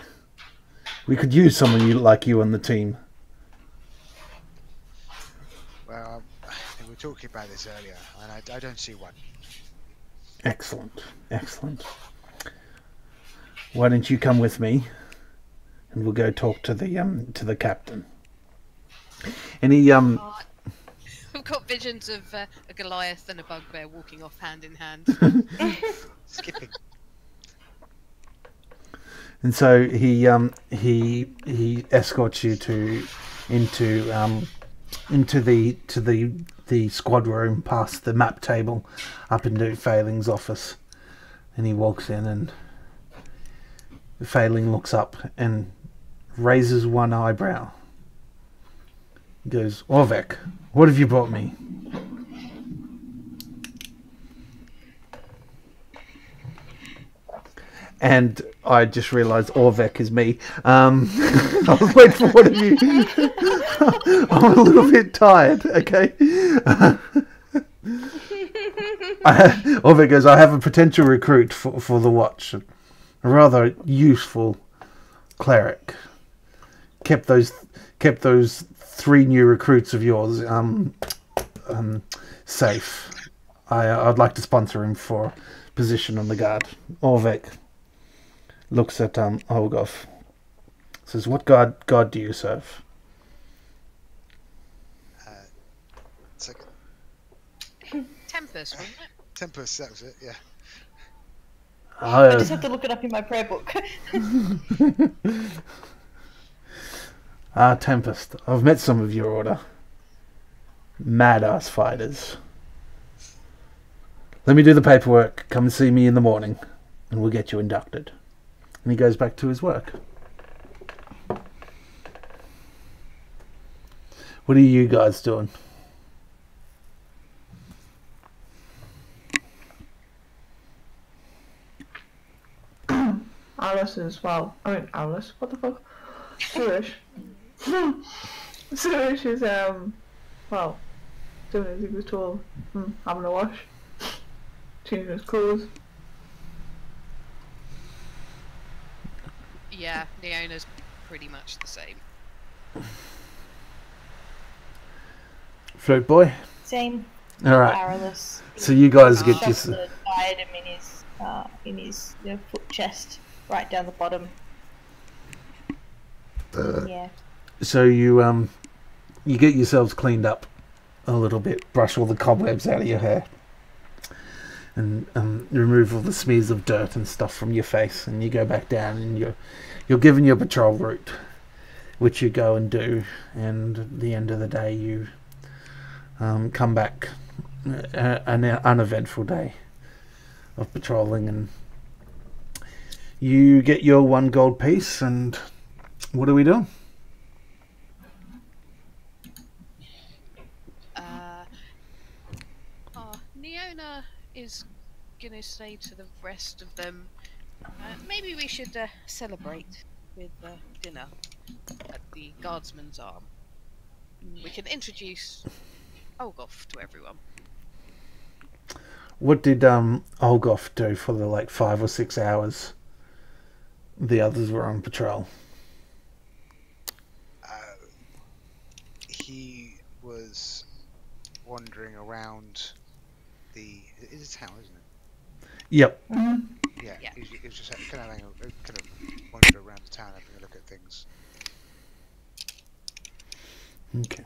We could use someone like you on the team. Well, we were talking about this earlier, and I don't see one. Excellent, excellent. Why don't you come with me, and we'll go talk to the captain. And he We've got visions of a Goliath and a bugbear walking off hand in hand. Skipping. And so he escorts you into the squad room, past the map table, up into Failing's office, and he walks in, and Failing looks up and raises one eyebrow. He goes, "Orvek, what have you brought me?" And I just realised Orvek is me. I was waiting for one of you. I'm a little bit tired, okay? Orvek goes, "I have a potential recruit for the watch. A rather useful cleric. Kept those 3 new recruits of yours safe. I'd like to sponsor him for a position on the guard." Orvek looks at Olgoth. Says, "What god do you serve?" Second. Tempest, wasn't it? Tempest, that was it, yeah. I just have to look it up in my prayer book. Tempest. I've met some of your order. Mad-ass fighters. Let me do the paperwork. Come and see me in the morning, and we'll get you inducted. And he goes back to his work. What are you guys doing? Alice as well. I mean, Alice, what the fuck? Suresh. Suresh is, well, doing as he was told. Having a wash. Changing his clothes. Yeah, Leona's pretty much the same. Float boy? Same. Alright. Powerless. So you guys get your... Shot the diadem in his foot chest, right down the bottom. Yeah. So you get yourselves cleaned up a little bit, brush all the cobwebs out of your hair, and remove all the smears of dirt and stuff from your face, and you go back down, and you're given your patrol route, which you go and do, and at the end of the day you come back, an uneventful day of patrolling, and you get your 1 gold piece. And what are we doing? Neona is gonna say to the rest of them, maybe we should celebrate with dinner at the Guardsman's Arm. We can introduce Olgoth to everyone. What did Olgoth do for the 5 or 6 hours the others were on patrol? He was wandering around the. It's a town, isn't it? Yep. Yeah. Yeah. He was just kind of wandering around the town, having a look at things. Okay.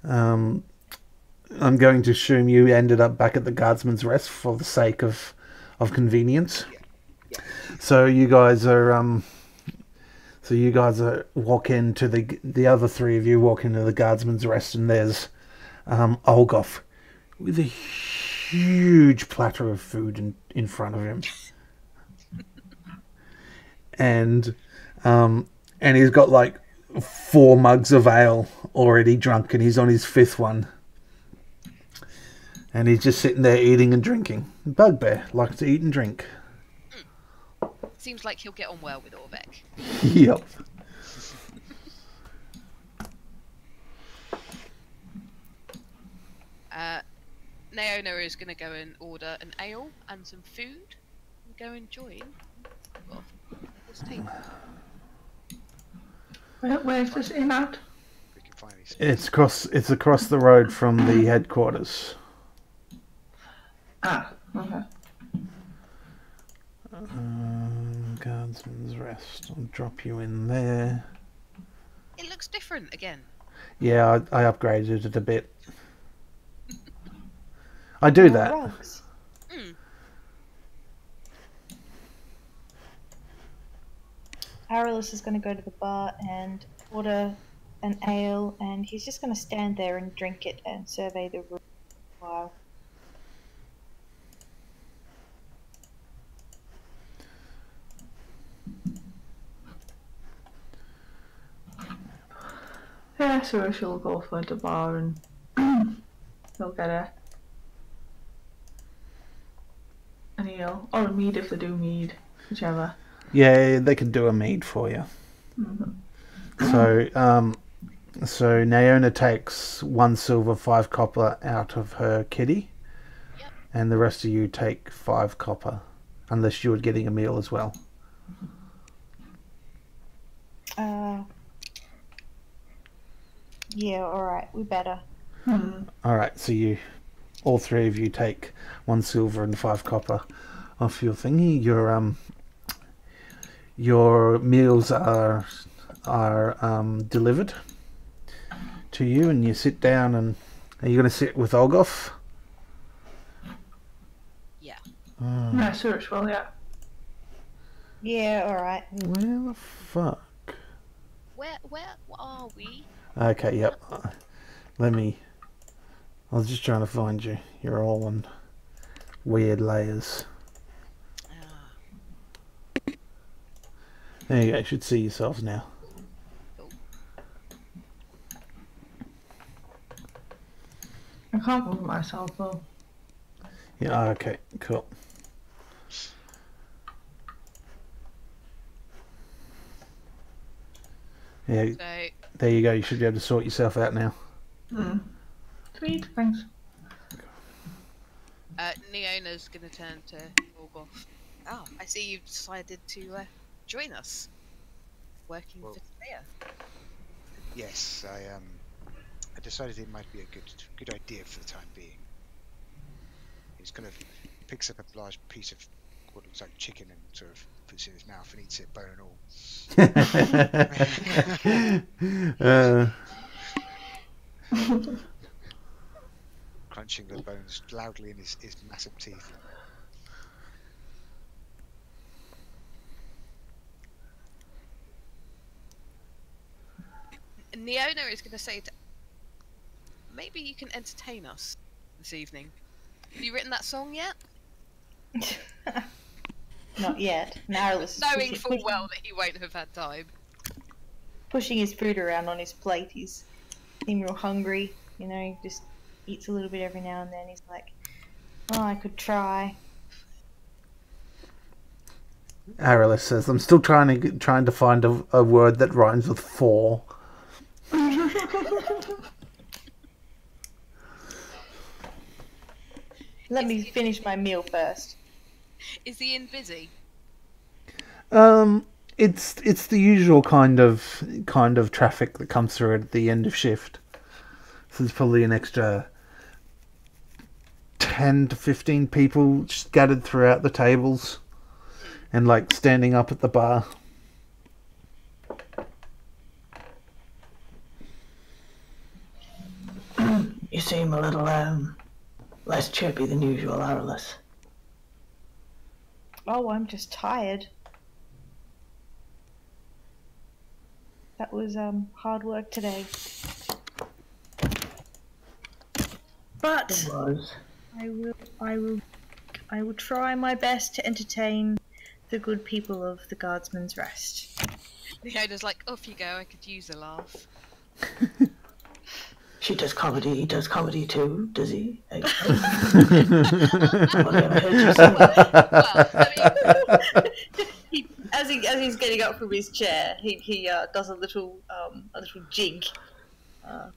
I'm going to assume you ended up back at the Guardsman's Rest for the sake of convenience. Yeah. So you guys are walk into the other 3 of you walk into the Guardsman's Rest, and there's Olgoth with a huge platter of food in front of him, and he's got 4 mugs of ale already drunk, and he's on his 5th one. And he's just sitting there eating and drinking. Bugbear likes to eat and drink. Seems like he'll get on well with Orvek. Yep. Naona is going to go and order an ale and some food and go and join. Well, this table. Where's this inn at? We can finally see. It's across the road from the headquarters. Ah, okay. Guardsman's Rest. I'll drop you in there. It looks different again. Yeah, I upgraded it a bit. I do that. Rugs. Aralis is going to go to the bar and order an ale, and he's just going to stand there and drink it and survey the room for a while. Yeah, so she'll go for the bar and he'll get an ale or a mead if they do mead, whichever. Yeah, they can do a mead for you. So Naona takes 1 silver, 5 copper out of her kitty, and the rest of you take 5 copper, unless you're getting a meal as well. Yeah, alright, we better. All right, so all 3 of you take 1 silver and 5 copper off your thingy. Your meals are delivered to you, and you sit down. And are you going to sit with Olgoth? Yeah. Yeah, search well, yeah. Yeah, alright. Where the fuck? Where are we? Okay, yep. I was just trying to find you. You're all in weird layers. There you go. You should see yourselves now. I can't move myself though. Yeah, okay, cool. Yeah, So there you go. You should be able to sort yourself out now. Sweet, thanks. Neona's going to turn to Orgoth. Oh, I see you've decided to join us. Working for Thea. Yes, I decided it might be a good idea for the time being. He's kind of picks up a large piece of what looks like chicken and sort of puts it in his mouth and eats it, bone and all. Crunching the bones loudly in his massive teeth. Neona is going to say, maybe you can entertain us this evening. Have you written that song yet? Not yet. Narrowless is Knowing full well that he won't have had time. pushing his food around on his plate. He's seemed real hungry. You know, he just eats a little bit every now and then. He's like, "Oh, I could try." Aralis says, "I'm still trying to find a word that rhymes with four." Let me finish my meal first. Is the inn busy? It's the usual kind of traffic that comes through at the end of shift. So there's probably an extra 10 to 15 people scattered throughout the tables and like standing up at the bar. You seem a little less chirpy than usual, Aralis. Oh, I'm just tired. That was hard work today. But It was. I will try my best to entertain the good people of the Guardsman's Rest. The owner's like, off you go, I could use a laugh. She does comedy. He does comedy too, does he? Well, I mean, As he's getting up from his chair, he does a little jig, a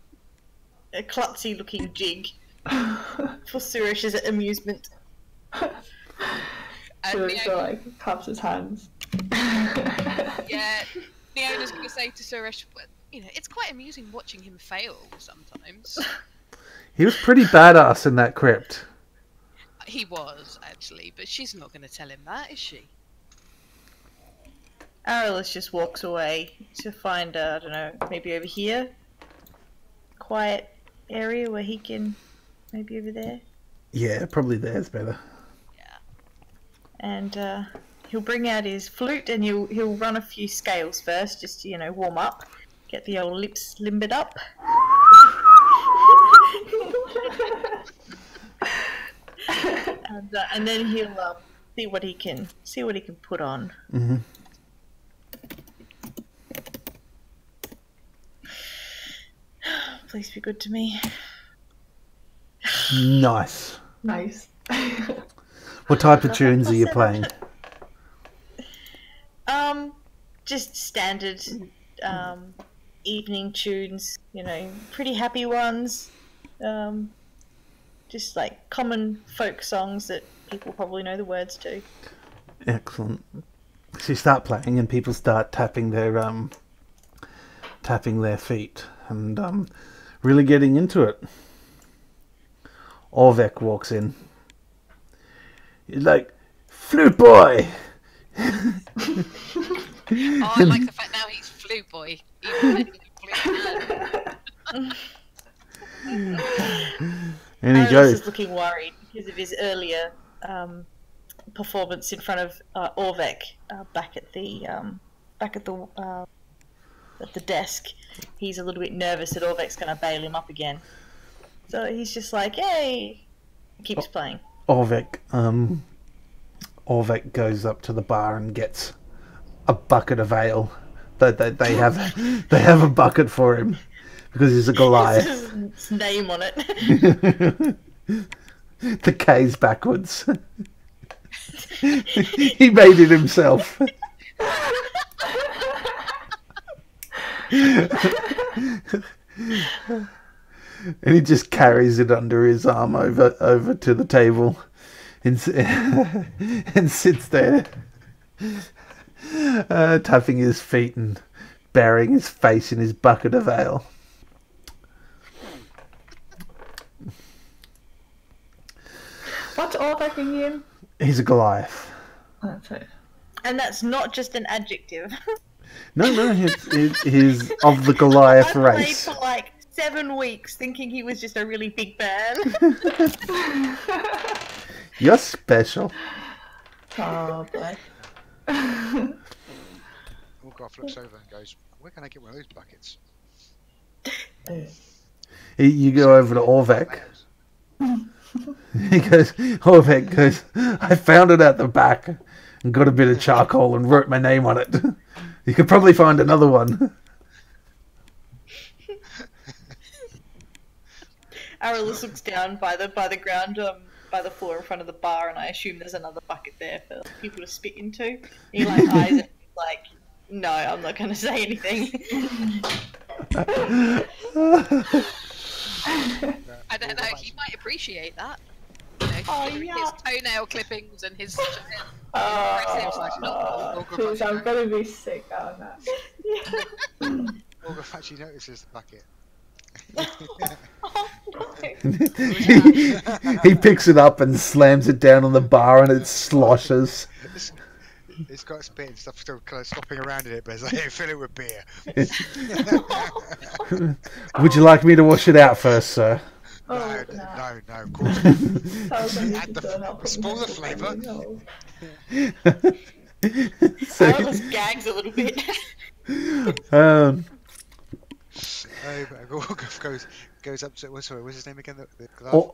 klutzy looking jig for Suresh's amusement. and Suresh the, like claps his hands. yeah, the owner's going to say to Suresh, well, you know, it's quite amusing watching him fail sometimes. He was pretty badass in that crypt. He was, actually, but she's not going to tell him that, is she? Aralis just walks away to find, I don't know, maybe over here? Quiet area where he can, maybe over there? Yeah, probably there's better. Yeah. And he'll bring out his flute and he'll run a few scales first, just to, warm up, get the old lips limbered up. And then he'll see what he can put on. Mm-hmm. Please be good to me. Nice. Nice. What type of tunes are you playing? Just standard evening tunes, pretty happy ones. Just like common folk songs that people probably know the words to. Excellent. So you start playing and people start tapping their feet and really getting into it. Orvek walks in. He's like, "Flute boy!" Oh, I like the fact now he's flute boy. Even flute man. And he Aralis goes, is looking worried because of his earlier performance in front of Orvek back at the desk. He's a little bit nervous that Orvek's going to bail him up again. So he's just like, "Yay!" Keeps playing. Orvek goes up to the bar and gets a bucket of ale. They have a bucket for him because he's a Goliath. His name on it. The K's backwards. He made it himself. And he just carries it under his arm over to the table and sits there tapping his feet and burying his face in his bucket of ale. What's Orvek again? He's a Goliath. That's it. And that's not just an adjective. No, he's of the Goliath I race. played for like 7 weeks thinking he was just a really big man. You're special. Oh boy. Ulgarth looks over and goes, "Where can I get one of those buckets?" You go over to Orvek. He goes, Orvek goes, I found it at the back and got a bit of charcoal and wrote my name on it. You could probably find another one. Arliss looks down by the ground, by the floor in front of the bar, and I assume there's another bucket there for people to spit into. He like eyes it like, no, I'm not going to say anything. I don't know. He might appreciate that. You know, Oh, hearing yeah. his toenail clippings and his. Please, I'm gonna be sick on that. Olga actually notices the bucket. Oh, no. He picks it up and slams it down on the bar and it sloshes. It's got spit and stuff still kind of slopping around in it, but it's like, hey, fill it with beer. Would you like me to wash it out first, sir? No, of course. Add spoil the flavour. So, Arliss gags a little bit. Goes up to what's his name again? The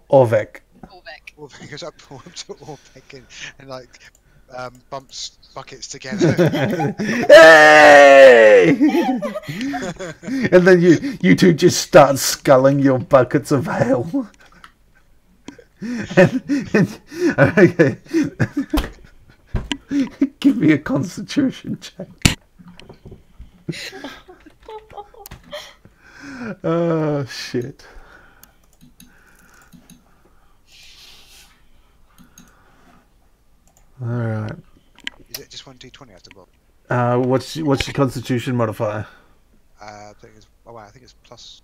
Orvek. Orvek goes up to Orvek and like bumps buckets together. Hey! And then you two just start sculling your buckets of ale. Okay. Give me a constitution check. Oh shit. Alright. Is it just 1d20 I have to roll? What's your constitution modifier? I think it's +2.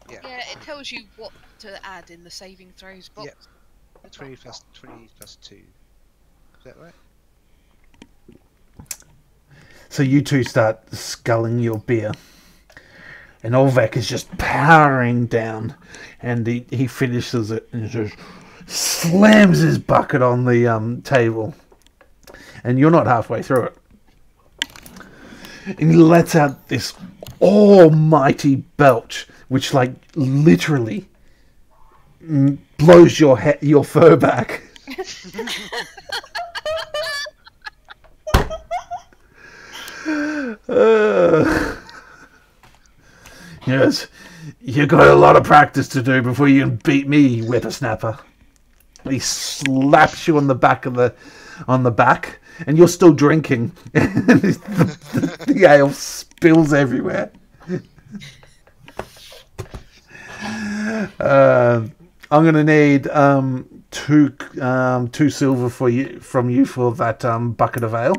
Yeah, it tells you what to add in the saving throws box. Yep. 20 plus 2. Is that right? So you two start sculling your beer. And Olvek is just powering down. And he finishes it and just slams his bucket on the table. And you're not halfway through it. And he lets out this almighty belch, which like literally blows your fur back. Yes, you got a lot of practice to do before you can beat me, whippersnapper. He slaps you on the back, and you're still drinking. The ale spills everywhere. I'm gonna need two silver from you for that bucket of ale.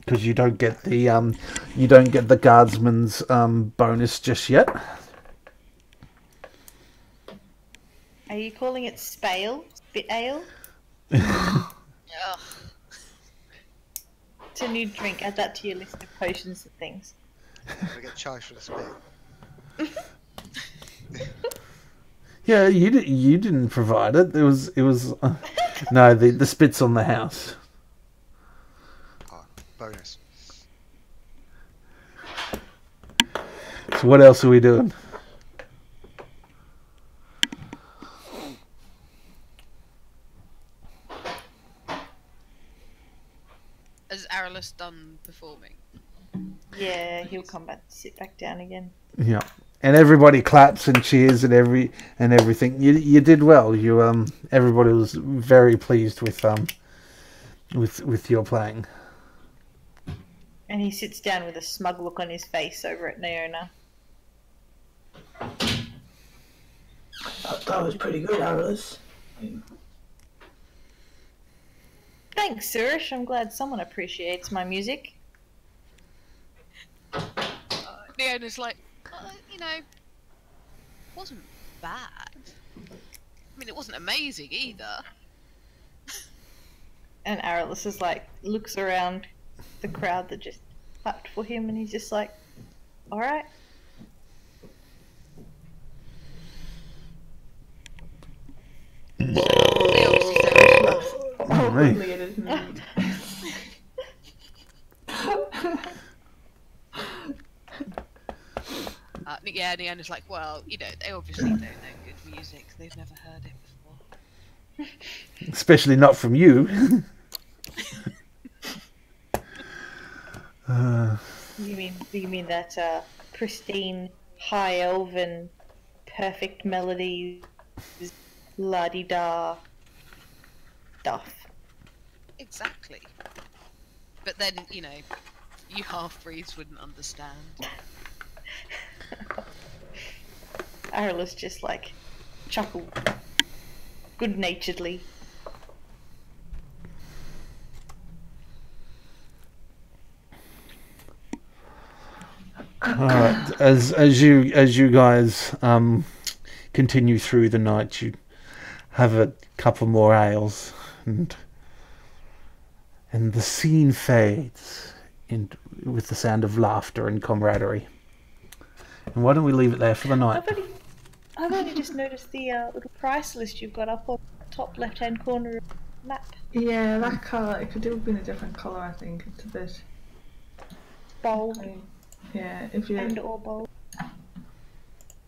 Because you don't get the guardsman's bonus just yet. Are you calling it spale? Spit ale? Ugh. It's a new drink. Add that to your list of potions and things. We get charged for the spit. Yeah, you didn't provide it. It was no, the spit's on the house. Bonus. So what else are we doing? Has Arliss done performing? Yeah, he'll come back, sit back down again. Yeah, and everybody claps and cheers and everything. You did well. Everybody was very pleased with your playing. And he sits down with a smug look on his face over at Naona. That was pretty good, Arliss. Thanks, Surish. I'm glad someone appreciates my music. Leona's like, wasn't bad. I mean, it wasn't amazing either. And Arliss is like, looks around the crowd that just clapped for him, and he's just like, alright. Oh, Hopefully it is me. yeah, and the owner's like, well, you know, they obviously don't know good music. They've never heard it before. Especially not from you. You mean that pristine, high elven, perfect melodies, la-di-da stuff? Exactly. But then, you know, you half-breeds wouldn't understand. Arliss just like chuckled good-naturedly. All right. As you guys continue through the night, you have a couple more ales, and the scene fades with the sound of laughter and camaraderie. And why don't we leave it there for the night? I've only just noticed the little price list you've got up on the top left-hand corner of the map. Yeah, that colour, it could have been a different colour, I think. It's a bit Bold yeah, if you or bold.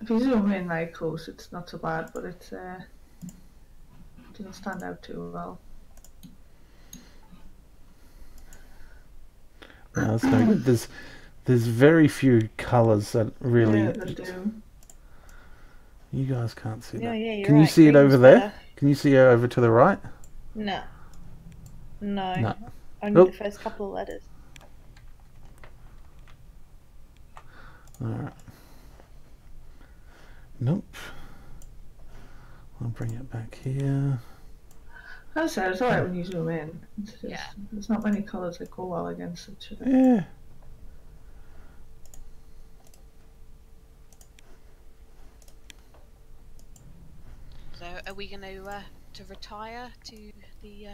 zoom in like close, it's not so bad, but it doesn't stand out too well. No, that's no good. There's very few colours that really. Yeah, they do. You guys can't see Yeah, that. yeah, you're Can you right. see it over Green's there? better. Can you see it over to the right? No. No. Only Oh. the first couple of letters. Alright. Nope. I'll bring it back here. As I said, it's alright when you zoom in. It's just, Yeah. there's not many colours that go well against each other. Yeah. So, are we going to retire to the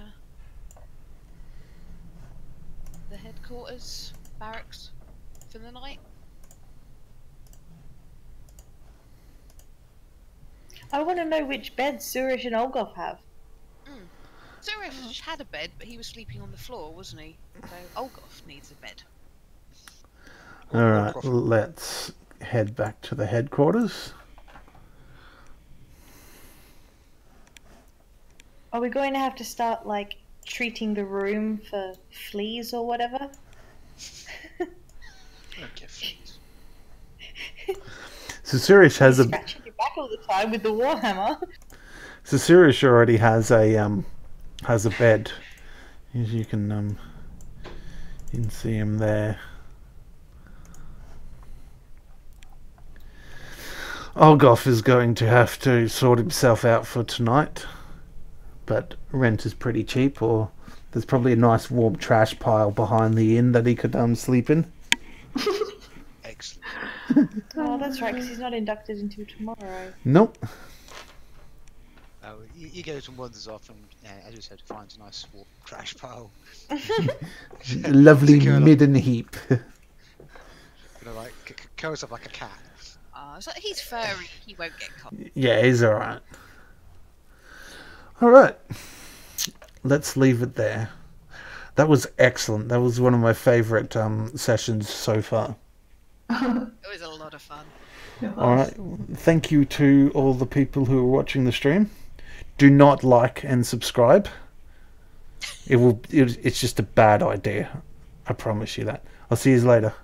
headquarters barracks for the night? I want to know which beds Surish and Olgoth have. Zurich had a bed, but he was sleeping on the floor, wasn't he? So Olgoth needs a bed. Alright, let's head back to the headquarters. Are we going to have to start, like, treating the room for fleas or whatever? I don't get fleas. So Sirish has a. Scratching your back all the time with the warhammer. So Sirish already has a bed. As you can see him there. Olgoth is going to have to sort himself out for tonight, but rent is pretty cheap, or there's probably a nice warm trash pile behind the inn that he could sleep in. Excellent. Oh, that's right, because he's not inducted until tomorrow. Nope. He goes and wanders off and, as you said, finds a nice warm trash pile. Lovely Secure, like- midden heap. Like curls up like a cat. So he's furry, he won't get caught. Yeah, he's alright. Alright. Let's leave it there. That was excellent. That was one of my favourite sessions so far. It was a lot of fun. Alright. Thank you to all the people who are watching the stream. Do not like and subscribe. It's just a bad idea. I promise you that. I'll see you later.